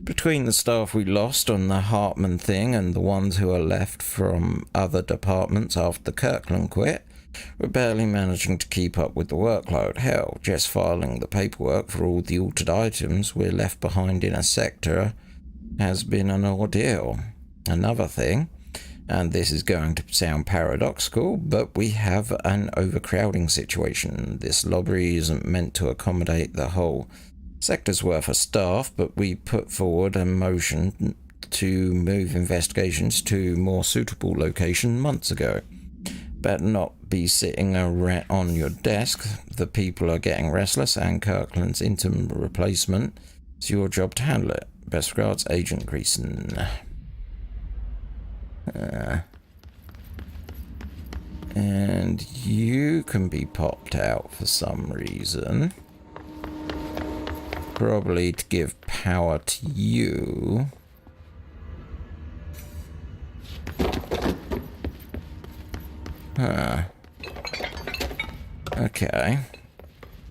Between the staff we lost on the Hartman thing and the ones who are left from other departments after Kirkland quit, we're barely managing to keep up with the workload. Hell, just filing the paperwork for all the altered items we're left behind in a sector has been an ordeal. Another thing, and this is going to sound paradoxical, but we have an overcrowding situation. This lobby isn't meant to accommodate the whole sector's worth of staff, but we put forward a motion to move investigations to more suitable location months ago. Better not be sitting on your desk. The people are getting restless, and Kirkland's interim replacement. It's your job to handle it. Best regards, Agent Greason. And you can be popped out for some reason. Probably to give power to you. Okay.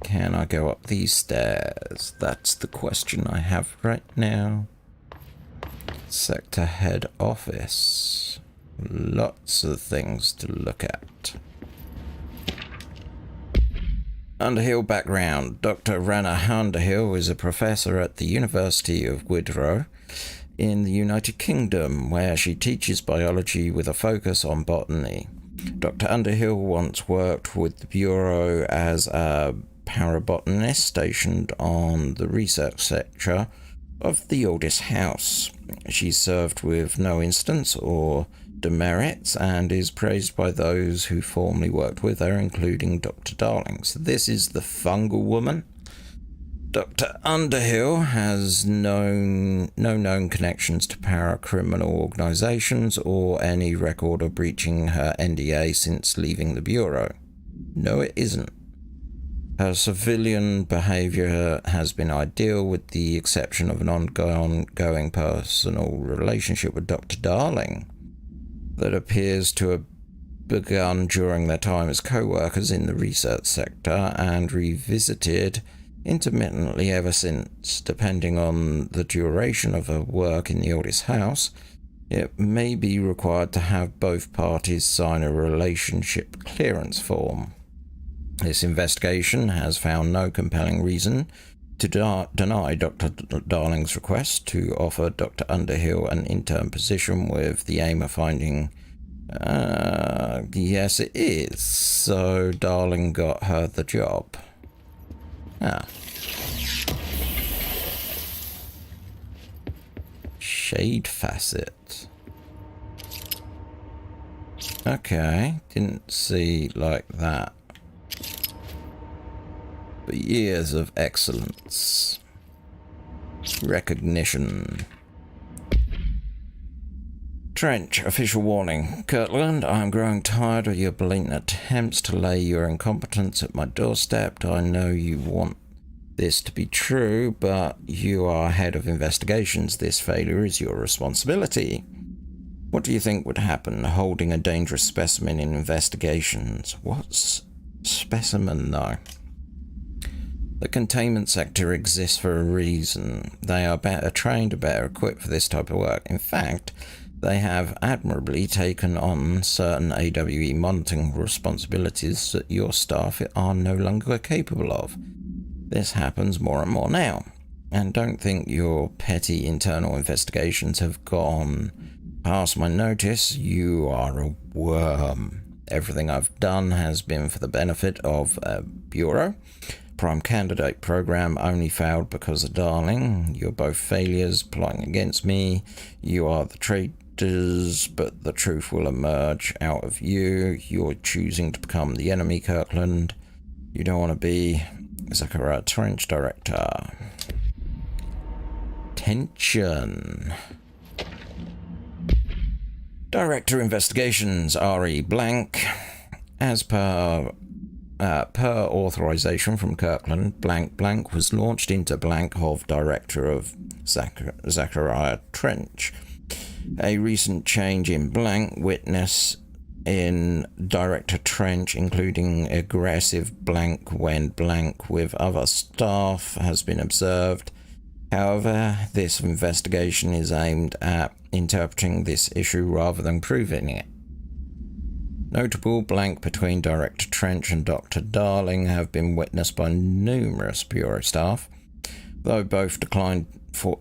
Can I go up these stairs? That's the question I have right now. Sector head office. Lots of things to look at. Underhill background. Dr. Rana Underhill is a professor at the University of Widerøe in the United Kingdom, where she teaches biology with a focus on botany. Dr. Underhill once worked with the Bureau as a parabotanist stationed on the research sector of the oldest house. She served with no incidents or demerits and is praised by those who formerly worked with her, including Dr. Darling. So this is the fungal woman. Dr. Underhill has no known connections to paracriminal organisations or any record of breaching her NDA since leaving the Bureau. No, it isn't. Her behaviour has been ideal, with the exception of an ongoing personal relationship with Dr. Darling that appears to have begun during their time as co-workers in the research sector and revisited intermittently ever since. Depending on the duration of her work in the oldest house, it may be required to have both parties sign a relationship clearance form. This investigation has found no compelling reason to deny Dr. Darling's request to offer Dr. Underhill an intern position with the aim of finding... yes, it is. So Darling got her the job. Shade facet. Okay, didn't see like that. But years of excellence. Recognition. Trench, official warning. Kirkland, I am growing tired of your blatant attempts to lay your incompetence at my doorstep. I know you want this to be true, but you are head of investigations. This failure is your responsibility. What do you think would happen holding a dangerous specimen in investigations? What's specimen, though? The containment sector exists for a reason. They are better trained, better equipped for this type of work. In fact, they have admirably taken on certain AWE monitoring responsibilities that your staff are no longer capable of. This happens more and more now. And don't think your petty internal investigations have gone past my notice. You are a worm. Everything I've done has been for the benefit of a Bureau. Prime candidate program only failed because of Darling. You're both failures plotting against me. You are the traitors, but the truth will emerge out of you. You're choosing to become the enemy, Kirkland. You don't want to be Zachariah Trench director. Tension. Director Investigations, R.E. Blank. As per authorization from Kirkland, Blank was launched into Blank of Director of Zachariah Trench. A recent change in Blank witness in Director Trench, including aggressive Blank when Blank with other staff, has been observed. However, this investigation is aimed at interpreting this issue rather than proving it. Notable blank between Director Trench and Dr. Darling have been witnessed by numerous Bureau staff. Though both declined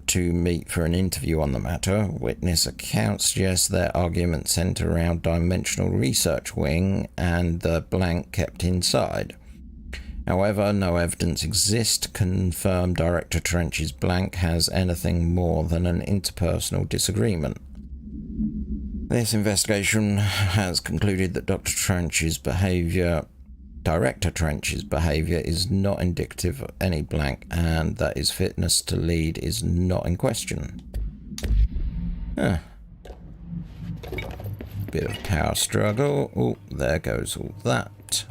to meet for an interview on the matter, witness accounts suggest their argument centered around Dimensional Research Wing and the blank kept inside. However, no evidence exists to confirm Director Trench's blank has anything more than an interpersonal disagreement. This investigation has concluded that Director Trench's behaviour is not indicative of any blank and that his fitness to lead is not in question. Huh. Bit of power struggle. Oh, there goes all that.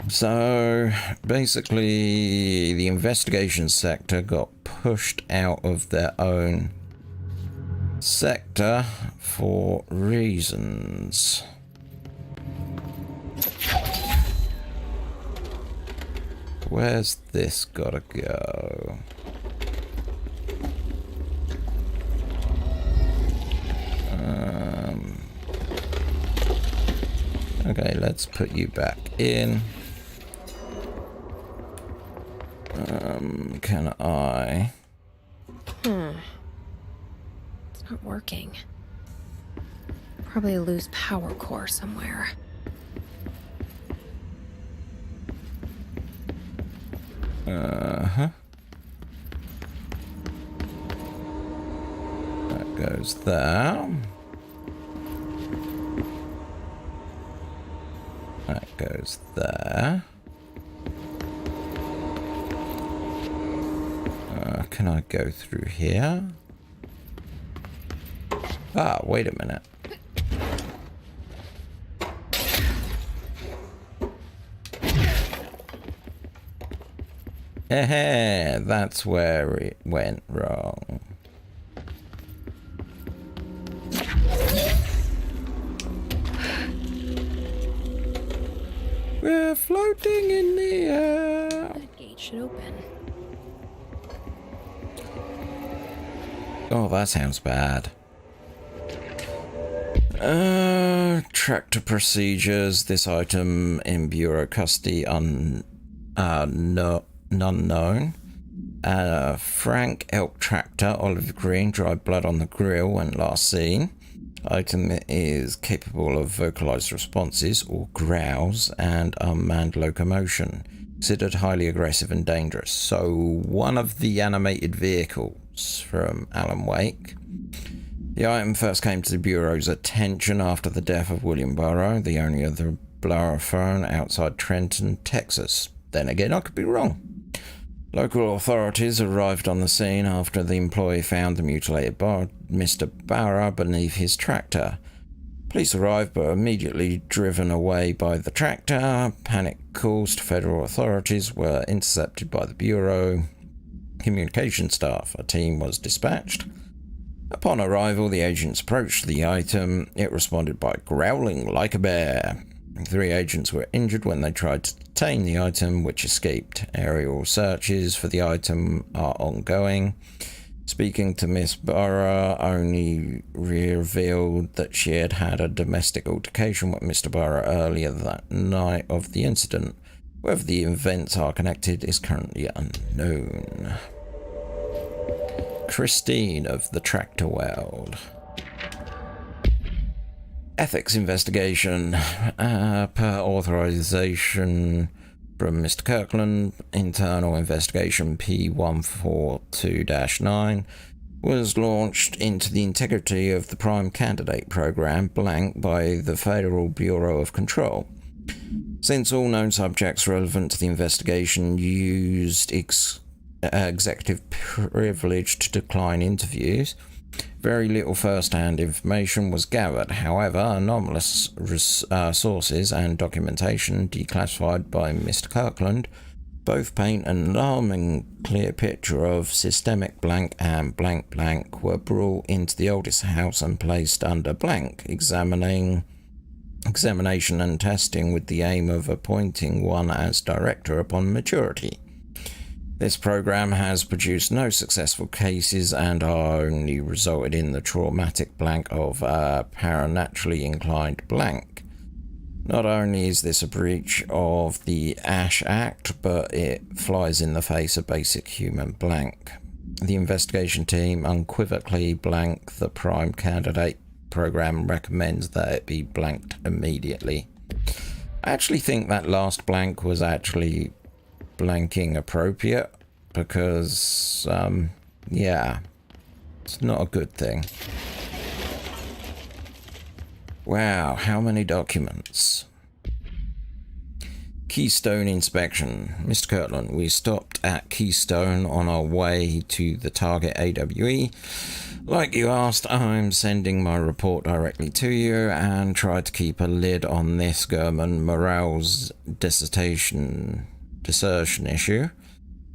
So, basically, the investigation sector got pushed out of their own sector for reasons. Where's this gotta go? Okay, let's put you back in. Can I? It's not working. Probably a loose power core somewhere. That goes there. That goes there. Can I go through here? Ah, wait a minute. That's where it went wrong. We're floating in the air. That gate should open. Oh, that sounds bad. Tractor procedures. This item in Bureau custody unknown. Frank Elk Tractor, olive green, dry blood on the grill when last seen. Item is capable of vocalized responses or growls and unmanned locomotion. Considered highly aggressive and dangerous. So one of the animated vehicles from Alan Wake. The item first came to the Bureau's attention after the death of William Burroughs, the only other Burroughs phone outside Trenton, Texas. Then again, I could be wrong. Local authorities arrived on the scene after the employee found the mutilated Mr. Burroughs beneath his tractor. Police arrived but were immediately driven away by the tractor. Panic calls to federal authorities were intercepted by the Bureau communication staff. A team was dispatched. Upon arrival, the agents approached the item. It responded by growling like a bear. 3 agents were injured when they tried to detain the item, which escaped. Aerial searches for the item are ongoing. Speaking to Miss Burroughs only revealed that she had had a domestic altercation with Mr. Burroughs earlier that night of the incident. Whether the events are connected is currently unknown. Christine of the Tractor World. Ethics investigation. Per authorization from Mr. Kirkland, internal investigation P142-9 was launched into the integrity of the Prime Candidate Program blank by the Federal Bureau of Control. Since all known subjects relevant to the investigation used executive privilege to decline interviews, very little first-hand information was gathered. However, anomalous sources and documentation declassified by Mr. Kirkland both paint an alarming clear picture of systemic blank and blank blank were brought into the oldest house and placed under blank examination and testing with the aim of appointing one as director upon maturity. This program has produced no successful cases and only resulted in the traumatic blank of a paranaturally inclined blank. Not only is this a breach of the Ash Act, but it flies in the face of basic human blank. The investigation team unequivocally blank the prime candidate. Program recommends that it be blanked immediately. I actually think that last blank was actually blanking appropriate because, yeah, it's not a good thing. Wow, how many documents? Keystone inspection. Mr. Kirtland, we stopped at Keystone on our way to the target AWE. Like you asked, I'm sending my report directly to you and tried to keep a lid on this Gurman Morale's desertion issue.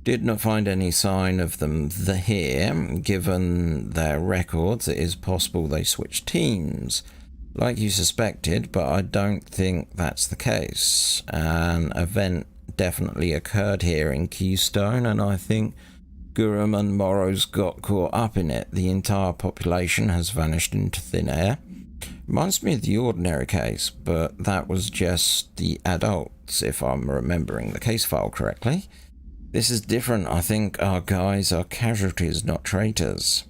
Did not find any sign of them here. Given their records, it is possible they switched teams. Like you suspected, but I don't think that's the case. An event definitely occurred here in Keystone, and I think Guram and Morrow's got caught up in it. The entire population has vanished into thin air. Reminds me of the Ordinary case, but that was just the adults, if I'm remembering the case file correctly. This is different. I think our guys are casualties, not traitors.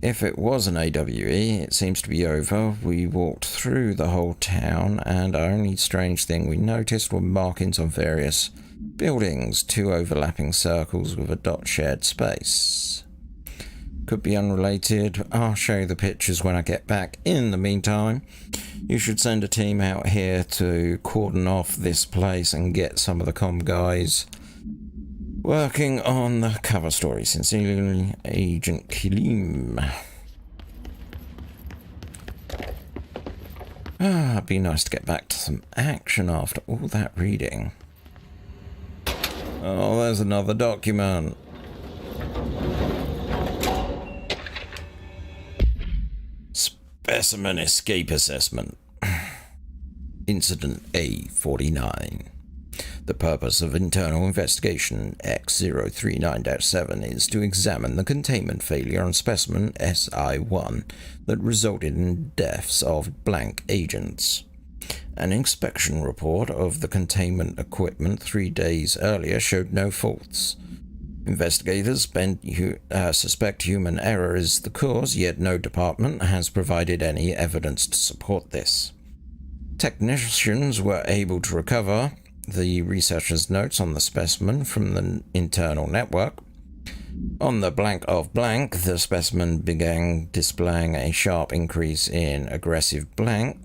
If it was an AWE, it seems to be over. We walked through the whole town, and the only strange thing we noticed were markings on various buildings, 2 overlapping circles with a dot shared space. Could be unrelated. I'll show you the pictures when I get back. In the meantime, you should send a team out here to cordon off this place and get some of the comm guys working on the cover story. Sincerely, Agent Kilim. It'd be nice to get back to some action after all that reading. Oh, there's another document. Specimen escape assessment. Incident A49. The purpose of internal investigation X039-7 is to examine the containment failure on specimen SI1 that resulted in deaths of blank agents. An inspection report of the containment equipment 3 days earlier showed no faults. Investigators suspect human error is the cause, yet no department has provided any evidence to support this. Technicians were able to recover the researchers' notes on the specimen from the internal network. On the blank of blank, the specimen began displaying a sharp increase in aggressive blank.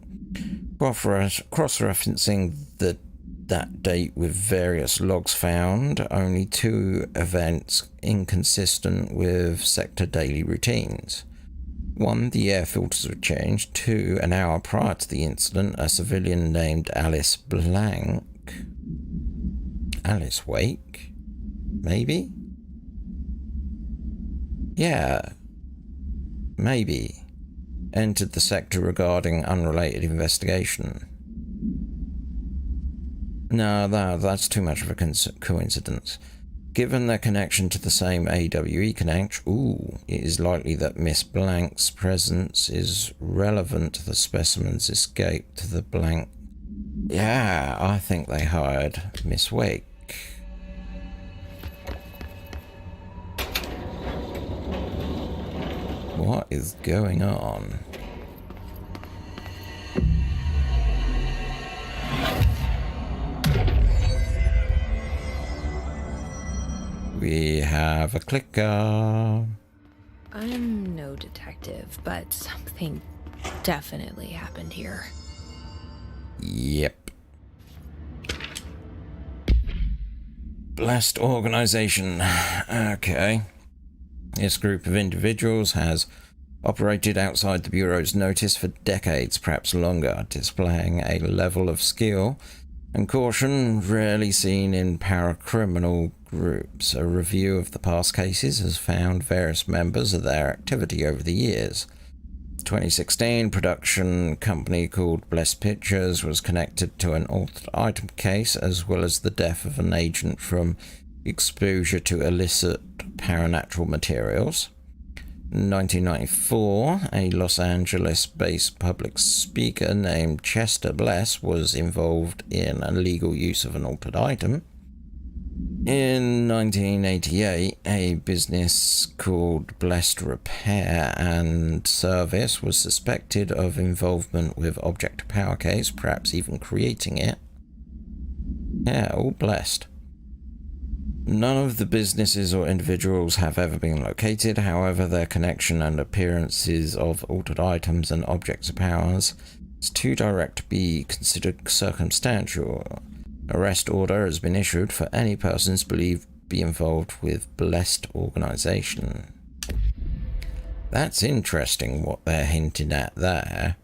Cross-referencing that date with various logs found, only 2 events inconsistent with sector daily routines. 1, the air filters were changed. 2, an hour prior to the incident, a civilian named Alice Blank. Alice Wake? Maybe? Yeah. Maybe. Entered the sector regarding unrelated investigation. No, that's too much of a coincidence. Given their connection to the same AWE connect, it is likely that Miss Blank's presence is relevant to the specimen's escape to the blank. Yeah, I think they hired Miss Wake. What is going on? We have a clicker. I'm no detective, but something definitely happened here. Yep. Blessed organization. Okay. This group of individuals has operated outside the Bureau's notice for decades, perhaps longer, displaying a level of skill and caution rarely seen in paracriminal groups. A review of the past cases has found various members of their activity over the years. 2016 production company called Blessed Pictures was connected to an altered item case, as well as the death of an agent from exposure to illicit paranatural materials. In 1994, a Los Angeles-based public speaker named Chester Bless was involved in illegal use of an altered item. In 1988, a business called Blessed Repair and Service was suspected of involvement with Object Power case, perhaps even creating it. Yeah, all blessed. None of the businesses or individuals have ever been located, however their connection and appearances of altered items and objects of powers is too direct to be considered circumstantial. Arrest order has been issued for any persons believed to be involved with Blessed organization. That's interesting what they're hinting at there.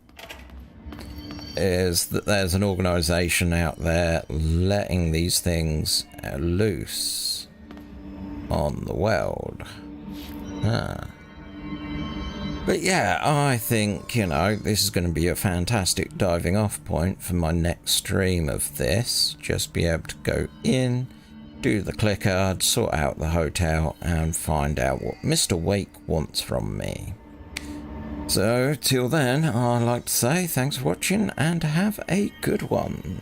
Is that there's an organization out there letting these things loose on the world. Huh. But yeah, I think, you know, this is going to be a fantastic diving off point for my next stream of this. Just be able to go in, do the clicker, sort out the hotel, and find out what Mr. Wake wants from me. So, till then, I'd like to say thanks for watching and have a good one.